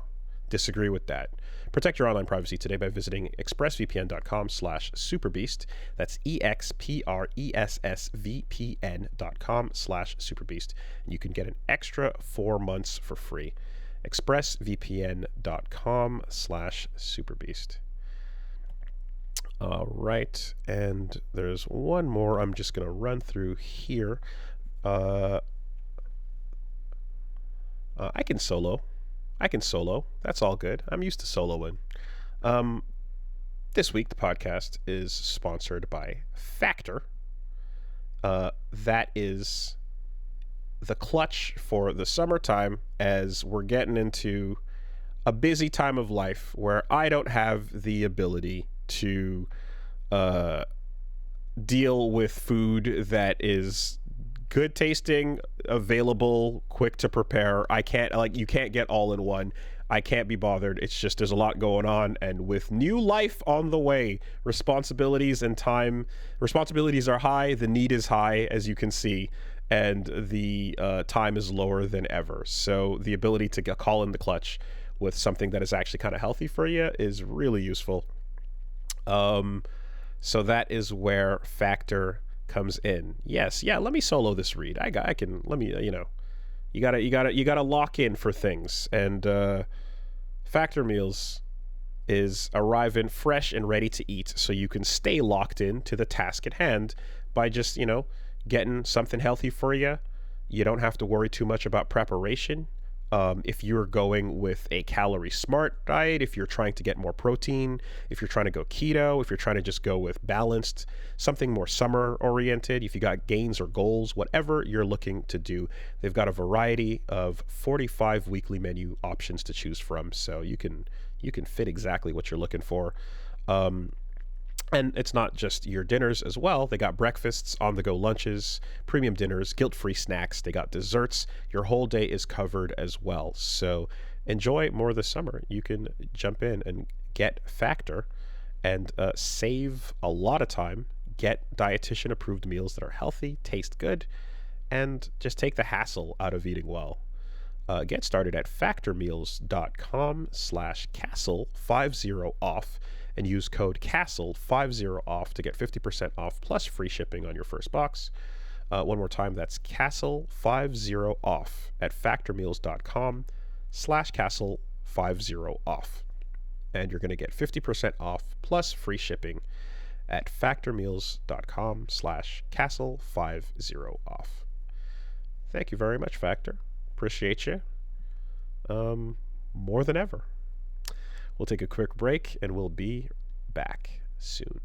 S2: disagree with that. Protect your online privacy today by visiting expressvpn.com/superbeast. That's expressvpn.com/superbeast. And you can get an extra 4 months for free. expressvpn.com/superbeast. All right, and there's one more I'm just going to run through here. I can solo. That's all good. I'm used to soloing. This week, the podcast is sponsored by Factor. That is the clutch for the summertime, as we're getting into a busy time of life where I don't have the ability to deal with food that is good tasting, available, quick to prepare. I can't, you can't get all in one. I can't be bothered. It's just, there's a lot going on, and with new life on the way, responsibilities and time, responsibilities are high, the need is high, as you can see, and the time is lower than ever. So the ability to call in the clutch with something that is actually kind of healthy for you is really useful. So that is where Factor comes in. Yes, let me solo this read. I can, let me, you gotta lock in for things. And Factor Meals is arriving fresh and ready to eat, so you can stay locked in to the task at hand by just, getting something healthy for you. You don't have to worry too much about preparation. If you're going with a calorie smart diet, if you're trying to get more protein, if you're trying to go keto, if you're trying to just go with balanced, something more summer oriented, if you got gains or goals, whatever you're looking to do, they've got a variety of 45 weekly menu options to choose from. So you can fit exactly what you're looking for. And it's not just your dinners as well. They got breakfasts, on-the-go lunches, premium dinners, guilt-free snacks. They got desserts. Your whole day is covered as well. So enjoy more this summer. You can jump in and get Factor and save a lot of time. Get dietitian-approved meals that are healthy, taste good, and just take the hassle out of eating well. Get started at factormeals.com/castle50off. and use code CASTLE50OFF to get 50% off plus free shipping on your first box. One more time, that's CASTLE50OFF at factormeals.com/CASTLE50OFF. And you're going to get 50% off plus free shipping at factormeals.com/CASTLE50OFF. Thank you very much, Factor. Appreciate you. More than ever. We'll take a quick break, and we'll be back soon.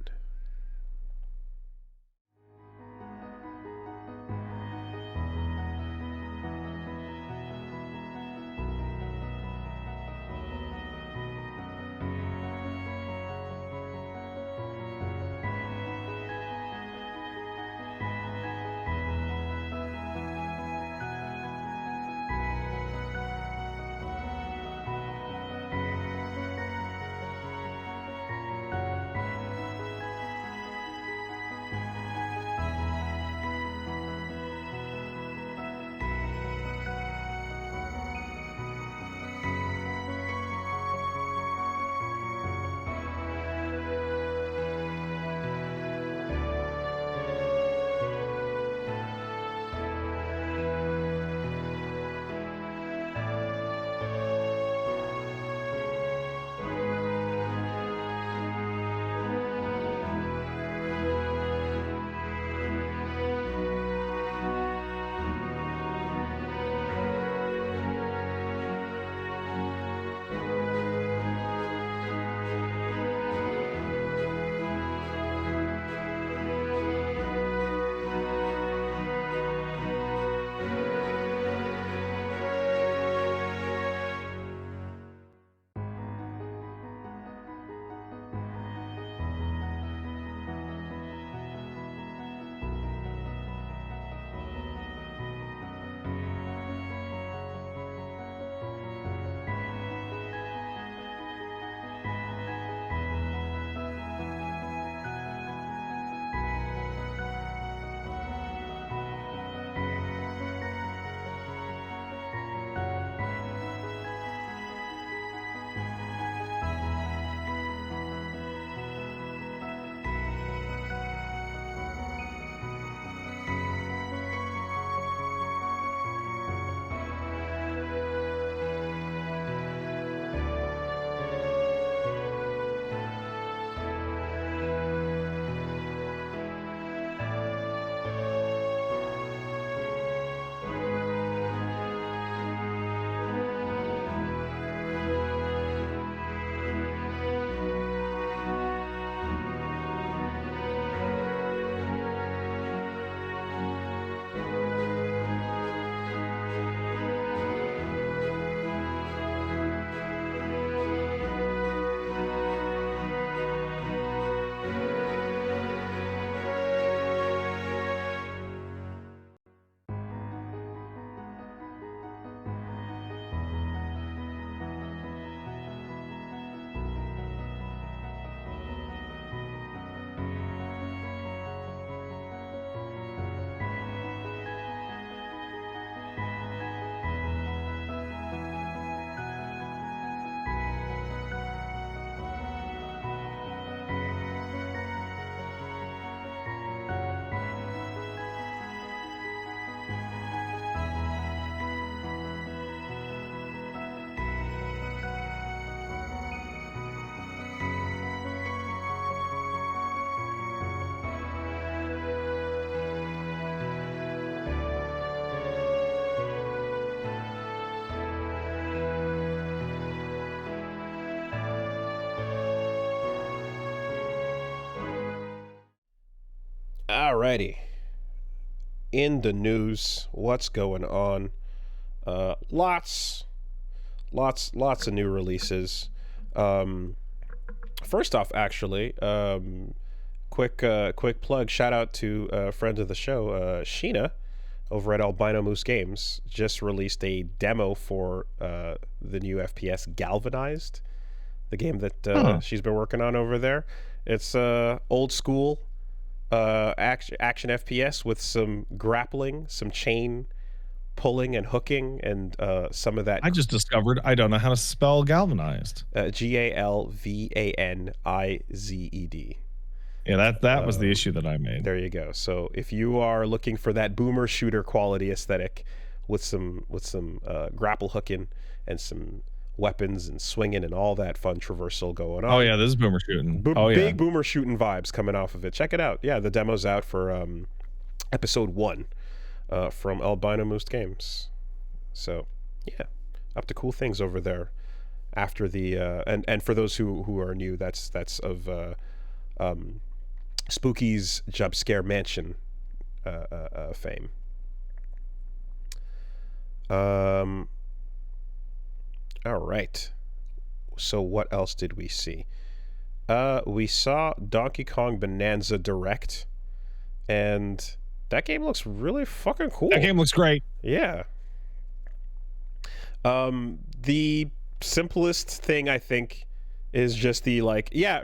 S2: Alrighty. In the news, what's going on? Lots of new releases. First off, actually, quick plug. Shout out to a friend of the show, Sheena, over at Albino Moose Games. Just released a demo for the new FPS Galvanized, the game that she's been working on over there. It's old school action FPS with some grappling, some chain pulling and hooking, and some of that.
S1: I just discovered I don't know how to spell galvanized.
S2: Galvanized.
S1: Yeah, that was the issue that I made.
S2: There you go. So if you are looking for that boomer shooter quality aesthetic with some grapple hooking and some weapons and swinging and all that fun traversal going on.
S1: Oh yeah, this is boomer shooting.
S2: Big boomer shooting vibes coming off of it. Check it out. Yeah, the demo's out for episode 1 from Albino Moose Games. So yeah, up to cool things over there. After the and for those who are new, that's of Spooky's Jump Scare Mansion fame. All right. So what else did we see? We saw Donkey Kong Bonanza Direct, and that game looks really fucking cool.
S1: That game looks great.
S2: Yeah. The simplest thing I think is just the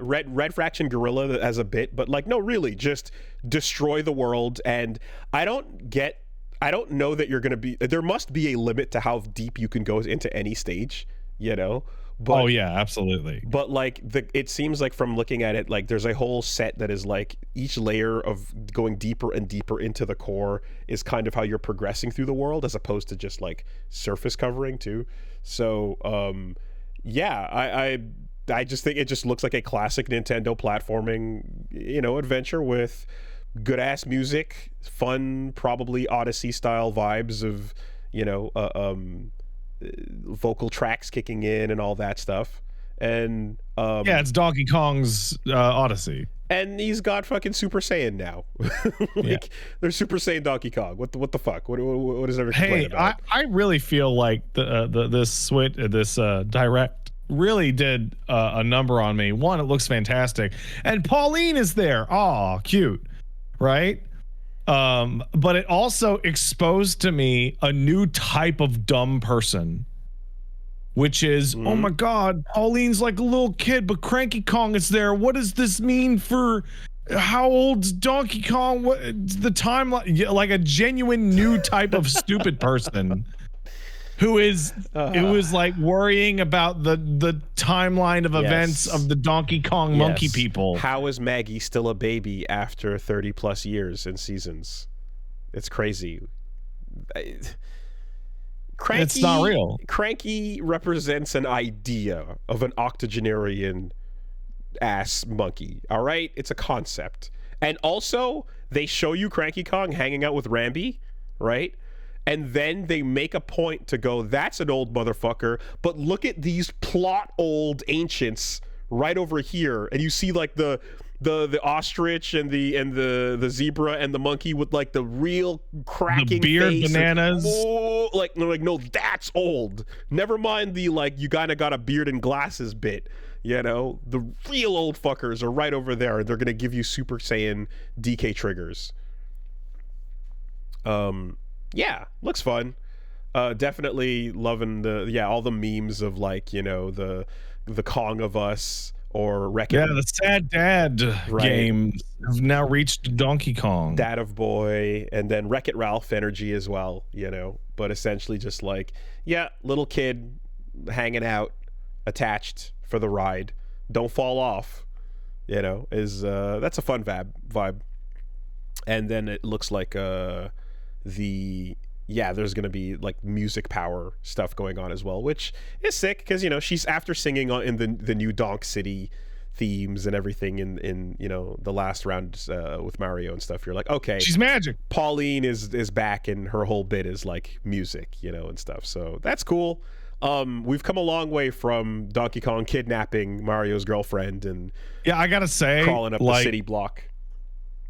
S2: Red Fraction Gorilla as a bit, but no, really, just destroy the world. And I don't know that you're gonna be. There must be a limit to how deep you can go into any stage, But,
S1: oh yeah, absolutely.
S2: But it seems like from looking at it, there's a whole set that is each layer of going deeper and deeper into the core is kind of how you're progressing through the world, as opposed to just surface covering too. So I just think it just looks like a classic Nintendo platforming, adventure with good ass music, fun, probably Odyssey style vibes of, vocal tracks kicking in and all that stuff. And
S1: yeah, it's Donkey Kong's Odyssey.
S2: And he's got fucking Super Saiyan now. There's Super Saiyan Donkey Kong. What the fuck? What is everyone complaining about?
S1: I really feel like this Direct really did a number on me. One, it looks fantastic, and Pauline is there. Aw, cute, right? But it also exposed to me a new type of dumb person, which is, oh my God, Pauline's like a little kid, but Cranky Kong is there. What does this mean for how old's Donkey Kong? What the timeline? Like a genuine new type of stupid person who is worrying about the timeline of events of the Donkey Kong monkey people.
S2: How is Maggie still a baby after 30 plus years and seasons? It's crazy. Cranky,
S1: it's not real.
S2: Cranky represents an idea of an octogenarian ass monkey. All right, it's a concept. And also, they show you Cranky Kong hanging out with Rambi, right? And then they make a point to go, that's an old motherfucker, but look at these plot old ancients right over here, and you see the ostrich and the zebra and the monkey with the real cracking
S1: the beard
S2: face
S1: bananas.
S2: No, that's old. Never mind the you kind of got a beard and glasses bit. The real old fuckers are right over there, and they're gonna give you Super Saiyan DK triggers. Yeah, looks fun. Definitely loving all the memes of the Kong of Us or Wreck-It.
S1: Yeah, the Sad Dad games have now reached Donkey Kong.
S2: Dad of Boy, and then Wreck-It Ralph energy as well, but essentially just little kid hanging out, attached for the ride. Don't fall off, is that's a fun vibe. And then it looks like there's gonna be music power stuff going on as well, which is sick because she's after singing in the new Donk City themes and everything in the last round with Mario and stuff. You're like, okay,
S1: she's magic.
S2: Pauline is back, and her whole bit is music, and stuff. So that's cool. We've come a long way from Donkey Kong kidnapping Mario's girlfriend and
S1: I gotta say,
S2: crawling up the city block.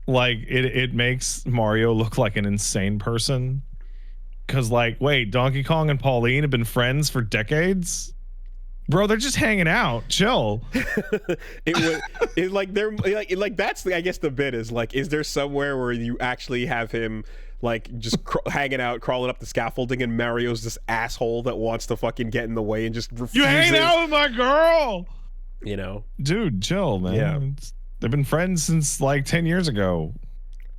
S1: like it makes Mario look like an insane person. Because, like, wait, Donkey Kong and Pauline have been friends for decades? Bro, they're just hanging out. Chill.
S2: It was like they're like that's I guess the bit is like, is there somewhere where you actually have him like just hanging out, crawling up the scaffolding, and Mario's this asshole that wants to fucking get in the way and just refuses.
S1: You hanging out with my girl?
S2: You know,
S1: dude, chill, man.
S2: Yeah.
S1: They've been friends since like 10 years ago.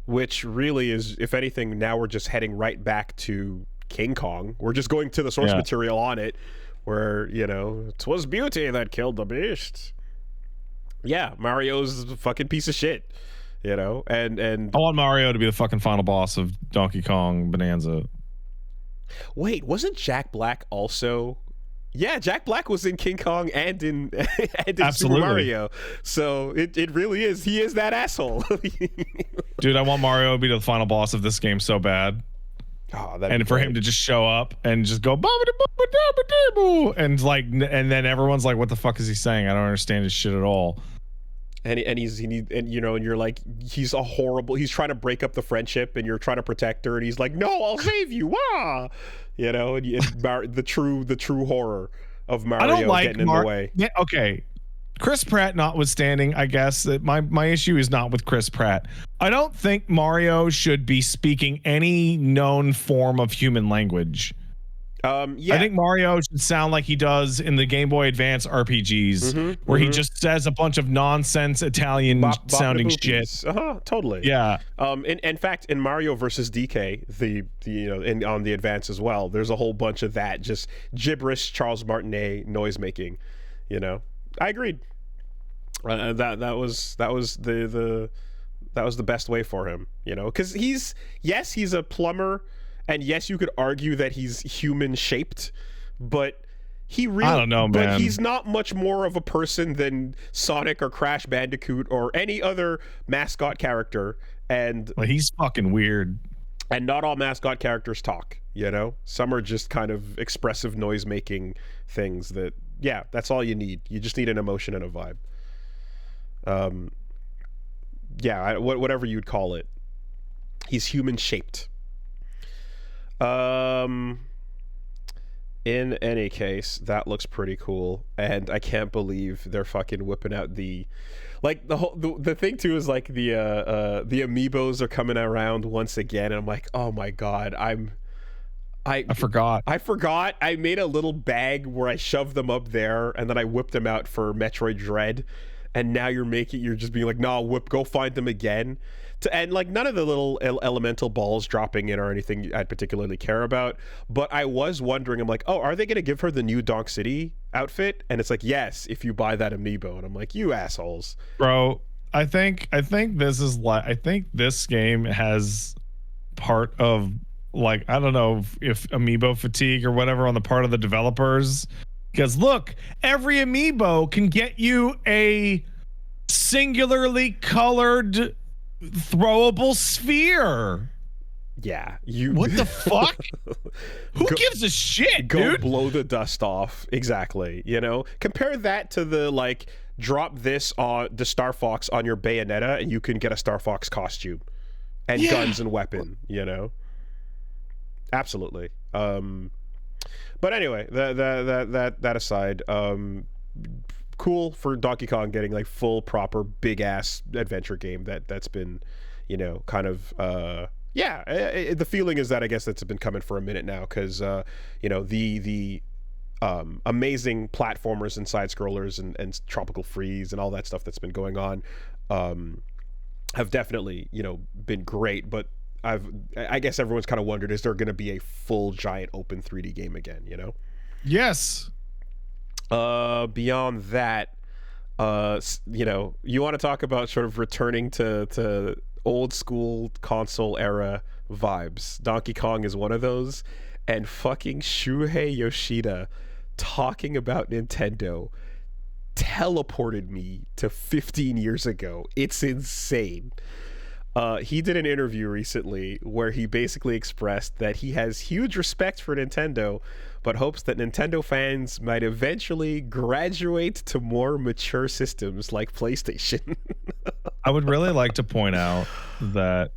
S2: Which really is, if anything, now we're just heading right back to King Kong. We're just going to the source material on it, where, you know, 'twas beauty that killed the beast. Yeah, Mario's a fucking piece of shit, you know, and
S1: I want Mario to be the fucking final boss of Donkey Kong Bonanza.
S2: Wait, wasn't Jack Black also? Yeah, Jack Black was in King Kong and in Super Mario. So it really is. He is that asshole.
S1: Dude, I want Mario to be the final boss of this game so bad.
S2: Oh,
S1: and for him to just show up and just go and like, and then everyone's like, what the fuck is he saying? I don't understand his shit at all.
S2: And you know, and you're like, he's trying to break up the friendship, and you're trying to protect her, and he's like, no, I'll save you, wah! You know, and the true horror of Mario getting in the way.
S1: Yeah, okay, Chris Pratt notwithstanding, I guess that my issue is not with Chris Pratt. I don't think Mario should be speaking any known form of human language.
S2: Yeah.
S1: I think Mario should sound like he does in the Game Boy Advance RPGs, where he just says a bunch of nonsense Italian sounding shit.
S2: Totally.
S1: Yeah.
S2: In fact, in Mario versus DK, on the Advance as well, there's a whole bunch of that just gibberish Charles Martinet noise making. You know, I agreed. That was the best way for him. You know, because he's a plumber. And yes, you could argue that he's human shaped, but I don't know, man. But he's not much more of a person than Sonic or Crash Bandicoot or any other mascot character. And
S1: he's fucking weird.
S2: And not all mascot characters talk, you know? Some are just kind of expressive noise making things that, yeah, that's all you need. You just need an emotion and a vibe. Whatever you'd call it. He's human shaped. In any case, that looks pretty cool, and I can't believe they're fucking whipping out the thing too is like the amiibos are coming around once again, and I'm like, oh my god, I forgot. I made a little bag where I shoved them up there, and then I whipped them out for Metroid Dread, and now you're just being like, no, go find them again. And like none of the little elemental balls dropping in or anything I'd particularly care about, but I was wondering, I'm like, oh, are they gonna give her the new Donk City outfit? And it's like, yes, if you buy that amiibo. And I'm like, you assholes,
S1: bro. I think this game has part of, like, I don't know if amiibo fatigue or whatever on the part of the developers, because look, every amiibo can get you a singularly colored throwable sphere.
S2: Yeah,
S1: what the fuck? Who gives a shit, dude?
S2: Go blow the dust off. Exactly. You know, compare that to the like, drop this on the Star Fox on your Bayonetta and you can get a Star Fox costume and guns and weapon, you know. Absolutely. But anyway, that aside, cool for Donkey Kong getting like full proper big ass adventure game that's been, you know, kind of the feeling is that I guess that's been coming for a minute now, because you know, the amazing platformers and side scrollers and tropical freeze and all that stuff that's been going on have definitely, you know, been great, but I guess everyone's kind of wondered, is there going to be a full giant open 3D game again, you know?
S1: Yes.
S2: Beyond that, you know, you want to talk about sort of returning to old school console era vibes. Donkey Kong is one of those, and fucking Shuhei Yoshida talking about Nintendo teleported me to 15 years ago. It's insane. He did an interview recently where he basically expressed that he has huge respect for Nintendo, but hopes that Nintendo fans might eventually graduate to more mature systems like PlayStation.
S1: I would really like to point out that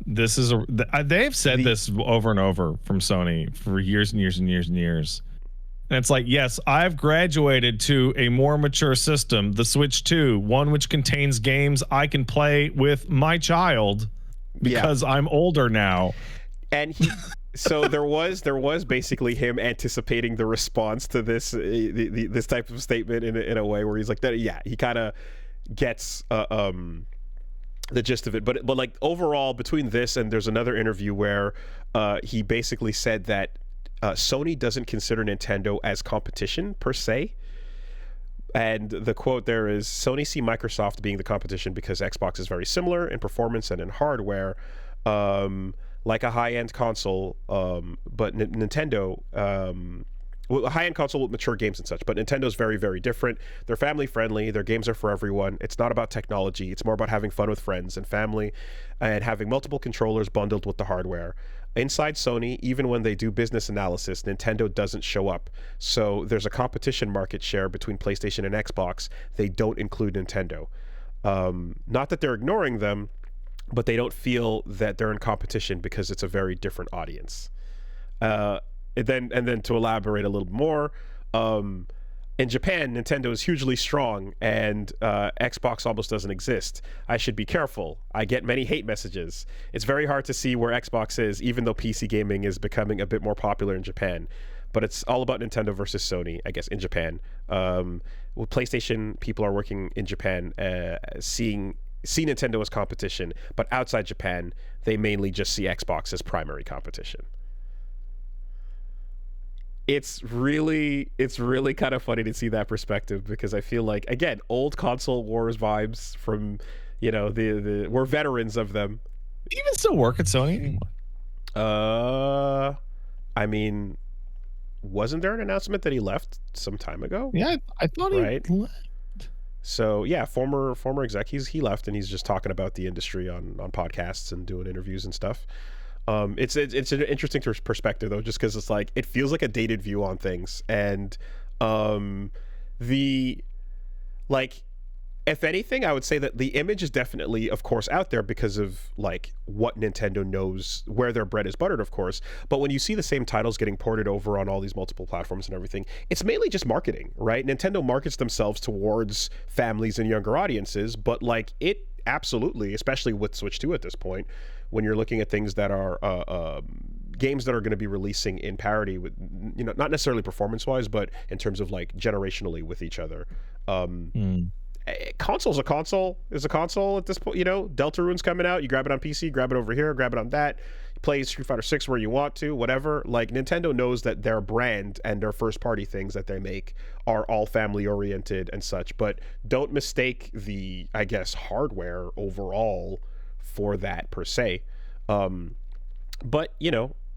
S1: this is they've said this over and over from Sony for years and years and years and years. And it's like, yes, I've graduated to a more mature system, the Switch 2, one which contains games I can play with my child because I'm older now.
S2: And so there was basically him anticipating the response to this this type of statement in a way where he's like that. Yeah, he kind of gets the gist of it. But like overall, between this and there's another interview where he basically said that Sony doesn't consider Nintendo as competition per se. And the quote there is, Sony see Microsoft being the competition because Xbox is very similar in performance and in hardware, like a high-end console, but Nintendo, a high-end console with mature games and such, but Nintendo's very, very different. They're family-friendly. Their games are for everyone. It's not about technology. It's more about having fun with friends and family and having multiple controllers bundled with the hardware. Inside Sony, even when they do business analysis, Nintendo doesn't show up. So there's a competition market share between PlayStation and Xbox. They don't include Nintendo. Not that they're ignoring them, but they don't feel that they're in competition because it's a very different audience. And then to elaborate a little more, in Japan, Nintendo is hugely strong, and Xbox almost doesn't exist. I should be careful. I get many hate messages. It's very hard to see where Xbox is, even though PC gaming is becoming a bit more popular in Japan. But it's all about Nintendo versus Sony, I guess, in Japan. With PlayStation, people are working in Japan, see Nintendo as competition, but outside Japan, they mainly just see Xbox as primary competition. It's really kind of funny to see that perspective, because I feel like, again, old console wars vibes from, we're veterans of them.
S1: Do you even still work at Sony
S2: anymore? I mean, wasn't there an announcement that he left some time ago?
S1: Yeah, I thought he left.
S2: So yeah, former exec, he left, and he's just talking about the industry on podcasts and doing interviews and stuff. It's an interesting perspective though, just because it's like it feels like a dated view on things, and if anything, I would say that the image is definitely, of course, out there because of like what Nintendo knows, where their bread is buttered, of course. But when you see the same titles getting ported over on all these multiple platforms and everything, it's mainly just marketing, right? Nintendo markets themselves towards families and younger audiences, but like it absolutely, especially with Switch 2 at this point, when you're looking at things that are games that are going to be releasing in parity with, not necessarily performance-wise, but in terms of like generationally with each other. Console's a console is a console at this point. Deltarune's coming out. You grab it on PC, grab it over here, grab it on that. You play Street Fighter 6 where you want to, whatever. Like, Nintendo knows that their brand and their first-party things that they make are all family-oriented and such. But don't mistake the, I guess, hardware overall for that per se. But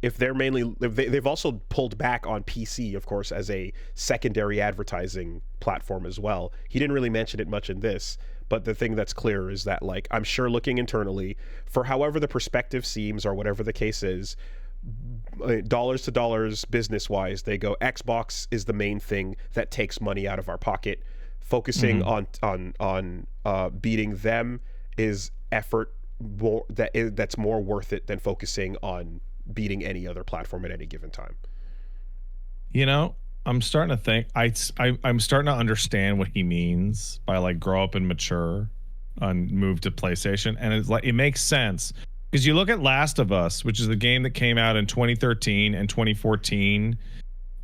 S2: if they've also pulled back on PC, of course, as a secondary advertising platform as well. He didn't really mention it much in this, but the thing that's clear is that, like, I'm sure looking internally, for however the perspective seems or whatever the case is, dollars to dollars business wise, they go, Xbox is the main thing that takes money out of our pocket. Focusing on beating them is effort that's more worth it than focusing on beating any other platform at any given time.
S1: I'm starting to think I'm starting to understand what he means by like grow up and mature and move to PlayStation, and it's like it makes sense because you look at Last of Us, which is the game that came out in 2013 and 2014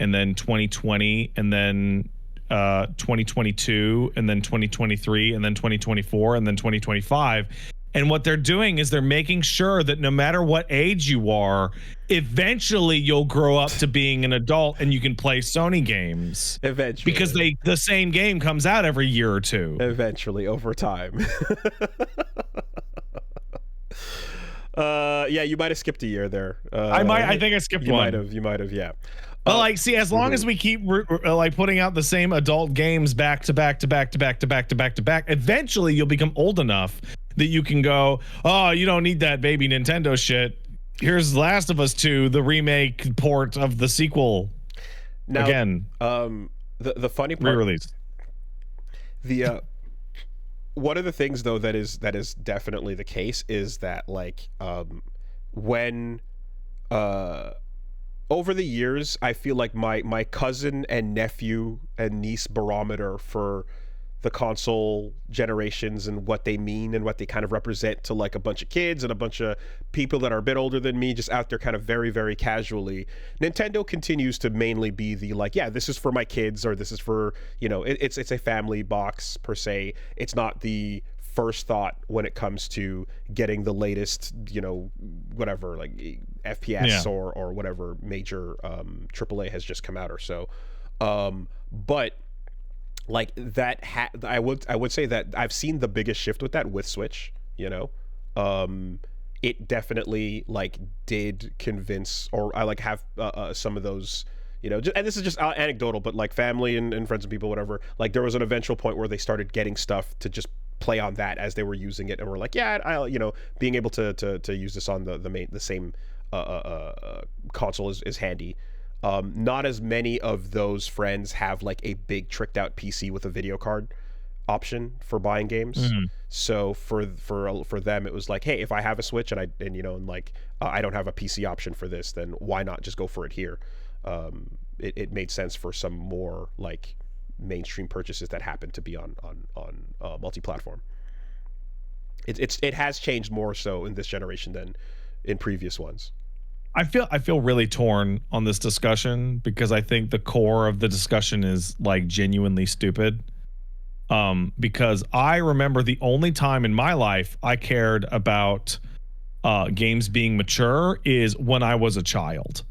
S1: and then 2020 and then 2022 and then 2023 and then 2024 and then 2025. And what they're doing is they're making sure that no matter what age you are, eventually you'll grow up to being an adult and you can play Sony games.
S2: Eventually.
S1: Because the same game comes out every year or two.
S2: Eventually, over time. Yeah, you might have skipped a year there.
S1: I think I skipped one.
S2: You might have, yeah.
S1: But see, as long as we keep like putting out the same adult games back to back to back to back to back to back to back, eventually you'll become old enough that you can go, oh, you don't need that baby Nintendo shit. Here's Last of Us 2, the remake port of the sequel.
S2: Now, again, the funny part,
S1: re-release.
S2: one of the things though that is definitely the case is that like when over the years, I feel like my cousin and nephew and niece barometer for the console generations and what they mean and what they kind of represent to like a bunch of kids and a bunch of people that are a bit older than me, just out there kind of very, very casually. Nintendo continues to mainly be the like, yeah, this is for my kids, or this is for, you know, it's a family box per se. It's not the first thought when it comes to getting the latest, you know, whatever, like FPS or whatever major AAA has just come out or so. But like that I would say that I've seen the biggest shift with that with Switch, you know. It definitely like did convince, or I like have some of those, you know, and this is just anecdotal, but like family and friends and people, whatever, like there was an eventual point where they started getting stuff to just play on that as they were using it, and we're like, yeah, I'll, you know, being able to use this on the same console is handy. Not as many of those friends have like a big tricked out PC with a video card option for buying games. So for them, it was like, hey, if I have a Switch and you know, and like I don't have a PC option for this, then why not just go for it here? It made sense for some more like mainstream purchases that happen to be on multi-platform. It has changed more so in this generation than in previous ones.
S1: I feel really torn on this discussion because I think the core of the discussion is like genuinely stupid. Because I remember the only time in my life I cared about games being mature is when I was a child.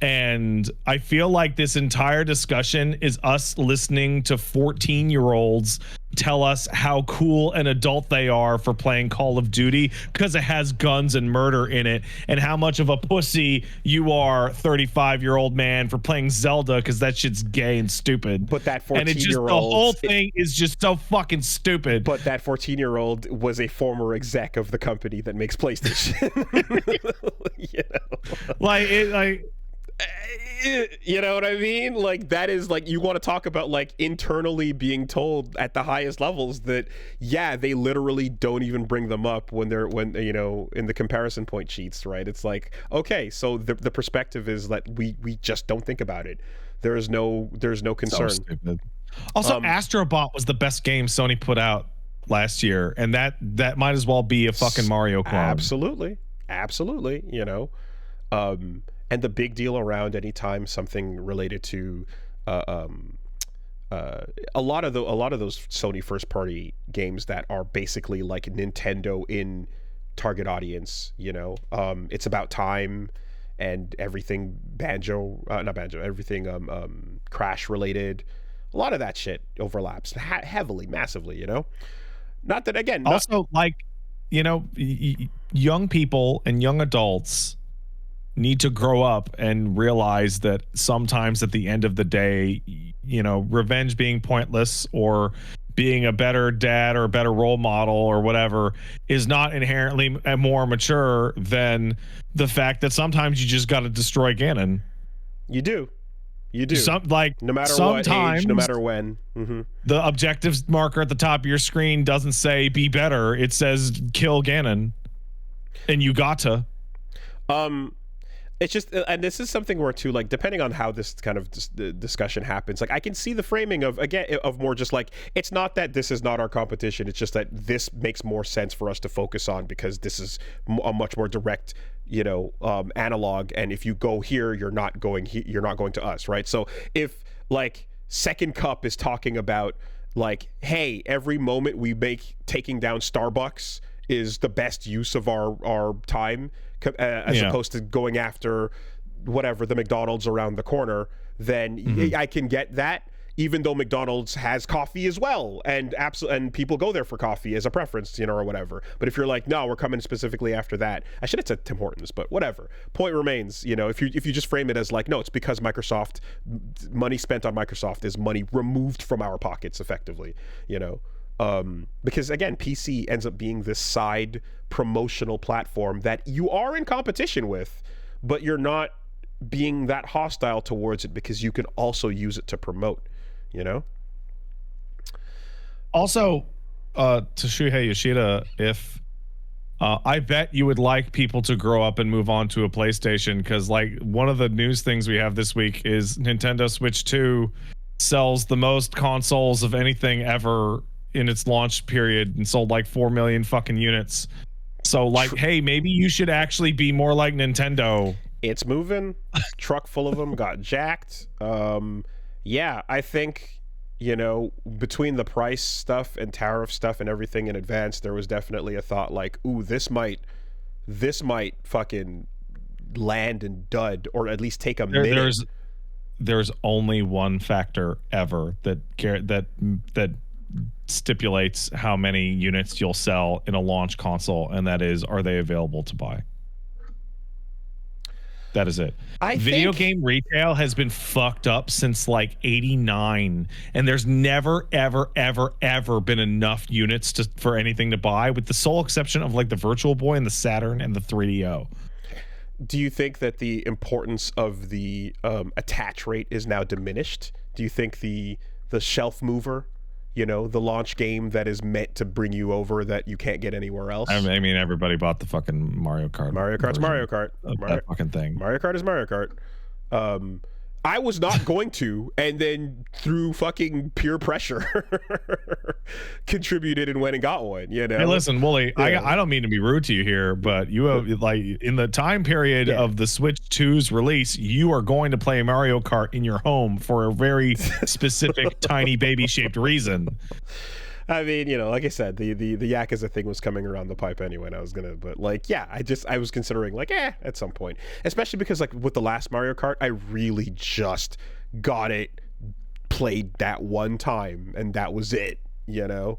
S1: And I feel like this entire discussion is us listening to 14-year-olds tell us how cool and adult they are for playing Call of Duty because it has guns and murder in it, and how much of a pussy you are, 35-year-old man, for playing Zelda because that shit's gay and stupid.
S2: But that 14-year-old,
S1: and it's just, the whole thing is just so fucking stupid.
S2: But that 14-year-old was a former exec of the company that makes PlayStation. You know? You know what I mean? Like, that is like, you want to talk about like internally being told at the highest levels that, yeah, they literally don't even bring them up when you know, in the comparison point sheets, right? It's like, okay, so the perspective is that we just don't think about it. There's no concern.
S1: So stupid. Also, Astrobot was the best game Sony put out last year, and that might as well be a fucking Mario clone.
S2: Absolutely, you know. And the big deal around anytime something related to a lot of those Sony first party games that are basically like Nintendo in target audience, you know, it's about time and everything everything Crash related, a lot of that shit overlaps heavily, massively, you know. Not that, again,
S1: also like, you know, young people and young adults need to grow up and realize that sometimes at the end of the day, you know, revenge being pointless or being a better dad or a better role model or whatever is not inherently more mature than the fact that sometimes you just got to destroy Ganon.
S2: You do.
S1: Like,
S2: no matter
S1: what age,
S2: no matter when.
S1: The objectives marker at the top of your screen doesn't say be better. It says kill Ganon. And you got to.
S2: It's just, and this is something where too, like, depending on how this kind of discussion happens, like, I can see the framing of, again, of more just like, it's not that this is not our competition, it's just that this makes more sense for us to focus on because this is a much more direct, you know, analog, and if you go here, you're not going to us, right? So if like Second Cup is talking about like, hey, every moment we make taking down Starbucks is the best use of our time, as opposed to going after whatever the McDonald's around the corner, then I can get that, even though McDonald's has coffee as well, and people go there for coffee as a preference, you know, or whatever. But if you're like, no, we're coming specifically after that, I should have said Tim Hortons, but whatever. Point remains, you know, if you just frame it as like, no, it's because Microsoft, money spent on Microsoft is money removed from our pockets, effectively, you know. Because again, PC ends up being this side promotional platform that you are in competition with, but you're not being that hostile towards it because you can also use it to promote, you know?
S1: Also, Toshuhei Yoshida, if I bet you would like people to grow up and move on to a PlayStation, because like one of the news things we have this week is Nintendo Switch 2 sells the most consoles of anything ever in its launch period and sold like 4 million fucking units. So like, hey, maybe you should actually be more like Nintendo.
S2: It's moving. Truck full of them got jacked. Yeah, I think, between the price stuff and tariff stuff and everything in advance, there was definitely a thought like, ooh, this might fucking land and dud, or at least take a minute.
S1: There's only one factor ever that stipulates how many units you'll sell in a launch console, and that is, are they available to buy? That is it. Video game retail has been fucked up since like 89, and there's never, ever, ever, ever been enough units for anything to buy, with the sole exception of like the Virtual Boy and the Saturn and the 3DO.
S2: Do you think that the importance of the attach rate is now diminished? Do you think the shelf mover, the launch game that is meant to bring you over that you can't get anywhere else?
S1: I mean, everybody bought the fucking Mario Kart.
S2: Mario Kart's Mario Kart.
S1: That fucking thing.
S2: Mario Kart is Mario Kart. I was not going to, and then through fucking peer pressure, contributed and went and got one. Hey,
S1: listen, Wooly, yeah. I don't mean to be rude to you here, but you have like in the time period of the Switch 2's release, you are going to play Mario Kart in your home for a very specific, tiny baby-shaped reason.
S2: I mean, like I said, the Yakuza thing was coming around the pipe anyway, and I was gonna, but like, yeah, I was considering like, at some point, especially because like with the last Mario Kart, I really just got it, played that one time, and that was it, but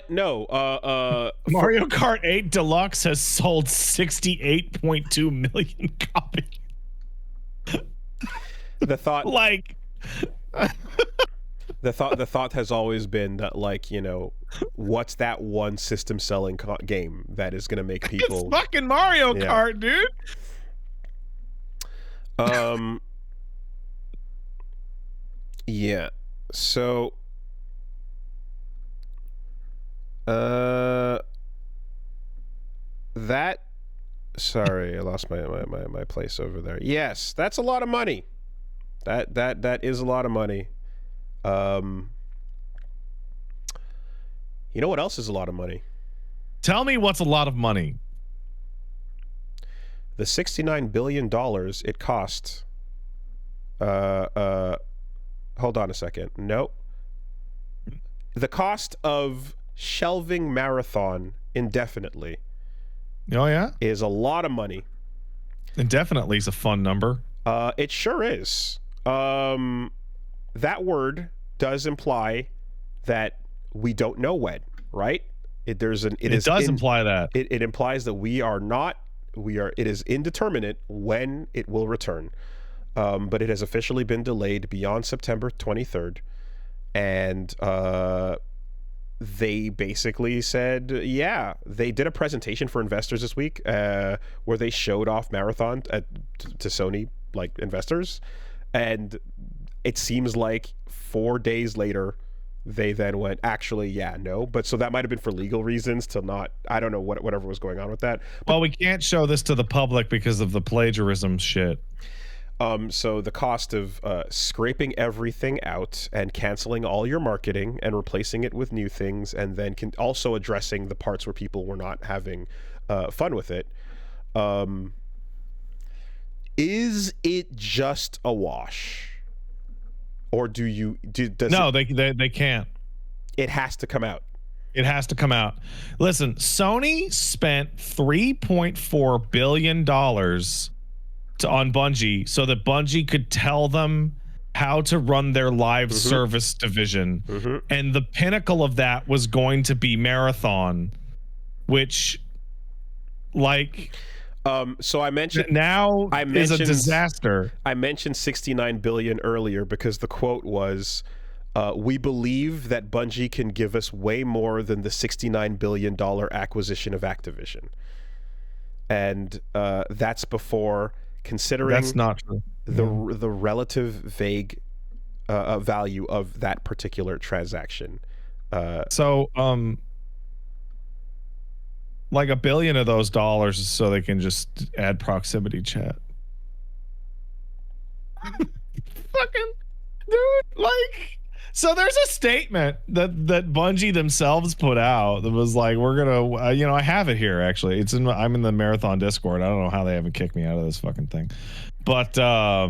S2: no,
S1: Mario Kart 8 Deluxe has sold 68.2 million copies.
S2: The thought,
S1: like.
S2: The thought has always been that, like, what's that one system selling game that is going to make people...
S1: It's fucking Mario Kart, dude.
S2: Yeah. So, sorry, I lost my place over there. Yes, that's a lot of money. That is a lot of money. You know what else is a lot of money?
S1: Tell me what's a lot of money.
S2: The $69 billion it cost. Hold on a second. Nope. The cost of shelving Marathon indefinitely.
S1: Oh, yeah?
S2: Is a lot of money.
S1: Indefinitely is a fun number.
S2: It sure is. That word does imply that we don't know when, right? It does
S1: imply that.
S2: It implies that it is indeterminate when it will return. But it has officially been delayed beyond September 23rd. And they basically said, they did a presentation for investors this week where they showed off Marathon to Sony like investors. And it seems like 4 days later, they then went, actually, no. But so that might have been for legal reasons to not, I don't know whatever was going on with that.
S1: Well, we can't show this to the public because of the plagiarism shit.
S2: So the cost of scraping everything out and canceling all your marketing and replacing it with new things, and then also addressing the parts where people were not having fun with it. Is it just a wash? Or they can't. It has to come out.
S1: It has to come out. Listen, Sony spent $3.4 billion on Bungie so that Bungie could tell them how to run their live service division. And the pinnacle of that was going to be Marathon, which, like...
S2: so I mentioned
S1: is a disaster.
S2: I mentioned 69 billion earlier because the quote was, "We believe that Bungie can give us way more than the $69 billion acquisition of Activision," and that's before considering
S1: that's not true.
S2: the relative vague value of that particular transaction.
S1: So like $1 billion of those dollars is so they can just add proximity chat. Fucking dude, like, so there's a statement that Bungie themselves put out that was like, we're gonna I have it here actually. I'm in the Marathon Discord. I don't know how they haven't kicked me out of this fucking thing, but blah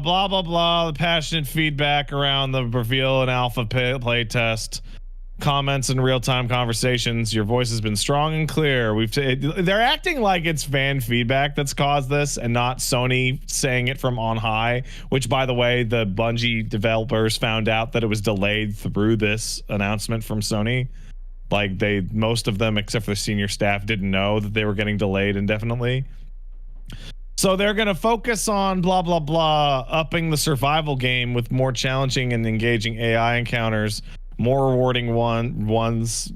S1: blah blah, the passionate feedback around the reveal and alpha play test, comments and real-time conversations. Your voice has been strong and clear. They're acting like it's fan feedback that's caused this and not Sony saying it from on high, which, by the way, the Bungie developers found out that it was delayed through this announcement from Sony. Like, most of them, except for the senior staff, didn't know that they were getting delayed indefinitely. So they're going to focus on blah, blah, blah, upping the survival game with more challenging and engaging AI encounters, more rewarding runs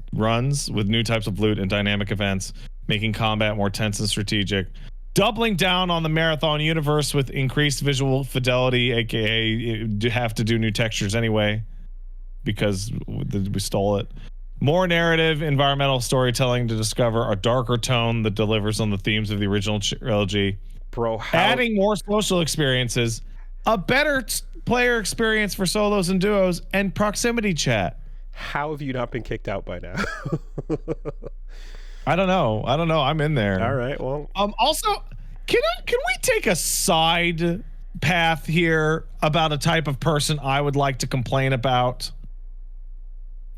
S1: with new types of loot and dynamic events, making combat more tense and strategic, doubling down on the Marathon universe with increased visual fidelity, aka you have to do new textures anyway because we stole it. More narrative, environmental storytelling to discover a darker tone that delivers on the themes of the original trilogy.
S2: Bro,
S1: adding more social experiences, a better player experience for solos and duos, and proximity chat.
S2: How have you not been kicked out by now?
S1: I don't know. I'm in there.
S2: All right. Well,
S1: also, can we take a side path here about a type of person I would like to complain about?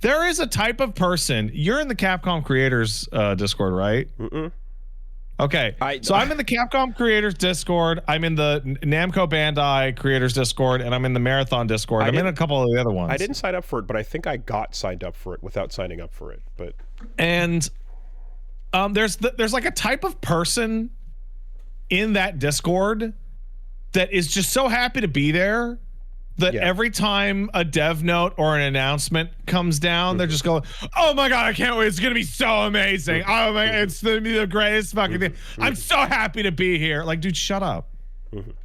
S1: There is a type of person. You're in the Capcom Creators Discord, right?
S2: Mm-mm.
S1: Okay, so I'm in the Capcom Creators Discord, I'm in the Namco Bandai Creators Discord, and I'm in the Marathon Discord. I'm in a couple of the other ones.
S2: I didn't sign up for it, but I think I got signed up for it without signing up for it. But
S1: there's like a type of person in that Discord that is just so happy to be there that every time a dev note or an announcement comes down, they're just going, "Oh my god, I can't wait! It's gonna be so amazing! Oh my, it's the greatest fucking thing! I'm so happy to be here!" Like, dude, shut up.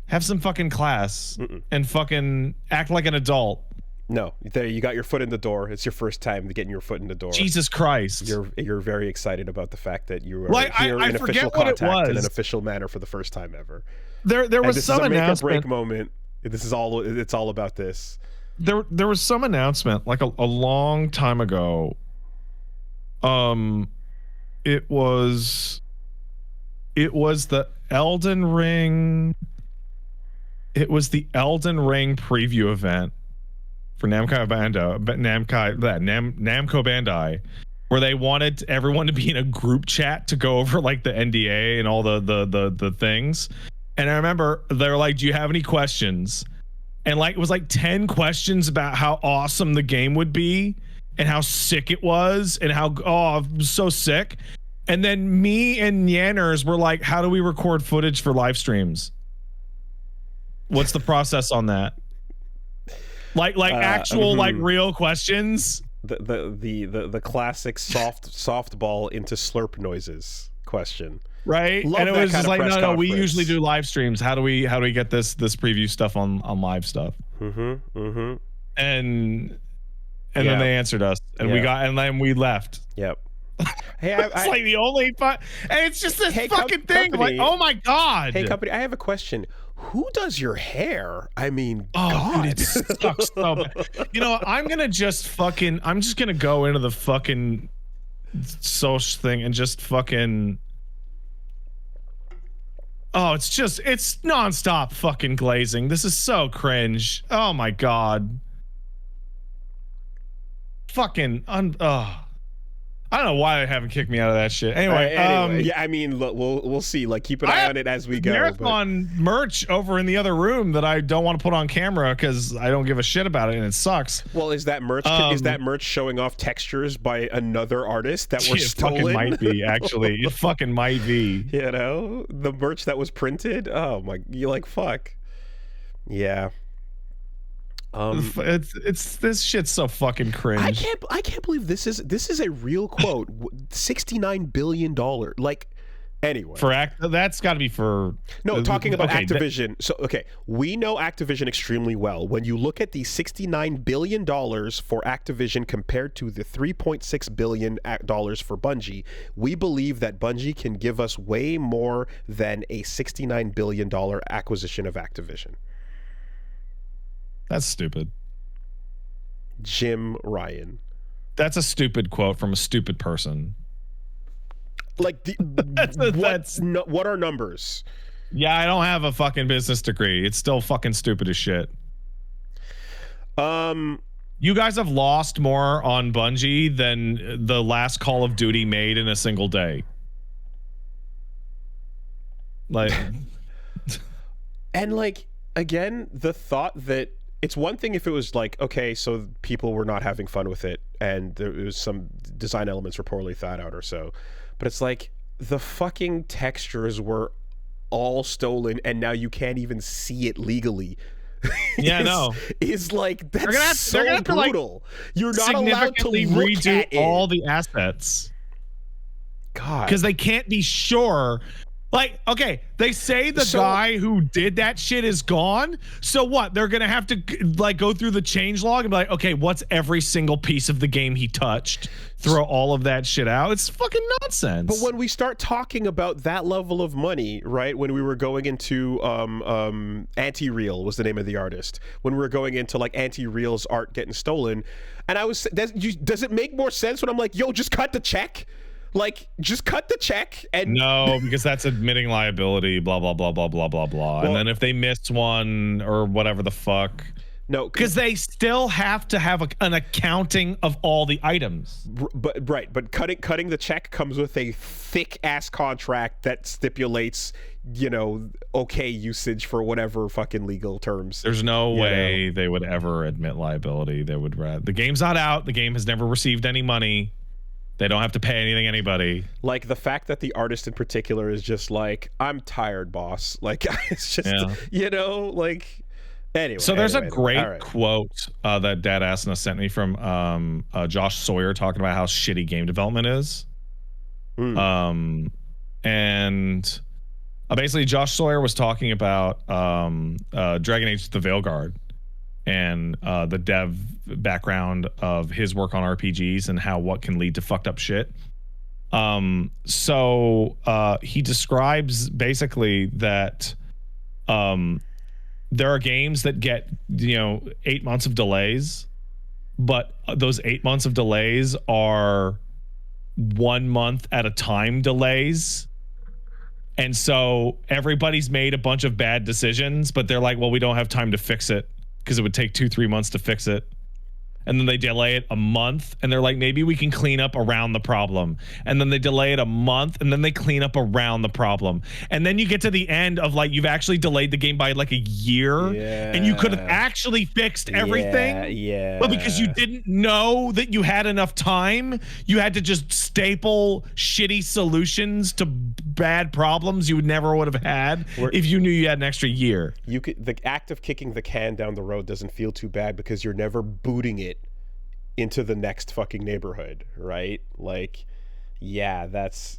S1: Have some fucking class and fucking act like an adult.
S2: No, there you got your foot in the door. It's your first time getting your foot in the door.
S1: Jesus Christ!
S2: You're very excited about the fact that you are
S1: like,
S2: here
S1: I
S2: in
S1: forget
S2: official
S1: what
S2: contact
S1: it
S2: in
S1: was.
S2: an official manner for the first time ever.
S1: There was some announcement.
S2: This is a make or break moment. It's all about this.
S1: There was some announcement like a long time ago. It was the Elden Ring. It was the Elden Ring preview event for Namco Bandai, where they wanted everyone to be in a group chat to go over like the NDA and all the things. And I remember they're like, "Do you have any questions?" And like it was like 10 questions about how awesome the game would be and how sick it was and how it was so sick. And then me and Yanners were like, "How do we record footage for live streams? What's the process on that?" Like actual like real questions.
S2: The classic softball into slurp noises question.
S1: Right.
S2: Love
S1: and it was just like, no, we
S2: conference.
S1: usually do live streams. How do we get this preview stuff on live stuff? And then they answered us and then we left.
S2: Yep. Hey,
S1: it's like the only and it's just this fucking thing.
S2: Company,
S1: like, oh my god.
S2: Hey, company, I have a question. Who does your hair? I mean,
S1: God. Dude, it sucks so bad. You know, I'm just gonna go into the fucking social thing and just fucking. Oh, it's nonstop fucking glazing. This is so cringe. Oh my god. Fucking I don't know why they haven't kicked me out of that shit. Anyway,
S2: yeah, I mean, look, we'll see. Like, keep an eye on it as we go.
S1: Marathon merch over in the other room that I don't want to put on camera because I don't give a shit about it and it sucks.
S2: Well, is that merch? Is that merch showing off textures by another artist that were stolen?
S1: It fucking might be. Actually, it fucking might be.
S2: You know, the merch that was printed. Oh my, you like fuck. Yeah.
S1: It's this shit's so fucking cringe.
S2: I can't believe this is a real quote. $69 billion. Like, Anyway.
S1: That's got to be for
S2: No, talking about
S1: okay,
S2: Activision. We know Activision extremely well. When you look at the $69 billion for Activision compared to the $3.6 billion for Bungie, we believe that Bungie can give us way more than a $69 billion acquisition of Activision.
S1: That's stupid.
S2: Jim Ryan.
S1: That's a stupid quote from a stupid person.
S2: Like what are numbers?
S1: Yeah, I don't have a fucking business degree. It's still fucking stupid as shit. You guys have lost more on Bungie than the last Call of Duty made in a single day. Like,
S2: and like, again, the thought that it's one thing if it was like, okay, so people were not having fun with it and there was some design elements were poorly thought out or so. But it's like the fucking textures were all stolen and now you can't even see it legally.
S1: Yeah, no.
S2: Is like, that's they're gonna brutal. Like, you're not allowed to look
S1: redo
S2: at
S1: all the assets.
S2: God.
S1: Because they can't be sure. Like, okay, they say the guy who did that shit is gone. So what? They're going to have to like go through the changelog and be like, okay, what's every single piece of the game he touched? Throw all of that shit out. It's fucking nonsense.
S2: But when we start talking about that level of money, right? When we were going into Anti-Real was the name of the artist. When we were going into like Anti-Real's art getting stolen. And I was, does it make more sense when I'm like, yo, just cut the check? Like, just cut the check and
S1: no, because that's admitting liability, blah, blah, blah, blah, blah, blah, blah. Well, and then if they miss one or whatever the fuck.
S2: No,
S1: because they still have to have an accounting of all the items.
S2: But cutting the check comes with a thick ass contract that stipulates, you know, okay usage for whatever fucking legal terms.
S1: There's no way they would ever admit liability. They would the game's not out. The game has never received any money. They don't have to pay anything anybody.
S2: Like the fact that the artist in particular is just like, I'm tired, boss. Like it's just, you know, like anyway.
S1: So there's a great quote that Dad Asna sent me from Josh Sawyer talking about how shitty game development is. And basically Josh Sawyer was talking about Dragon Age the Veilguard and the dev background of his work on RPGs and how what can lead to fucked up shit. So he describes basically that there are games that get, 8 months of delays, but those 8 months of delays are 1 month at a time delays. And so everybody's made a bunch of bad decisions, but they're like, well, we don't have time to fix it, because it would take 2-3 months to fix it. And then they delay it a month, and they're like, maybe we can clean up around the problem. And then they delay it a month, and then they clean up around the problem. And then you get to the end of like, you've actually delayed the game by like a year, and you could have actually fixed everything. But because you didn't know that you had enough time, you had to just staple shitty solutions to bad problems you never would have had if you knew you had an extra year.
S2: The act of kicking the can down the road doesn't feel too bad because you're never booting it into the next fucking neighborhood, right? Like, yeah, that's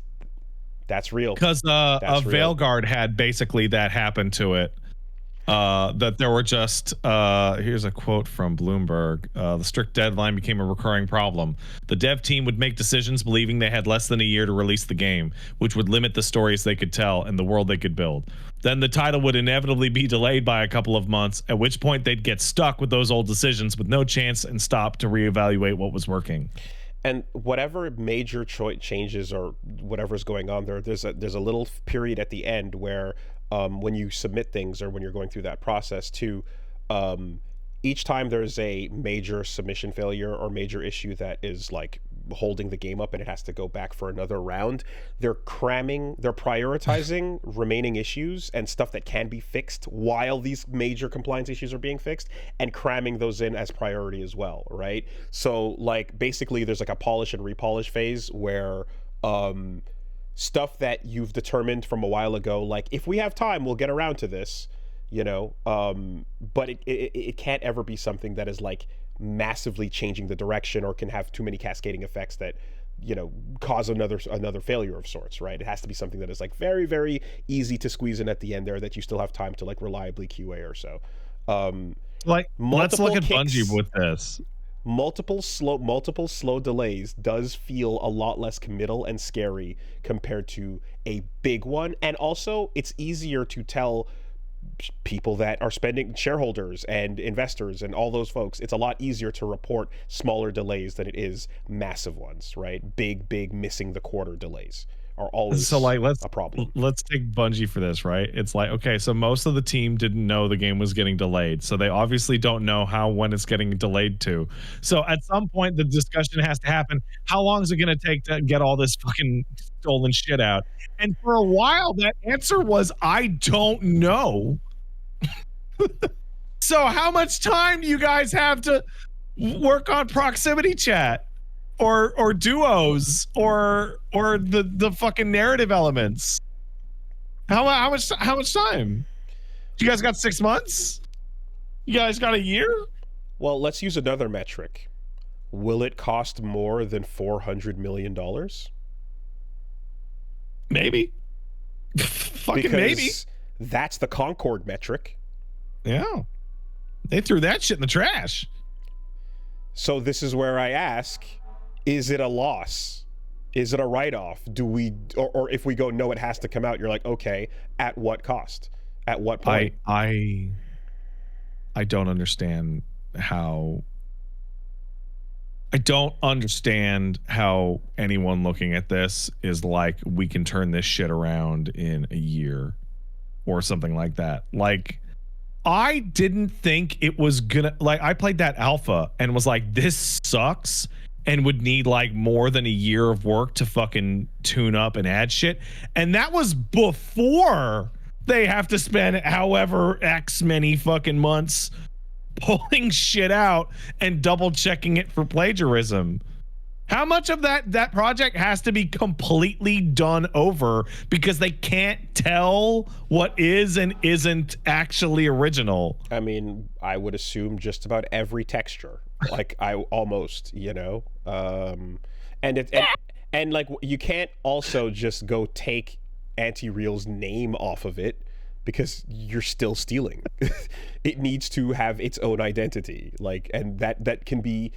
S2: real.
S1: Because a Veilguard had basically that happen to it. That there were just here's a quote from Bloomberg. The strict deadline became a recurring problem. The dev team would make decisions believing they had less than a year to release the game, which would limit the stories they could tell and the world they could build. Then the title would inevitably be delayed by a couple of months, at which point they'd get stuck with those old decisions with no chance and stop to reevaluate what was working.
S2: And whatever major changes or whatever's going on there's a little period at the end where when you submit things or when you're going through that process too, each time there's a major submission failure or major issue that is like holding the game up and it has to go back for another round, they're prioritizing remaining issues and stuff that can be fixed while these major compliance issues are being fixed and cramming those in as priority as well, right? So like basically there's like a polish and repolish phase where stuff that you've determined from a while ago, like if we have time we'll get around to this, but it can't ever be something that is like massively changing the direction or can have too many cascading effects that cause another failure of sorts, right? It has to be something that is like very, very easy to squeeze in at the end there that you still have time to like reliably QA or so.
S1: Like, let's look at Bungie with this.
S2: Multiple slow delays does feel a lot less committal and scary compared to a big one, and also it's easier to tell people that are spending, shareholders and investors and all those folks, it's a lot easier to report smaller delays than it is massive ones, right? Big missing the quarter delays are always a problem.
S1: Let's take Bungie for this, right? It's like, okay, so most of the team didn't know the game was getting delayed, so they obviously don't know when it's getting delayed to. So at some point the discussion has to happen, how long is it going to take to get all this fucking stolen shit out? And for a while that answer was, I don't know. So how much time do you guys have to work on proximity chat or duos or the fucking narrative elements? How much time? You guys got 6 months? You guys got a year?
S2: Well, let's use another metric. Will it cost more than $400 million?
S1: Maybe. Fucking maybe.
S2: That's the Concord metric.
S1: Yeah. They threw that shit in the trash.
S2: So this is where I ask, is it a loss? Is it a write-off? Do we, or if we go, no, it has to come out, you're like, okay, at what cost? At what point?
S1: I don't understand how anyone looking at this is like, we can turn this shit around in a year or something like that. Like, I didn't think it was gonna, like, I played that alpha and was like, this sucks and would need like more than a year of work to fucking tune up and add shit. And that was before they have to spend however X many fucking months pulling shit out and double checking it for plagiarism. How much of that project has to be completely done over because they can't tell what is and isn't actually original?
S2: I mean, I would assume just about every texture. Like, and like, you can't also just go take Anti-Real's name off of it because you're still stealing. It needs to have its own identity, like, and that can be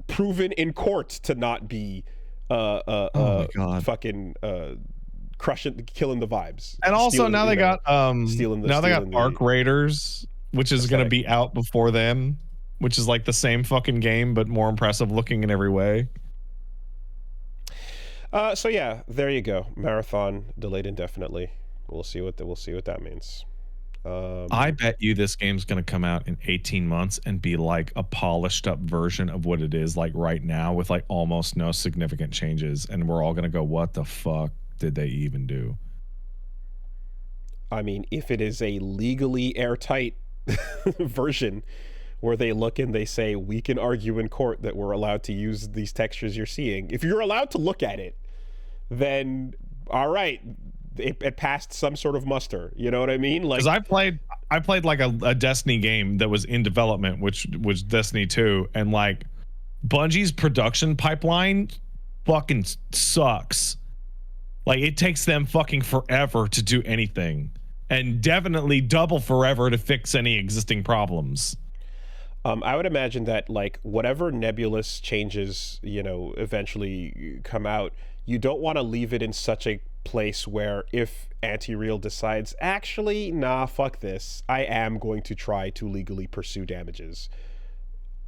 S2: proven in court to not be fucking killing the vibes.
S1: And also now they got Arc Raiders, which is going to be out before then, which is like the same fucking game but more impressive looking in every way.
S2: So yeah, there you go. Marathon delayed indefinitely. We'll see what that means.
S1: I bet you this game's going to come out in 18 months and be like a polished up version of what it is like right now with like almost no significant changes. And we're all going to go, what the fuck did they even do?
S2: I mean, if it is a legally airtight version where they look and they say, we can argue in court that we're allowed to use these textures you're seeing. If you're allowed to look at it, then all right. It passed some sort of muster, you know what I mean? Like,
S1: because I played like a Destiny game that was in development, which was Destiny 2, and like Bungie's production pipeline fucking sucks. Like, it takes them fucking forever to do anything, and definitely double forever to fix any existing problems.
S2: I would imagine that like whatever nebulous changes, eventually come out, you don't want to leave it in such a place where if Anti-Real decides, actually, nah, fuck this, I am going to try to legally pursue damages,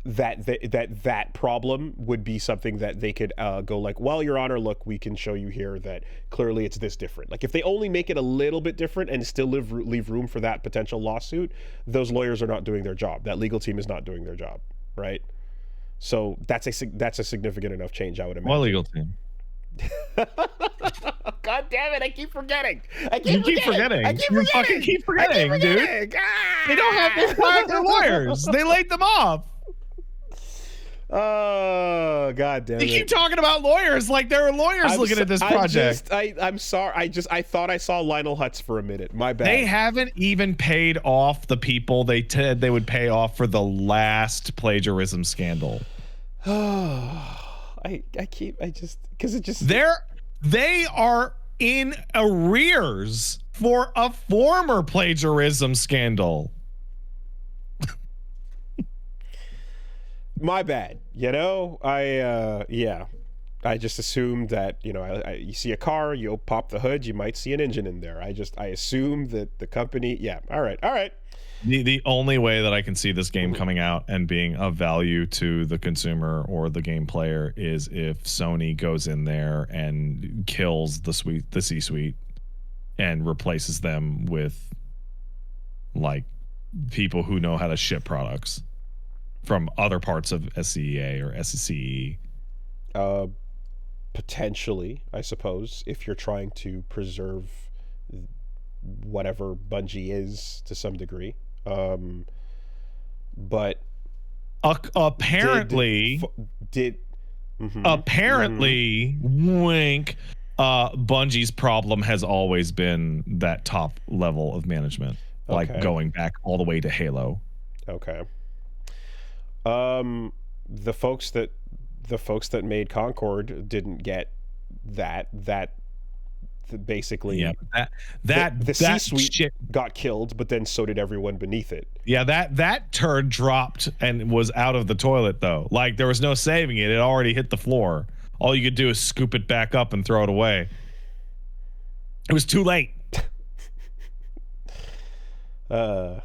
S2: that problem would be something that they could go like, well, Your Honor, look, we can show you here that clearly it's this different. Like, if they only make it a little bit different and still leave room for that potential lawsuit, those lawyers are not doing their job. That legal team is not doing their job, right? So that's a significant enough change, I would imagine.
S1: What legal team?
S2: God damn it, I keep forgetting.
S1: You fucking keep forgetting, dude. They don't have to fire their lawyers. They laid them off.
S2: Oh, God damn it.
S1: They keep talking about lawyers like there are lawyers looking at this project.
S2: I'm sorry. I thought I saw Lionel Hutz for a minute. My bad.
S1: They haven't even paid off the people they said they would pay off for the last plagiarism scandal. They are in arrears for a former plagiarism scandal.
S2: My bad. I just assumed that, you see a car, you pop the hood, you might see an engine in there. I assumed that the company, all right.
S1: The only way that I can see this game coming out and being of value to the consumer or the game player is if Sony goes in there and kills the C-suite and replaces them with like people who know how to ship products from other parts of SCEA or SCE.
S2: Potentially, I suppose, if you're trying to preserve whatever Bungie is to some degree. But
S1: apparently, wink. Bungie's problem has always been that top level of management, like going back all the way to Halo.
S2: Okay. The folks that made Concord didn't get that basically the C-suite got killed, but then so did everyone beneath it.
S1: Yeah, that turd dropped and was out of the toilet though. Like there was no saving it. It already hit the floor. All you could do is scoop it back up and throw it away. It was too late.
S2: All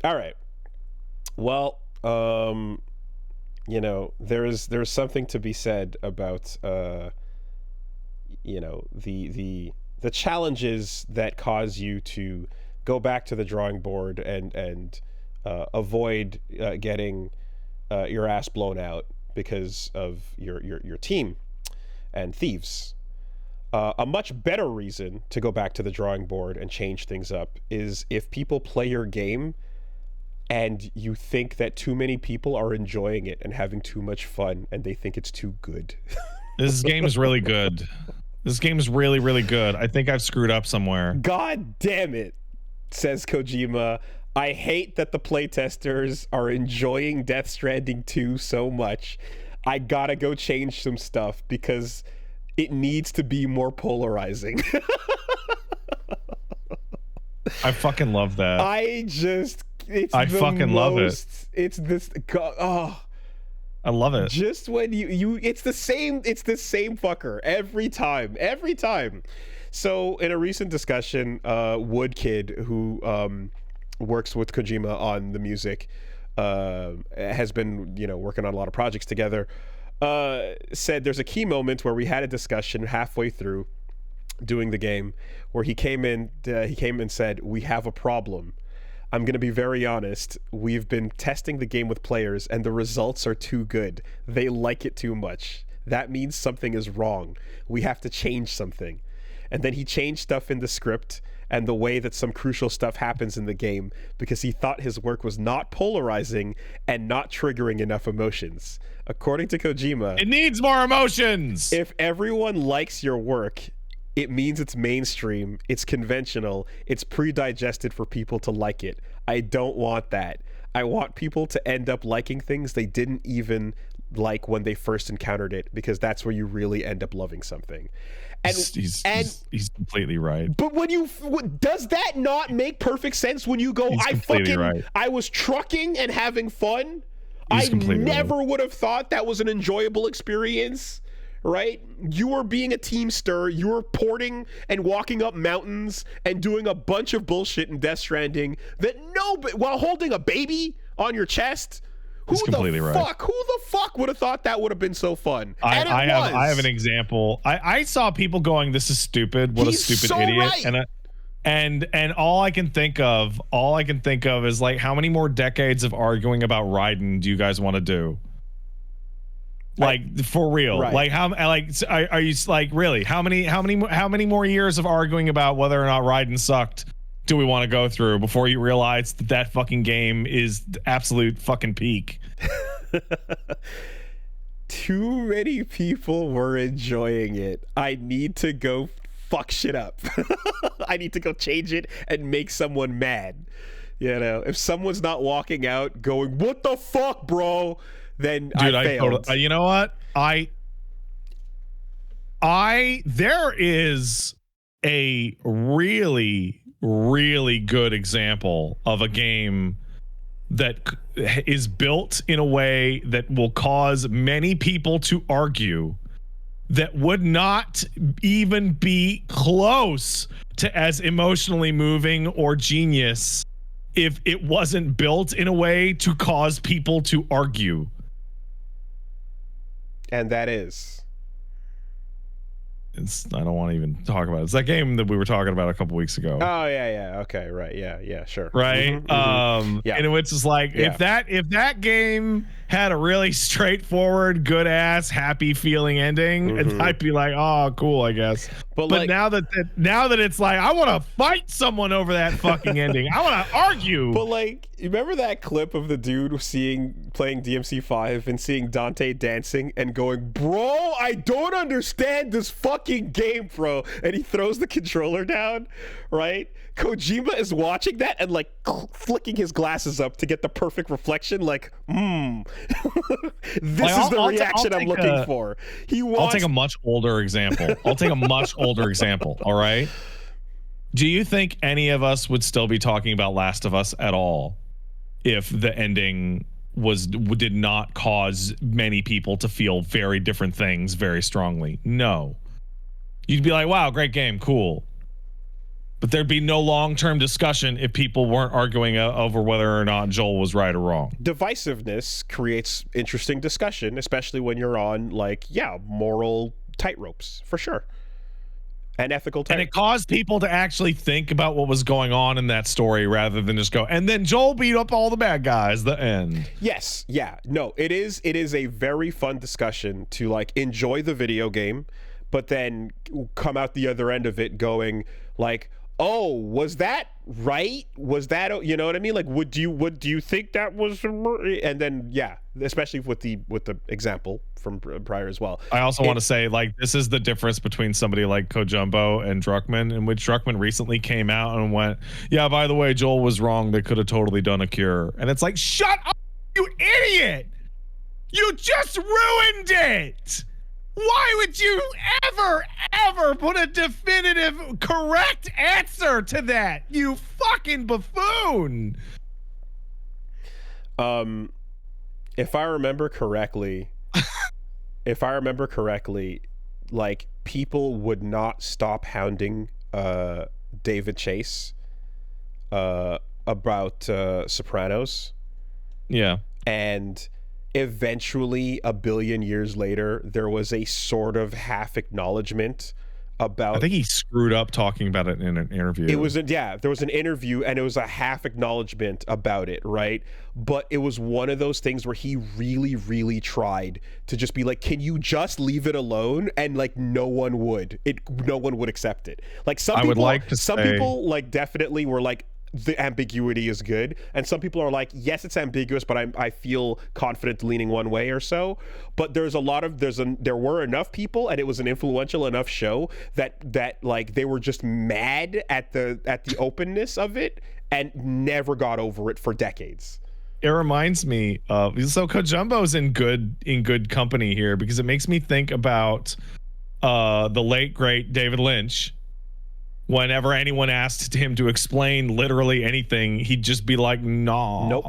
S2: right. Well, there's something to be said about the challenges that cause you to go back to the drawing board and avoid getting your ass blown out because of your team and thieves. A much better reason to go back to the drawing board and change things up is if people play your game and you think that too many people are enjoying it and having too much fun and they think it's too good.
S1: This game is really good. This game is really, really good. I think I've screwed up somewhere.
S2: God damn it, says Kojima. I hate that the playtesters are enjoying Death Stranding 2 so much. I gotta go change some stuff because it needs to be more polarizing.
S1: I fucking love that.
S2: I fucking love it. It's this. Oh,
S1: I love it.
S2: Just when it's the same fucker every time. So in a recent discussion, Woodkid, who works with Kojima on the music, has been working on a lot of projects together, said there's a key moment where we had a discussion halfway through doing the game where he came in and said, we have a problem. I'm going to be very honest. We've been testing the game with players and the results are too good. They like it too much. That means something is wrong. We have to change something. And then he changed stuff in the script and the way that some crucial stuff happens in the game because he thought his work was not polarizing and not triggering enough emotions. According to Kojima,
S1: it needs more emotions.
S2: If everyone likes your work, it means it's mainstream, it's conventional, it's pre-digested for people to like it. I don't want that. I want people to end up liking things they didn't even like when they first encountered it, because that's where you really end up loving something. And
S1: he's completely right.
S2: But does that not make perfect sense when you go, I was trucking and having fun? I never would have thought that was an enjoyable experience. Right? You were being a teamster. You were porting and walking up mountains and doing a bunch of bullshit in Death Stranding while holding a baby on your chest. Who the fuck would have thought that would have been so fun?
S1: I have an example. I saw people going, "This is stupid. What a stupid idiot!" Right. And all I can think of is like, how many more decades of arguing about Raiden do you guys want to do? Like, for real, right. Like are you like, really, how many more years of arguing about whether or not Raiden sucked do we want to go through before you realize that fucking game is absolute fucking peak?
S2: Too many people were enjoying it. I need to go fuck shit up. I need to go change it and make someone mad. If someone's not walking out going, "What the fuck, bro?" then dude, I failed.
S1: You know what? There is a really, really good example of a game that is built in a way that will cause many people to argue that would not even be close to as emotionally moving or genius if it wasn't built in a way to cause people to argue.
S2: And that is...
S1: I don't want to even talk about it. It's that game that we were talking about a couple weeks ago.
S2: Oh yeah. Okay, right. Yeah, sure.
S1: Right.
S2: Yeah.
S1: And it's just like, if that game had a really straightforward, good ass, happy feeling ending, I'd be like, oh, cool, I guess. But like, now that it's like, I want to fight someone over that fucking ending. I want to argue.
S2: But like, you remember that clip of the dude playing DMC5 and seeing Dante dancing and going, bro, I don't understand this fucking game, bro. And he throws the controller down, right? Kojima is watching that and like flicking his glasses up to get the perfect reflection. Like, this is the reaction I'm looking for.
S1: I'll take a much older example. All right. Do you think any of us would still be talking about Last of Us at all if the ending did not cause many people to feel very different things very strongly? No. You'd be like, wow, great game, cool. But there'd be no long-term discussion if people weren't arguing over whether or not Joel was right or wrong.
S2: Divisiveness creates interesting discussion, especially when you're on, like, moral tightropes, for sure. And ethical tightropes. And
S1: it caused people to actually think about what was going on in that story rather than just go, and then Joel beat up all the bad guys, the end.
S2: Yes, yeah. No, it is a very fun discussion to, like, enjoy the video game, but then come out the other end of it going, like, oh, was that right? Was that, you know what I mean? Like, would you think that was, and then especially with the example from prior as well.
S1: I also want to say, like, this is the difference between somebody like Kojumbo and Druckmann, in which Druckmann recently came out and went, yeah, by the way, Joel was wrong. They could have totally done a cure. And it's like, shut up, you idiot! You just ruined it! Why would you ever put a definitive correct answer to that? You fucking buffoon.
S2: If I remember correctly, like, people would not stop hounding David Chase about Sopranos.
S1: Yeah.
S2: And eventually, a billion years later, there was a sort of half acknowledgement about...
S1: I think he screwed up talking about it in an interview.
S2: There was an interview and it was a half acknowledgement about it, right? But it was one of those things where he really, really tried to just be like, can you just leave it alone? And like, no one would accept it. Like, some people like definitely were like, the ambiguity is good, and some people are like, yes, it's ambiguous, but I feel confident leaning one way or so. But there were enough people, and it was an influential enough show that like, they were just mad at the openness of it and never got over it for decades.
S1: It reminds me of, so Kojumbo's in good company here, because it makes me think about the late great David Lynch. Whenever anyone asked him to explain literally anything, he'd just be like, "No,
S2: nope."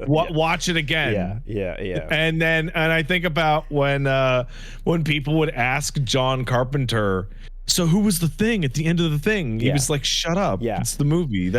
S1: Watch it again.
S2: Yeah.
S1: And I think about when people would ask John Carpenter, so who was the thing at the end of the thing? He was like, "Shut up!
S2: Yeah.
S1: It's the movie.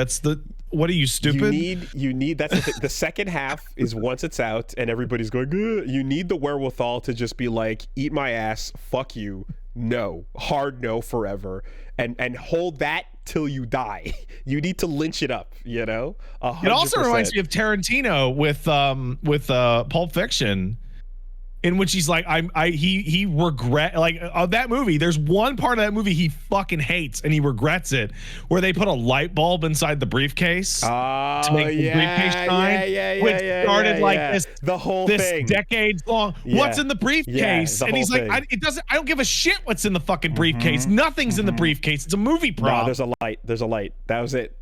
S1: What are you, stupid?"
S2: You need that's the second half is once it's out and everybody's going, ugh, you need the wherewithal to just be like, eat my ass, fuck you, no, hard no forever. And hold that till you die. You need to lynch it up, you know? 100%.
S1: It also reminds me of Tarantino with Pulp Fiction, in which he's like, he regret, like, that movie. There's one part of that movie he fucking hates and he regrets it, where they put a light bulb inside the briefcase to make the briefcase shine, which started like this
S2: the whole
S1: this
S2: thing,
S1: decades long. What's in the briefcase? And he's like, I don't give a shit what's in the fucking briefcase. Nothing's in the briefcase. It's a movie prop.
S2: No, there's a light. That was it.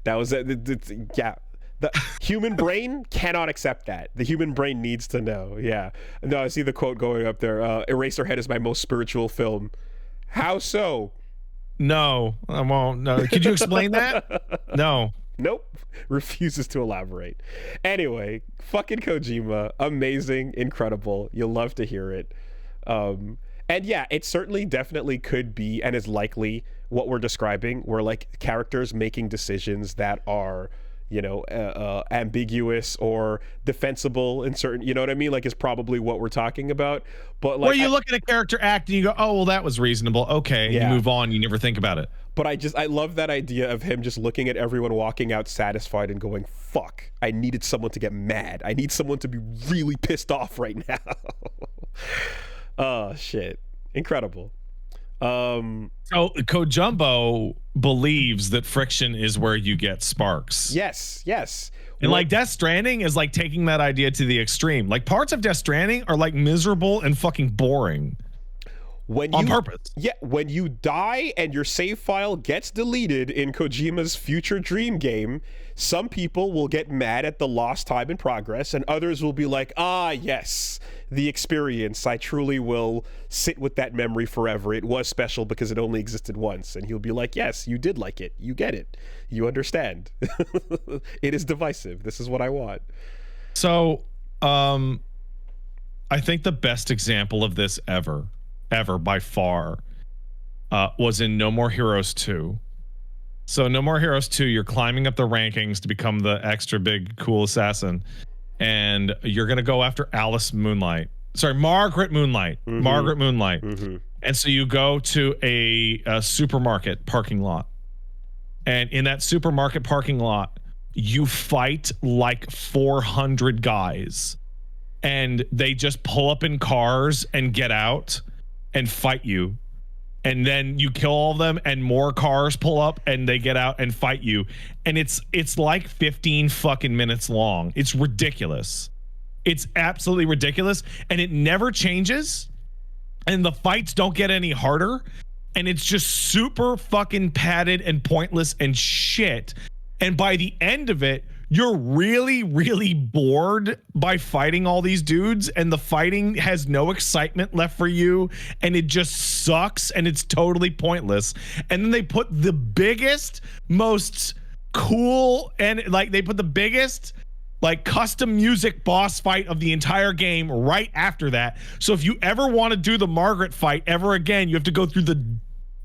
S2: The human brain cannot accept that. The human brain needs to know. Yeah. No, I see the quote going up there. Eraserhead is my most spiritual film. How so?
S1: No, I won't. No. Could you explain that? No.
S2: Nope. Refuses to elaborate. Anyway, fucking Kojima. Amazing. Incredible. You'll love to hear it. And yeah, it certainly definitely could be and is likely what we're describing, where like characters making decisions that are, you know, ambiguous or defensible in certain, you know what I mean? Like, is probably what we're talking about. But like,
S1: where you look at a character act and you go, oh, well, that was reasonable. Okay.
S2: Yeah.
S1: You move on. You never think about it.
S2: But I love that idea of him just looking at everyone walking out satisfied and going, fuck, I needed someone to get mad. I need someone to be really pissed off right now. Oh, shit. Incredible.
S1: So Kojumbo believes that friction is where you get sparks.
S2: Yes.
S1: And like Death Stranding is like taking that idea to the extreme. Like parts of Death Stranding are like miserable and fucking boring. On purpose.
S2: Yeah, when you die and your save file gets deleted in Kojima's future dream game, some people will get mad at the lost time and progress, and others will be like, ah, yes, the experience. I truly will sit with that memory forever. It was special because it only existed once. And he'll be like, yes, you did like it. You get it. You understand. It is divisive. This is what I want.
S1: So, I think the best example of this ever by far was in No More Heroes 2. So No More Heroes 2, you're climbing up the rankings to become the extra big cool assassin, and you're gonna go after Margaret Moonlight. And so you go to a supermarket parking lot, and in that supermarket parking lot you fight like 400 guys, and they just pull up in cars and get out and fight you, and then you kill all of them and more cars pull up and they get out and fight you, and it's like 15 fucking minutes long. It's ridiculous. It's absolutely ridiculous, and it never changes, and the fights don't get any harder, and it's just super fucking padded and pointless and shit. And by the end of it, you're really, really bored by fighting all these dudes, and the fighting has no excitement left for you, and it just sucks, and it's totally pointless. And then they put the biggest, most cool, and like they put the biggest like custom music boss fight of the entire game right after that. So if you ever want to do the Margaret fight ever again, you have to go through the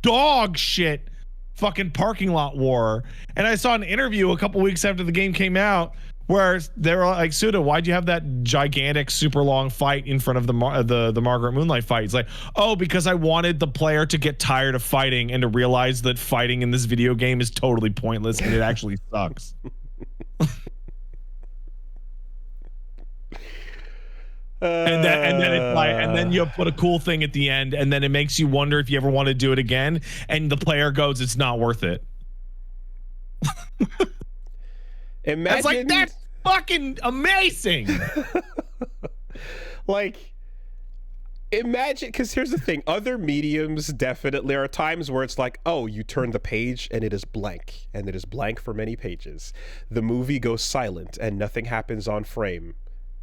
S1: dog shit fucking parking lot war. And I saw an interview a couple weeks after the game came out where they were like, Suda, why'd you have that gigantic super long fight in front of the Margaret Moonlight fight? It's like, oh, because I wanted the player to get tired of fighting and to realize that fighting in this video game is totally pointless and it actually sucks. And then it's like, and then you put a cool thing at the end, and then it makes you wonder if you ever want to do it again, and the player goes, it's not worth it.
S2: Imagine,
S1: it's like, that's fucking amazing.
S2: Like, imagine, because here's the thing, other mediums definitely, there are times where it's like, oh, you turn the page and it is blank, and it is blank for many pages. The movie goes silent and nothing happens on frame,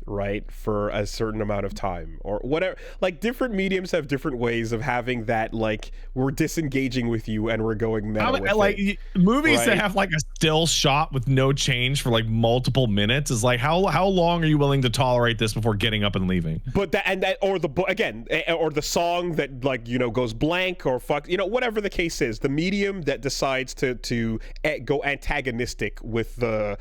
S2: right, for a certain amount of time or whatever. Like, different mediums have different ways of having that, like, we're disengaging with you and we're going meta with
S1: like
S2: it,
S1: movies
S2: right?
S1: that have like a still shot with no change for like multiple minutes is like, how long are you willing to tolerate this before getting up and leaving?
S2: But or the song that, like, you know, goes blank or fuck, you know, whatever the case is, the medium that decides to go antagonistic with the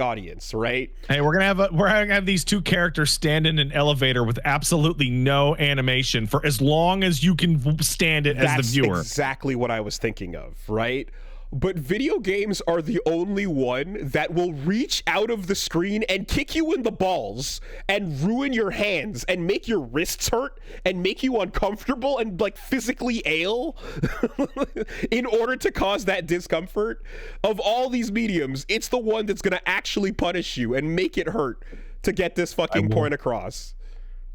S2: audience, right?
S1: Hey, we're gonna have these two characters stand in an elevator with absolutely no animation for as long as you can stand it as the viewer.
S2: That's exactly what I was thinking of, right? But video games are the only one that will reach out of the screen and kick you in the balls and ruin your hands and make your wrists hurt and make you uncomfortable and like physically ail in order to cause that discomfort. Of all these mediums, it's the one that's going to actually punish you and make it hurt to get this fucking point across.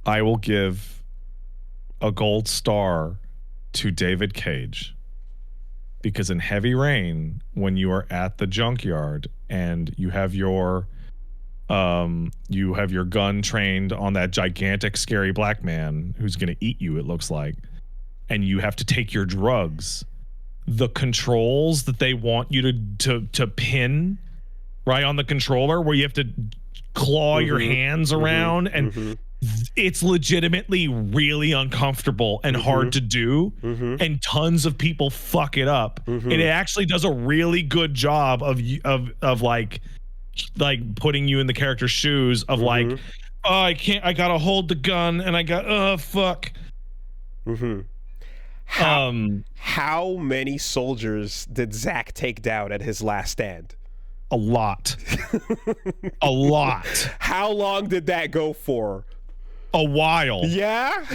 S1: I will give a gold star to David Cage. because in heavy rain, when you are at the junkyard and you have your gun trained on that gigantic scary black man who's going to eat you, it looks like, and you have to take your drugs, the controls that they want you to pin right on the controller, where you have to claw your hands around, and it's legitimately really uncomfortable and hard to do, and tons of people fuck it up. And it actually does a really good job of like putting you in the character's shoes of like, oh, I gotta hold the gun and I got fuck.
S2: How many soldiers did Zach take down at his last stand?
S1: A lot. A lot.
S2: How long did that go for?
S1: A while.
S2: Yeah.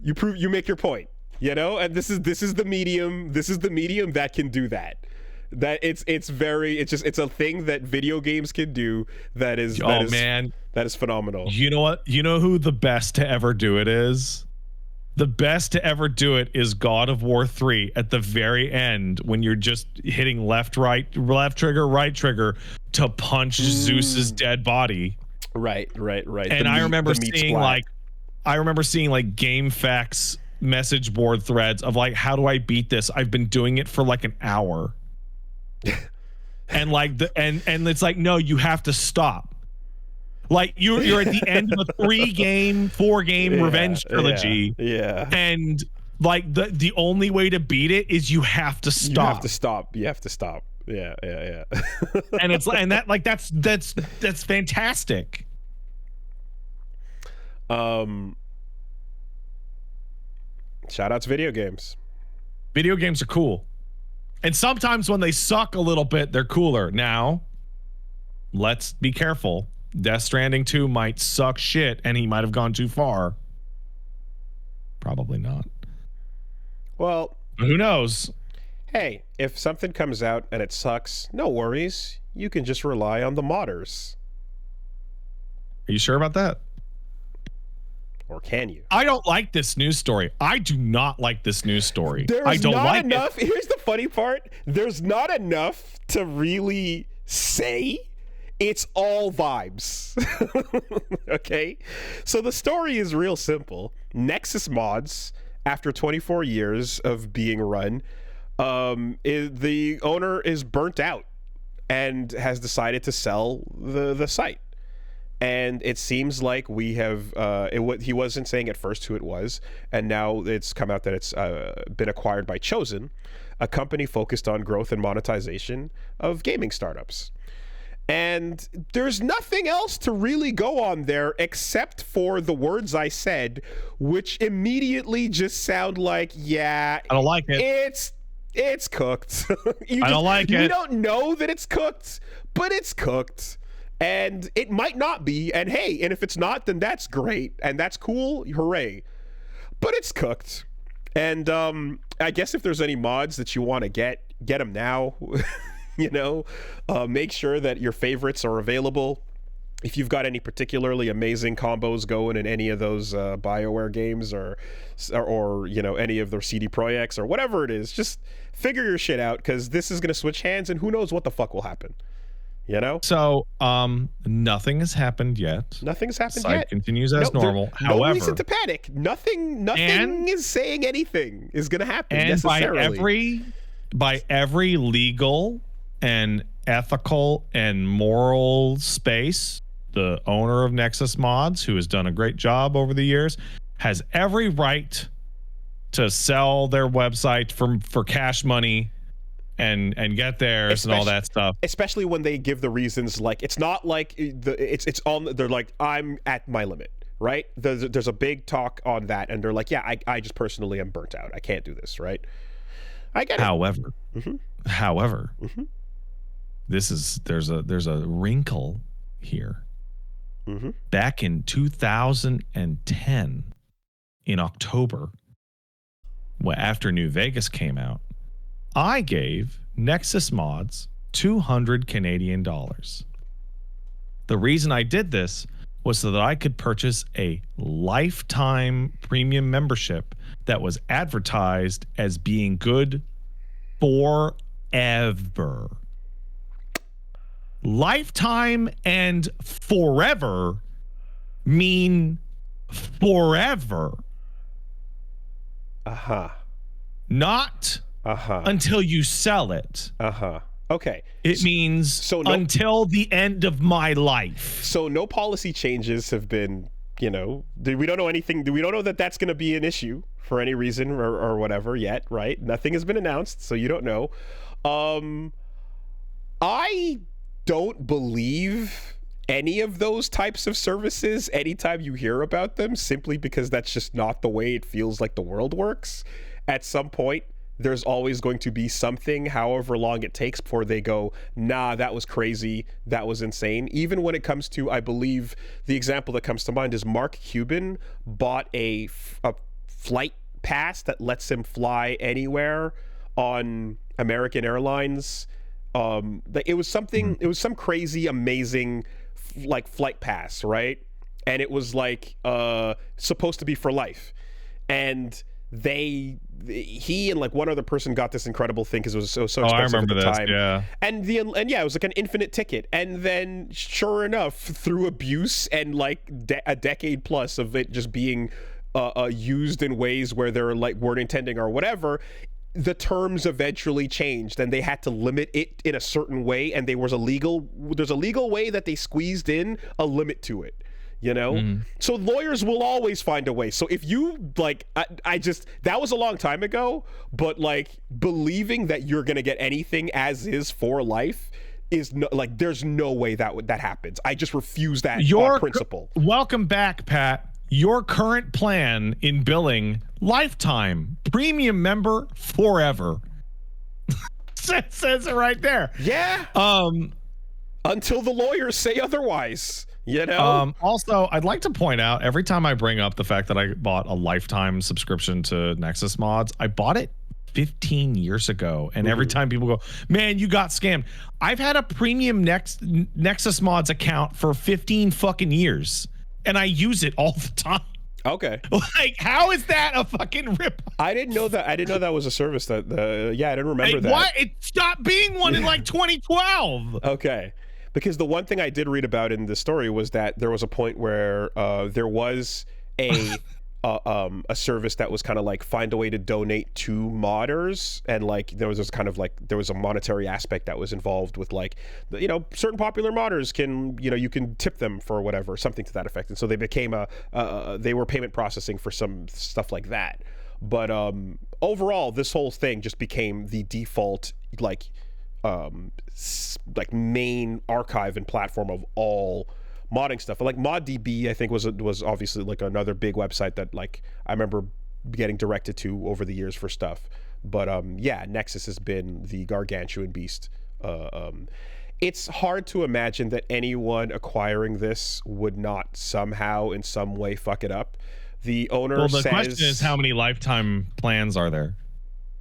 S2: You make your point, you know, and this is the medium that can do that. That it's a thing that video games can do that is phenomenal.
S1: You know what? You know who the best to ever do it is? The best to ever do it is God of War 3 at the very end, when you're just hitting left trigger, right trigger to punch Zeus's dead body.
S2: Right.
S1: And I remember seeing like Game Facts message board threads of like, how do I beat this? I've been doing it for like an hour. And like and it's like, no, you have to stop. Like you're at the end of a 4-game revenge trilogy.
S2: Yeah.
S1: And like the only way to beat it is you have to stop.
S2: You have to stop. Yeah.
S1: And it's and that like that's fantastic.
S2: Shout out to video games.
S1: Video games are cool. And sometimes when they suck a little bit, they're cooler. Now, let's be careful. Death Stranding 2 might suck shit, and he might have gone too far. Probably not.
S2: Well,
S1: who knows?
S2: Hey, if something comes out and it sucks, no worries. You can just rely on the modders.
S1: Are you sure about that?
S2: Or can you?
S1: I don't like this news story. I do not like this news story. I don't like it.
S2: Here's the funny part. There's not enough to really say. It's all vibes. Okay? So the story is real simple. Nexus Mods, after 24 years of being run, the owner is burnt out and has decided to sell the site. And it seems like we have he wasn't saying at first who it was, and now it's come out that it's been acquired by Chosen, a company focused on growth and monetization of gaming startups. And there's nothing else to really go on there except for the words I said, which immediately just sound like, yeah,
S1: I don't like it.
S2: It's cooked.
S1: I don't like it.
S2: You don't know that it's cooked, but it's cooked. And it might not be. And hey, and if it's not, then that's great. And that's cool. Hooray. But it's cooked. And I guess if there's any mods that you want to get them now. You know, make sure that your favorites are available. If you've got any particularly amazing combos going in any of those BioWare games or you know, any of their CD Projekts or whatever it is, just figure your shit out, because this is going to switch hands and who knows what the fuck will happen. You know?
S1: So, nothing has happened yet.
S2: Nothing's happened
S1: Site
S2: yet.
S1: continues as normal. However,
S2: no reason to panic. Nothing is saying anything is going to happen necessarily.
S1: By every legal and ethical and moral space, the owner of Nexus Mods, who has done a great job over the years, has every right to sell their website for cash money and get theirs and all that stuff.
S2: Especially when they give the reasons, like it's not like it's on. They're like, I'm at my limit, right? There's a big talk on that, and they're like, yeah, I just personally am burnt out. I can't do this, right? I get it.
S1: However, there's a wrinkle here. Back in 2010, in October, after New Vegas came out, I gave Nexus Mods $200 Canadian. The reason I did this was so that I could purchase a lifetime premium membership that was advertised as being good forever. Lifetime and forever mean forever.
S2: Uh-huh.
S1: Not until you sell it.
S2: Okay.
S1: It means until the end of my life.
S2: So no policy changes have been, we don't know anything. We don't know that that's going to be an issue for any reason or whatever yet, right? Nothing has been announced, so you don't know. I don't believe any of those types of services anytime you hear about them, simply because that's just not the way it feels like the world works. At some point, there's always going to be something, however long it takes, before they go, nah, that was crazy, that was insane. Even when it comes to, I believe, the example that comes to mind is Mark Cuban bought a flight pass that lets him fly anywhere on American Airlines. It was some crazy, amazing, like, flight pass, right? And it was like supposed to be for life. And he and like one other person got this incredible thing because it was so expensive at the time.
S1: Yeah.
S2: And it was like an infinite ticket. And then, sure enough, through abuse and like a decade plus of it just being used in ways where they're like weren't intending or whatever, the terms eventually changed and they had to limit it in a certain way. And there's a legal way that they squeezed in a limit to it. So lawyers will always find a way. So if you like, that was a long time ago, but like believing that you're going to get anything as is for life is there's no way that happens. I just refuse that principle.
S1: Welcome back, Pat. Your current plan in billing, lifetime, premium member, forever. Says it right there.
S2: Yeah. Until the lawyers say otherwise.
S1: Also, I'd like to point out, every time I bring up the fact that I bought a lifetime subscription to Nexus Mods, I bought it 15 years ago. And every time people go, man, you got scammed. I've had a premium Nexus Mods account for 15 fucking years. And I use it all the time.
S2: Okay.
S1: Like, how is that a fucking rip?
S2: I didn't know that was a service that, I didn't remember that.
S1: What? It stopped being one in like 2012.
S2: Okay. Because the one thing I did read about in the story was that there was a point where there was a service that was kind of like find a way to donate to modders, and like there was a monetary aspect that was involved with like certain popular modders can you can tip them for whatever, something to that effect. And so they became they were payment processing for some stuff like that. But overall, this whole thing just became the default like main archive and platform of all modding stuff. Like ModDB, I think was obviously like another big website that like I remember getting directed to over the years for stuff. But Nexus has been the gargantuan beast. It's hard to imagine that anyone acquiring this would not somehow in some way fuck it up. The owner says,
S1: question is, how many lifetime plans are there?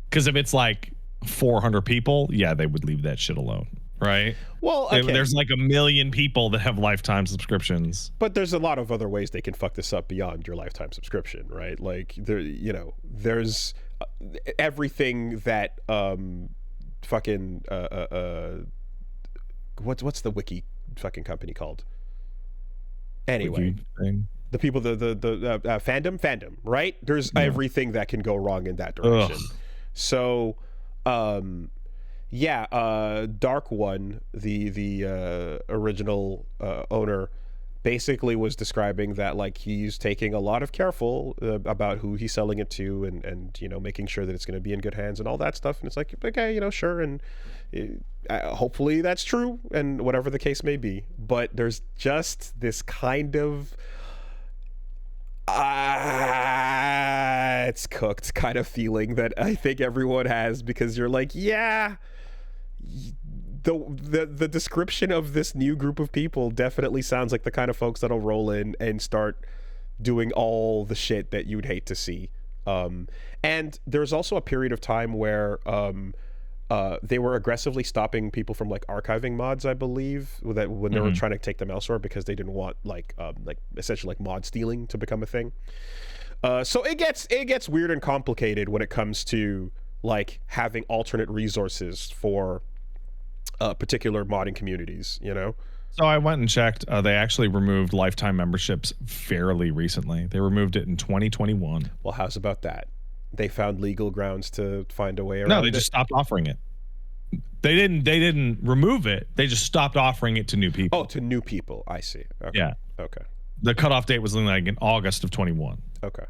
S1: Because if it's like 400 people, yeah, they would leave that shit alone, right?
S2: Well, okay.
S1: There's like 1 million people that have lifetime subscriptions,
S2: but there's a lot of other ways they can fuck this up beyond your lifetime subscription, right? Like there's everything that fucking what's the wiki fucking company called? Anyway, the people, the fandom, right? There's everything that can go wrong in that direction. Ugh. So Dark One, the original owner, basically was describing that like he's taking a lot of careful about who he's selling it to, and making sure that it's going to be in good hands and all that stuff. And it's like, okay, sure, and hopefully that's true, and whatever the case may be. But there's just this kind of it's cooked kind of feeling that I think everyone has, because you're like, yeah, the description of this new group of people definitely sounds like the kind of folks that'll roll in and start doing all the shit that you'd hate to see. And there's also a period of time where they were aggressively stopping people from like archiving mods, I believe, that when they were trying to take them elsewhere because they didn't want like essentially like mod stealing to become a thing. So it gets weird and complicated when it comes to like having alternate resources for particular modding communities, you know?
S1: So I went and checked. They actually removed lifetime memberships fairly recently. They removed it in 2021.
S2: Well, how's about that? They found legal grounds to find a way around it?
S1: No, they just stopped offering it. They didn't remove it. They just stopped offering it to new people.
S2: Oh, to new people. I see. Okay.
S1: Yeah.
S2: Okay.
S1: The cutoff date was like in August of 21.
S2: Okay.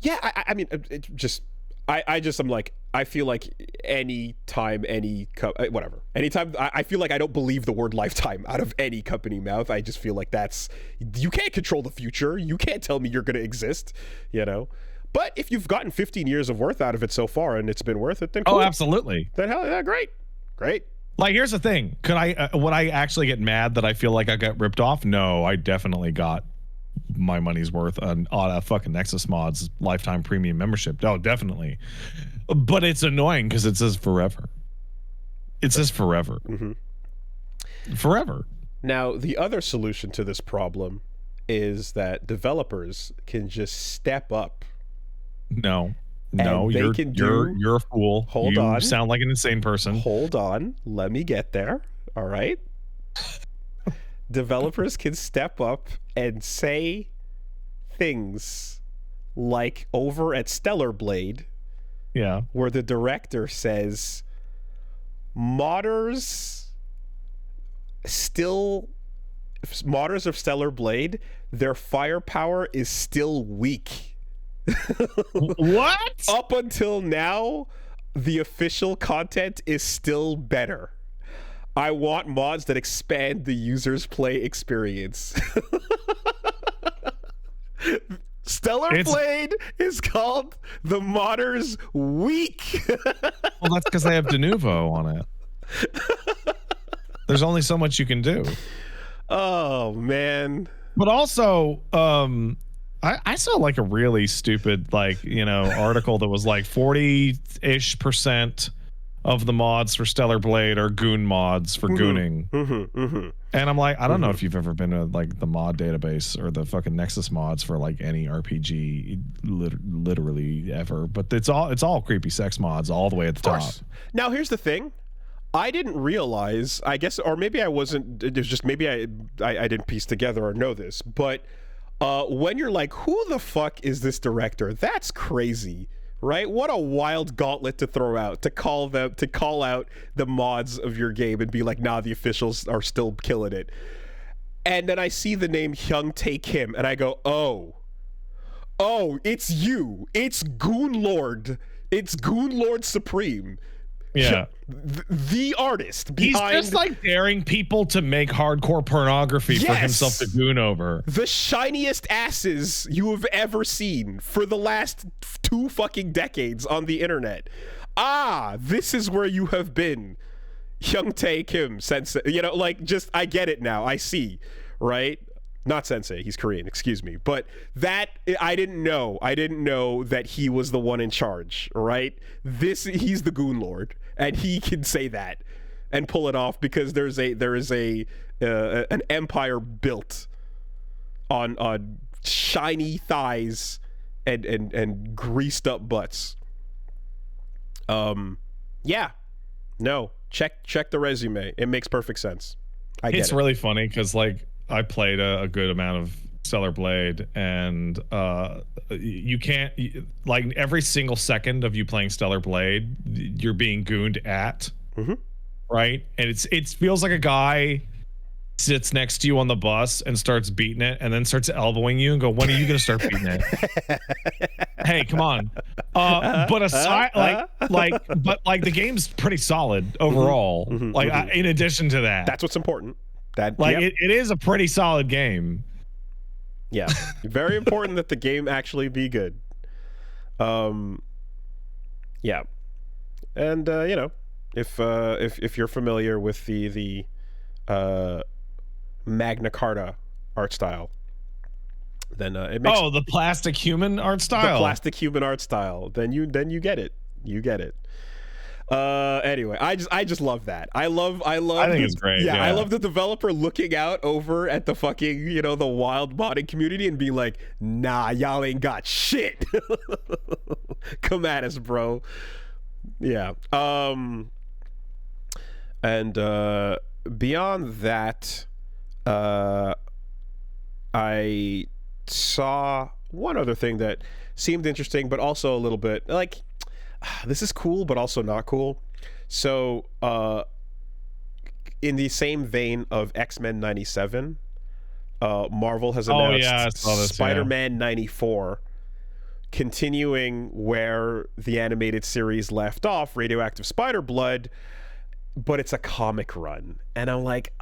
S2: Yeah, I mean, it just... I'm like, I feel like anytime, whatever. Anytime, I feel like I don't believe the word lifetime out of any company mouth. I just feel like you can't control the future. You can't tell me you're going to exist, you know? But if you've gotten 15 years of worth out of it so far and it's been worth it, then cool.
S1: Oh, absolutely.
S2: Then hell yeah, great.
S1: Like, here's the thing. Would I actually get mad that I feel like I got ripped off? No, I definitely got my money's worth on a fucking Nexus Mods lifetime premium membership. Oh, definitely. But it's annoying because it says forever. It says forever. Forever.
S2: Now, the other solution to this problem is that developers can just step up.
S1: No, you're a fool.
S2: Hold on.
S1: You sound like an insane person.
S2: Hold on. Let me get there. All right. Developers can step up and say things like over at Stellar Blade, where the director says modders of Stellar Blade, their firepower is still weak.
S1: What?
S2: Up until now, the official content is still better. I want mods that expand the user's play experience. Stellar Blade is called the modders weak.
S1: Well, that's because they have Denuvo on it. There's only so much you can do.
S2: Oh, man.
S1: But also, I saw like a really stupid, like, article that was like 40-ish% of the mods for Stellar Blade are goon mods for gooning. And I'm like, I don't know if you've ever been to like the mod database or the fucking Nexus mods for like any RPG, literally ever. But it's all creepy sex mods all the way at the top.
S2: Now, here's the thing. I didn't realize, I guess, or maybe I wasn't, it was just maybe I didn't piece together or know this, but when you're like, who the fuck is this director? That's crazy. Right? What a wild gauntlet to throw out, to call out the mods of your game and be like, nah, the officials are still killing it. And then I see the name Hyung Tae Kim and I go, oh, it's you. It's Goon Lord. It's Goon Lord Supreme.
S1: Yeah.
S2: The artist behind...
S1: He's just like daring people to make hardcore pornography for himself to goon over.
S2: The shiniest asses you have ever seen for the last 2 fucking decades on the internet. This is where you have been. Hyung Tae Kim, sensei. I get it now. I see, right? Not sensei, he's Korean, excuse me. But that, I didn't know. I didn't know that he was the one in charge, right? He's the Goon Lord, and he can say that and pull it off because there is an empire built on shiny thighs and greased up butts. Yeah. No, check the resume. It makes perfect sense.
S1: It's really funny because like I played a good amount of Stellar Blade, and you can't, like, every single second of you playing Stellar Blade, you're being gooned at, right? And it feels like a guy sits next to you on the bus and starts beating it, and then starts elbowing you and go, when are you gonna start beating it? Hey, come on. But aside, but the game's pretty solid overall. In addition to that,
S2: that's what's important.
S1: It is a pretty solid game.
S2: Yeah, very important that the game actually be good. Yeah, and if you're familiar with the Magna Carta art style, then it makes
S1: the plastic human art style.
S2: The plastic human art style. Then you get it. You get it. Anyway, I just love that. I love
S1: I think it's great.
S2: Yeah,
S1: Yeah.
S2: I love the developer looking out over at the fucking, the wild modding community and being like, nah, y'all ain't got shit. Come at us, bro. Yeah. And beyond that, I saw one other thing that seemed interesting, but also a little bit like, this is cool, but also not cool. So, in the same vein of X-Men 97, Marvel has announced Spider-Man 94, continuing where the animated series left off, Radioactive Spider-Blood, but it's a comic run. And I'm like,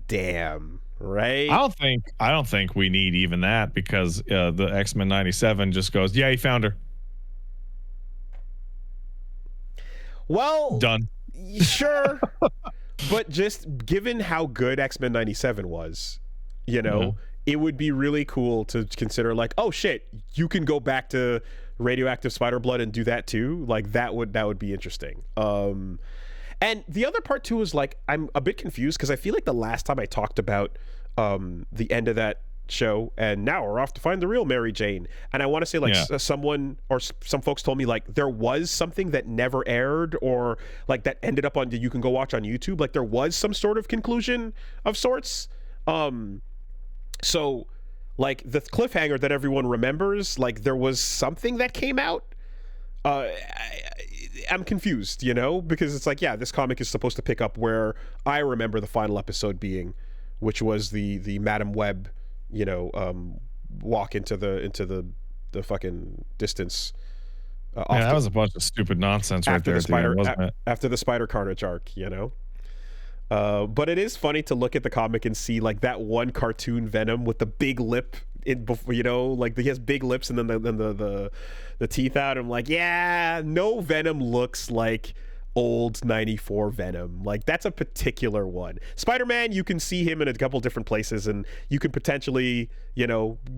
S2: damn. Right?
S1: I don't think we need even that, because the X-Men 97 just goes, yeah, he found her.
S2: Well,
S1: Done.
S2: Sure. But just given how good X-Men 97 was, it would be really cool to consider, like, oh shit, you can go back to Radioactive Spider-Blood and do that too. Like, that would be interesting. And the other part too is, like, I'm a bit confused because I feel like the last time I talked about the end of that show, and now we're off to find the real Mary Jane, and I want to say, like, someone or some folks told me, like, there was something that never aired, or like that ended up on, you can go watch on YouTube, like there was some sort of conclusion of sorts. So like the cliffhanger that everyone remembers, like there was something that came out. I'm confused, because it's like, yeah, this comic is supposed to pick up where I remember the final episode being, which was the Madam Web, walk into the fucking distance.
S1: That was a bunch of stupid nonsense right there.
S2: After the Spider Carnage arc, But it is funny to look at the comic and see, like, that one cartoon Venom with the big lip, like he has big lips and then the teeth out. I'm like, yeah, no Venom looks like old 94 Venom. Like, that's a particular one. Spider-Man, you can see him in a couple different places, and you can potentially,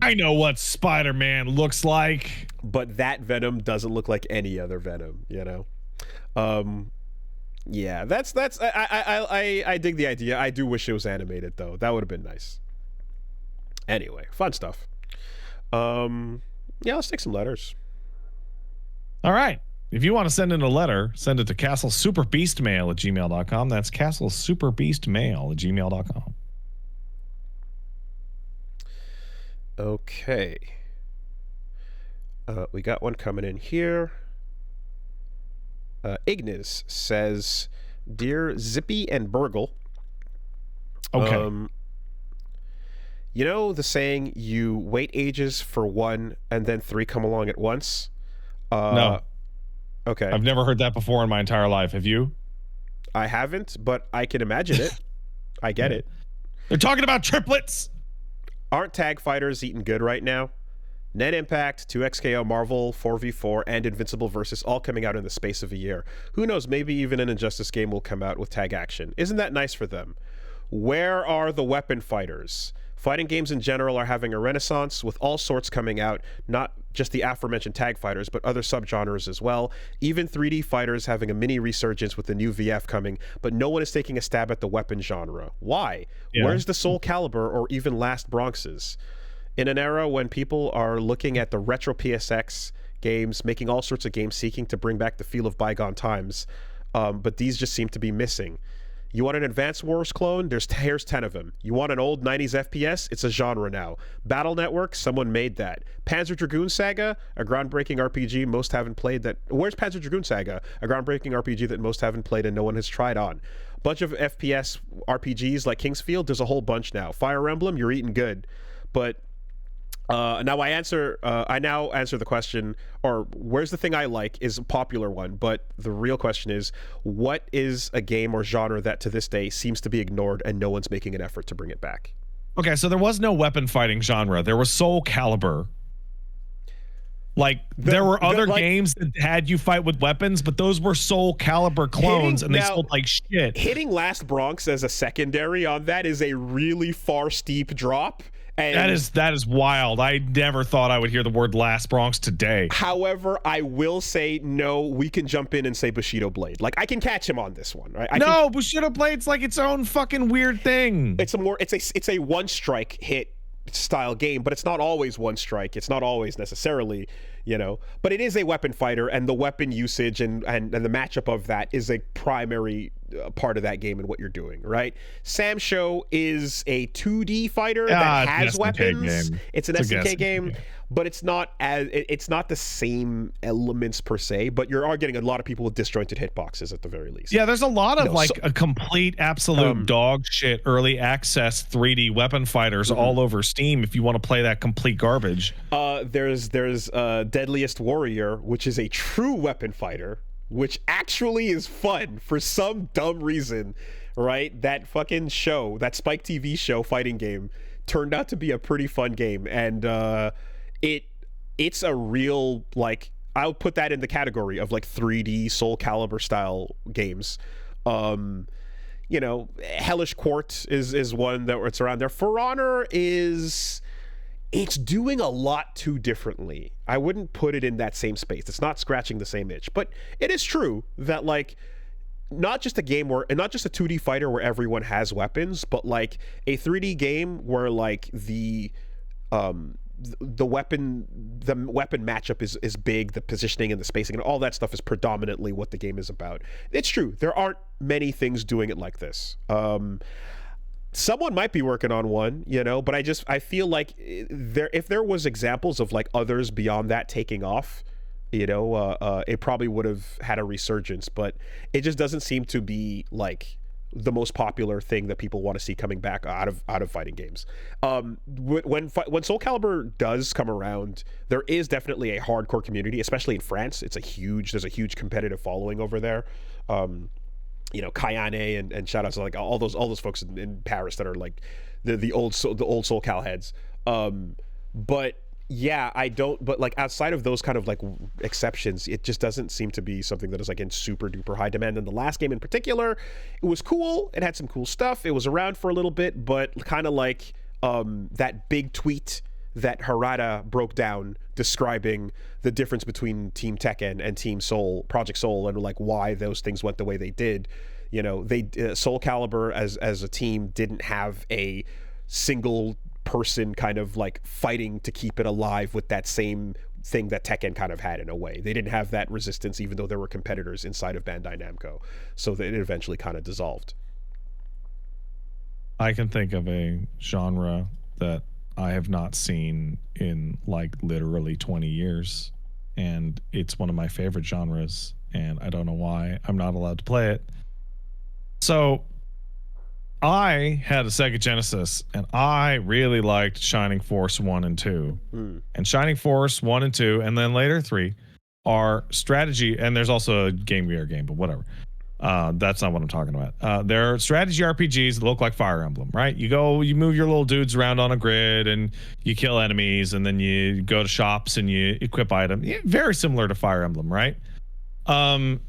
S1: I know what Spider-Man looks like,
S2: but that Venom doesn't look like any other Venom. Yeah, that's I dig the idea. I do wish it was animated though. That would have been nice. Anyway, fun stuff. Yeah, let's take some letters.
S1: All right. If you want to send in a letter, send it to castlesuperbeastmail@gmail.com. That's castlesuperbeastmail@gmail.com.
S2: Okay. We got one coming in here. Ignis says, "Dear Zippy and Burgle,
S1: okay.
S2: You know the saying, you wait ages for one and then three come along at once?"
S1: No.
S2: Okay.
S1: I've never heard that before in my entire life. Have you?
S2: I haven't, but I can imagine it. I get it.
S1: They're talking about triplets.
S2: Aren't tag fighters eating good right now? Net Impact, 2XKO, Marvel, 4v4, and Invincible Versus all coming out in the space of a year. Who knows, maybe even an Injustice game will come out with tag action. Isn't that nice for them? Where are the weapon fighters? Fighting games in general are having a renaissance, with all sorts coming out, not just the aforementioned tag fighters, but other subgenres as well. Even 3D fighters having a mini resurgence with the new VF coming, but no one is taking a stab at the weapon genre. Why? Yeah. Where's the Soul Calibur or even Last Bronxes? In an era when people are looking at the retro PSX games, making all sorts of games seeking to bring back the feel of bygone times, but these just seem to be missing. You want an Advanced Wars clone? Here's 10 of them. You want an old 90s FPS? It's a genre now. Battle Network? Someone made that. Panzer Dragoon Saga? A groundbreaking RPG most haven't played that... Where's Panzer Dragoon Saga? A groundbreaking RPG that most haven't played and no one has tried on. Bunch of FPS RPGs like Kingsfield? There's a whole bunch now. Fire Emblem? You're eating good. But... I now answer the question, or where's the thing I like is a popular one, but the real question is, what is a game or genre that to this day seems to be ignored and no one's making an effort to bring it back?
S1: Okay, so there was no weapon fighting genre. There was Soul Calibur. Like, there were other games that had you fight with weapons, but those were Soul Calibur clones, and they sold like shit.
S2: Hitting Last Bronx as a secondary on that is a really far steep drop. And
S1: that is wild. I never thought I would hear the word Last Bronx today.
S2: however, I will say no. We can jump in and say Bushido Blade. Like I can catch him on this one, right?
S1: No, Bushido Blade's like its own fucking weird thing.
S2: It's a one strike hit style game, but it's not always one strike. It's not always necessarily, but it is a weapon fighter, and the weapon usage and the matchup of that is a primary part of that game and what you're doing, right? Sam Show is a 2D fighter that has weapons. It's an SNK game, but it's not the same elements per se, but you are getting a lot of people with disjointed hitboxes at the very least.
S1: Yeah, there's a lot of a complete absolute dog shit early access 3D weapon fighters all over Steam if you want to play that complete garbage.
S2: There's Deadliest Warrior, which is a true weapon fighter, which actually is fun for some dumb reason, right? That fucking show, that Spike TV show fighting game turned out to be a pretty fun game, and it's a real, like, I'll put that in the category of like 3D Soul Calibur style games. Hellish Court is one that it's around there. For Honor it's doing a lot too differently. I wouldn't put it in that same space. It's not scratching the same itch, but it is true that like not just a game where, and not just a 2D fighter where everyone has weapons, but like a 3D game where like the weapon matchup is big, the positioning and the spacing and all that stuff is predominantly what the game is about. It's true, there aren't many things doing it like this. Someone might be working on one, but I feel like if there was examples of like others beyond that taking off, it probably would have had a resurgence, but it just doesn't seem to be like the most popular thing that people want to see coming back out of fighting games. When Soul Calibur does come around, there is definitely a hardcore community, especially in France. There's a huge competitive following over there. Kayane and shout outs to like all those folks in Paris that are like the old Soul Cal heads. But yeah, but like outside of those kind of like exceptions, it just doesn't seem to be something that is like in super duper high demand. And the last game in particular, it was cool. It had some cool stuff. It was around for a little bit, but kind of like that big tweet that Harada broke down describing the difference between Team Tekken and Team Soul, Project Soul, and like why those things went the way they did. Soul Calibur as a team didn't have a single person kind of like fighting to keep it alive with that same thing that Tekken kind of had in a way. They didn't have that resistance, even though there were competitors inside of Bandai Namco. So that it eventually kind of dissolved.
S1: I can think of a genre that I have not seen in like literally 20 years, and it's one of my favorite genres, and I don't know why I'm not allowed to play it. So I had a Sega Genesis, and I really liked Shining Force 1 and 2. And Shining Force 1 and 2, and then later 3, are strategy, and there's also a Game Gear game, but whatever. That's not what I'm talking about. They're strategy RPGs that look like Fire Emblem, right? You move your little dudes around on a grid, and you kill enemies, and then you go to shops and you equip items. Yeah, very similar to Fire Emblem, right? The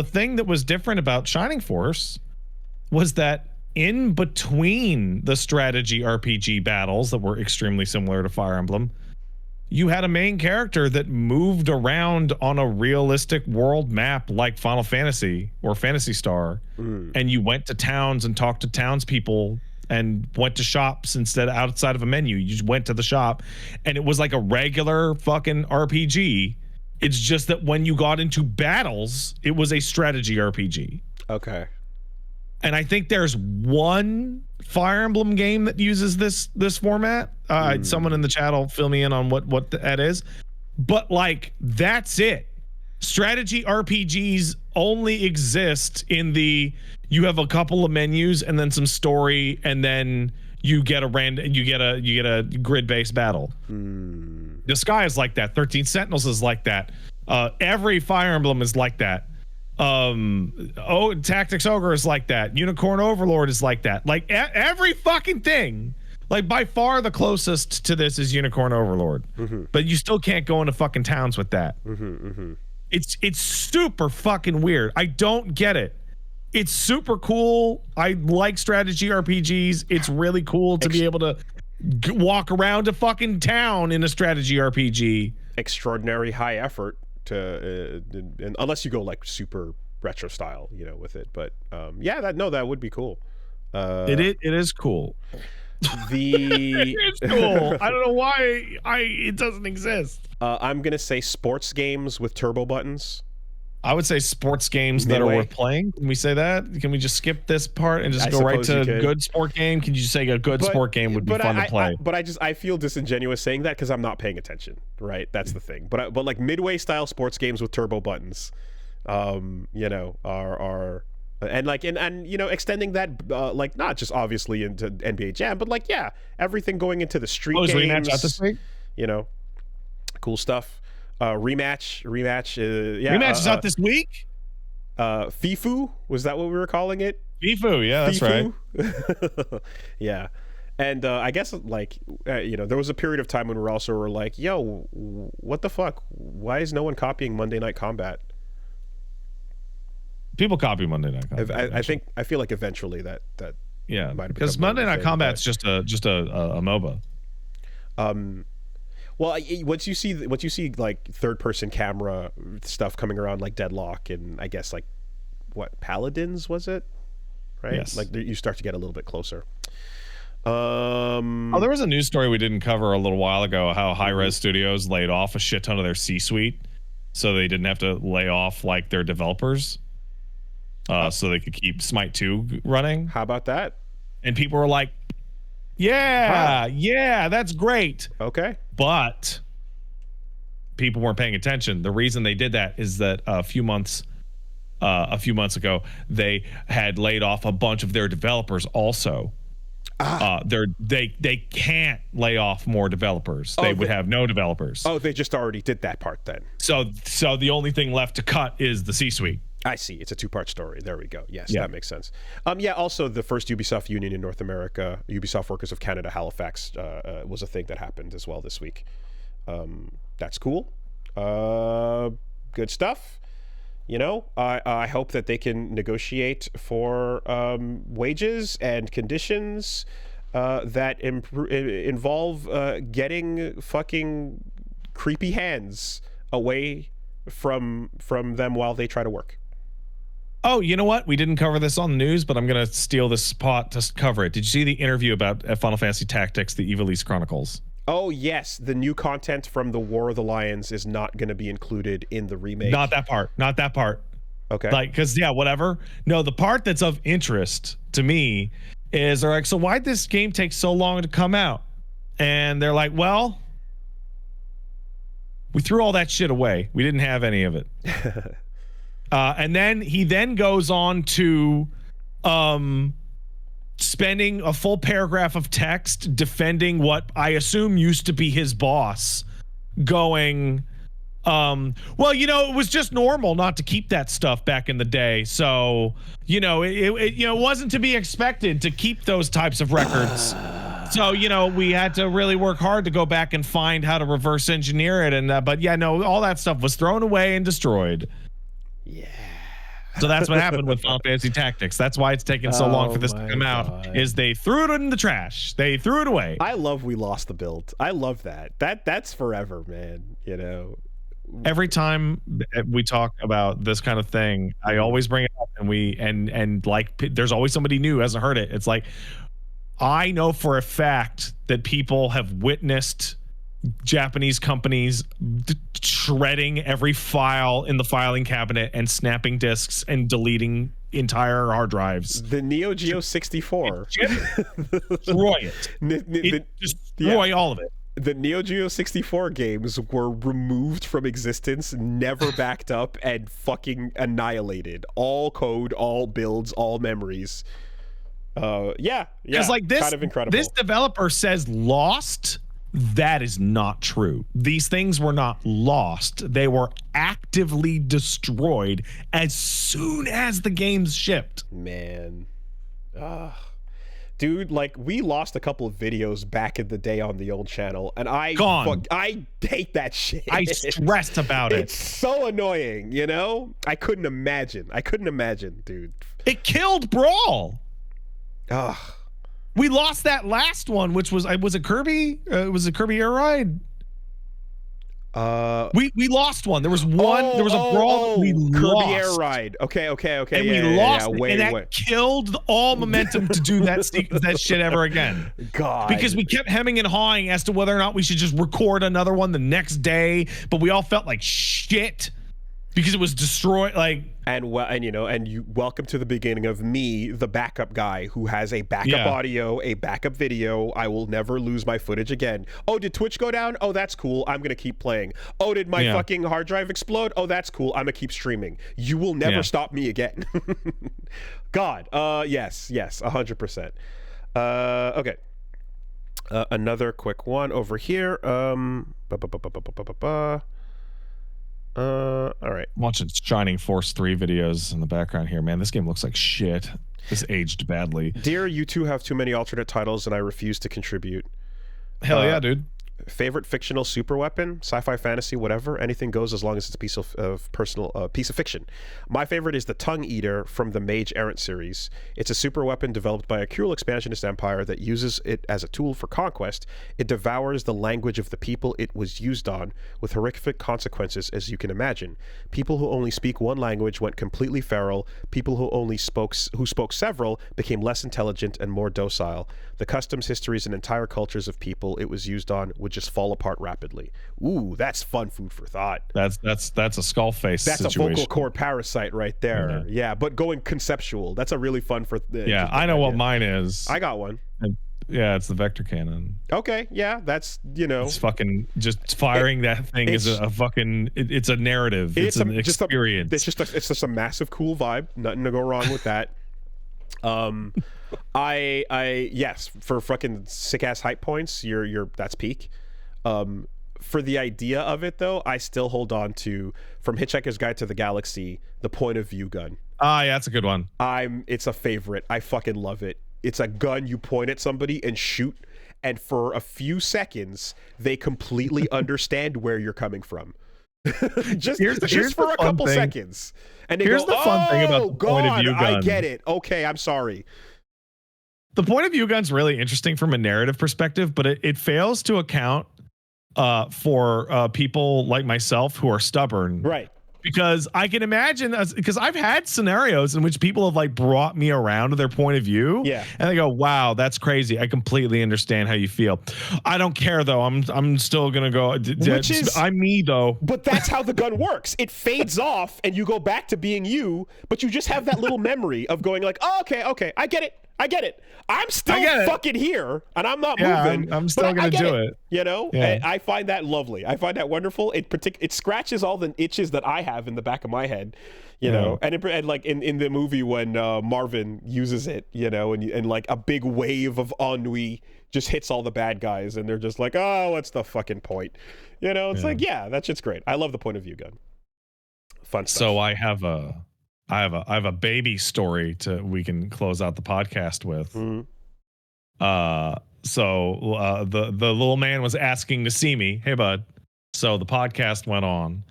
S1: thing that was different about Shining Force was that in between the strategy RPG battles that were extremely similar to Fire Emblem, you had a main character that moved around on a realistic world map like Final Fantasy or Phantasy Star, and you went to towns and talked to townspeople and went to shops instead of outside of a menu. You just went to the shop, and it was like a regular fucking RPG. It's just that when you got into battles, it was a strategy RPG.
S2: Okay.
S1: And I think there's one Fire Emblem game that uses this format. Someone in the chat will fill me in on what that is. But like, that's it. Strategy RPGs only exist in you have a couple of menus and then some story, and then you get a grid-based battle. The Sky is like that. 13 Sentinels is like that. Every Fire Emblem is like that. Tactics Ogre is like that. Unicorn Overlord is like that. Like every fucking thing. Like by far the closest to this is Unicorn Overlord. But you still can't go into fucking towns with that. It's super fucking weird. I don't get it. It's super cool. I like strategy RPGs. It's really cool to be able to walk around a fucking town in a strategy RPG.
S2: Extraordinary high effort to, and unless you go like super retro style, with it. But yeah, that would be cool.
S1: It is cool.
S2: It's
S1: cool. I don't know why it doesn't exist.
S2: I'm gonna say sports games with turbo buttons.
S1: I would say sports games that are worth playing. Can we say that? Can we just skip this part and just go right to good sport game? Can you just say a good sport game would be fun to play?
S2: I feel disingenuous saying that because I'm not paying attention. Right, that's the thing. But like midway style sports games with turbo buttons, are and extending that like not just obviously into NBA Jam, but like everything going into the street games.
S1: Rematch out this week?
S2: Cool stuff. Rematch.
S1: Rematch is out this week.
S2: FIFU, was that what we were calling it?
S1: FIFU, yeah, that's right.
S2: Yeah, and I guess like there was a period of time when we also were like, yo, what the fuck? Why is no one copying Monday Night Combat?
S1: People copy Monday Night Combat.
S2: I feel like eventually that
S1: yeah, because Monday Night Combat's just a MOBA.
S2: Well, once you see like third person camera stuff coming around like Deadlock and I guess like what Paladins was it, right?
S1: Yes.
S2: Like you start to get a little bit closer.
S1: There was a news story we didn't cover a little while ago how Hi-Rez Studios laid off a shit ton of their C-suite, so they didn't have to lay off like their developers, so they could keep Smite 2 running.
S2: How about that?
S1: And people were like, yeah, that's great.
S2: Okay.
S1: But people weren't paying attention. The reason they did that is that a few months ago, they had laid off a bunch of their developers also. They can't lay off more developers. They would have no developers.
S2: Oh, they just already did that part then.
S1: So the only thing left to cut is the C-suite.
S2: I see. It's a two-part story. There we go. Yes, that makes sense. Also, the first Ubisoft union in North America, Ubisoft Workers of Canada, Halifax, was a thing that happened as well this week. That's cool. Good stuff. I hope that they can negotiate for wages and conditions that involve getting fucking creepy hands away from them while they try to work.
S1: Oh, you know what? We didn't cover this on the news, but I'm going to steal this spot to cover it. Did you see the interview about Final Fantasy Tactics, the Ivalice Chronicles?
S2: Oh, yes. The new content from the War of the Lions is not going to be included in the remake.
S1: Not that part.
S2: Okay.
S1: Like, because, whatever. No, the part that's of interest to me is they're like, so why'd this game take so long to come out? And they're like, well, we threw all that shit away. We didn't have any of it. And then he goes on to spending a full paragraph of text defending what I assume used to be his boss, going, well, it was just normal not to keep that stuff back in the day. So, it wasn't to be expected to keep those types of records. So, we had to really work hard to go back and find how to reverse engineer it. And all that stuff was thrown away and destroyed.
S2: Yeah.
S1: So that's what happened with Final Fantasy Tactics. That's why it's taken so long for this to come out, is they threw it in the trash. They threw it away.
S2: I love we lost the build. I love that. That's forever, man.
S1: Every time we talk about this kind of thing, I always bring it up, and there's always somebody new who hasn't heard it. It's like, I know for a fact that people have witnessed Japanese companies shredding every file in the filing cabinet and snapping disks and deleting entire hard drives.
S2: The Neo Geo 64.
S1: Destroy it. Destroy all of it.
S2: The Neo Geo 64 games were removed from existence, never backed up, and fucking annihilated. All code, all builds, all memories.
S1: Because like this,
S2: kind of incredible.
S1: This developer says lost. That is not true. These things were not lost. They were actively destroyed as soon as the games shipped.
S2: Man. Dude, like, we lost a couple of videos back in the day on the old channel, and I hate that shit.
S1: I stressed about it.
S2: It's so annoying, I couldn't imagine, dude.
S1: It killed Brawl.
S2: Ugh.
S1: We lost that last one, which was it Kirby? Was it Kirby Air Ride? We lost one. There was one. There was a brawl. We
S2: Kirby
S1: lost.
S2: Air Ride. Okay.
S1: And we lost it, and that killed all momentum to do that shit ever again.
S2: God.
S1: Because we kept hemming and hawing as to whether or not we should just record another one the next day, but we all felt like shit because it was destroyed. Like,
S2: and you welcome to the beginning of me, the backup guy who has a backup audio, a backup video. I will never lose my footage again. Oh, did Twitch go down? Oh, that's cool. I'm gonna keep playing. Oh, did my fucking hard drive explode? Oh, that's cool. I'm gonna keep streaming. You will never stop me again. God. Yes, 100%. Okay. Another quick one over here. All right.
S1: I'm watching Shining Force 3 videos in the background here. Man, this game looks like shit. This aged badly.
S2: Dear, you two have too many alternate titles and I refuse to contribute.
S1: Hell yeah, dude.
S2: Favorite fictional super weapon, sci-fi, fantasy, whatever. Anything goes as long as it's a piece of piece of fiction. My favorite is the Tongue Eater from the Mage Errant series. It's a super weapon developed by a cruel expansionist empire that uses it as a tool for conquest. It devours the language of the people it was used on, with horrific consequences as you can imagine. People who only speak one language went completely feral. People who spoke several became less intelligent and more docile. The customs, histories, and entire cultures of people it was used on would just fall apart rapidly. Ooh, that's fun food for thought.
S1: That's a skull face.
S2: That's
S1: situation.
S2: A vocal cord parasite right there. Yeah, but going conceptual. That's a really fun for.
S1: I know what mine is.
S2: I got one.
S1: Yeah, it's the vector cannon.
S2: Okay, yeah, that's
S1: It's fucking just firing that thing is a fucking. It's a narrative. It's an experience.
S2: It's just a massive cool vibe. Nothing to go wrong with that. Yes, for fucking sick ass hype points, that's peak. For the idea of it though, I still hold on to, from Hitchhiker's Guide to the Galaxy, the point of view gun.
S1: Ah, yeah, that's a good one.
S2: It's a favorite. I fucking love it. It's a gun you point at somebody and shoot, and for a few seconds they completely understand where you're coming from. just for a couple seconds. And they
S1: the fun thing about the point of view gun.
S2: I get it. Okay, I'm sorry.
S1: The point of view gun's really interesting from a narrative perspective, but it fails to account for people like myself who are stubborn.
S2: Right.
S1: Because I can imagine, because I've had scenarios in which people have like brought me around to their point of view.
S2: Yeah.
S1: And they go, wow, that's crazy. I completely understand how you feel. I don't care though. I'm still going to go. I'm me though.
S2: But that's how the gun works. It fades off and you go back to being you, but you just have that little memory of going like, oh, okay. I get it. I'm still fucking here and I'm not moving.
S1: I'm still going to do it.
S2: You know, I find that lovely. I find that wonderful. It scratches all the itches that I have in the back of my head, you know, and like in the movie when Marvin uses it, you know, and like a big wave of ennui just hits all the bad guys and they're just like, oh, what's the fucking point? You know, it's like, that shit's great. I love the point of view gun. Fun stuff.
S1: So I have a baby story we can close out the podcast with.
S2: Mm-hmm.
S1: So the little man was asking to see me. Hey, bud. So the podcast went on.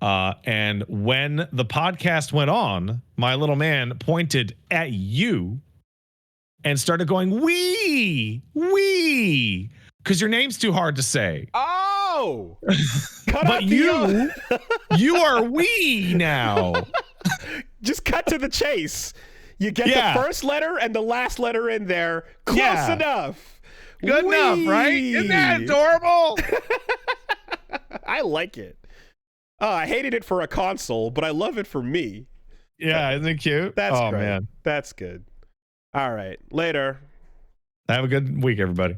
S1: And when the podcast went on, my little man pointed at you and started going, wee, because your name's too hard to say.
S2: Oh,
S1: but you are wee now.
S2: Just cut to the chase. You get the first letter and the last letter in there. Close enough.
S1: Good enough, right? Isn't that adorable?
S2: I like it. I hated it for a console, but I love it for me.
S1: Yeah, isn't it cute?
S2: That's great.
S1: Man.
S2: That's good. All right. Later.
S1: Have a good week, everybody.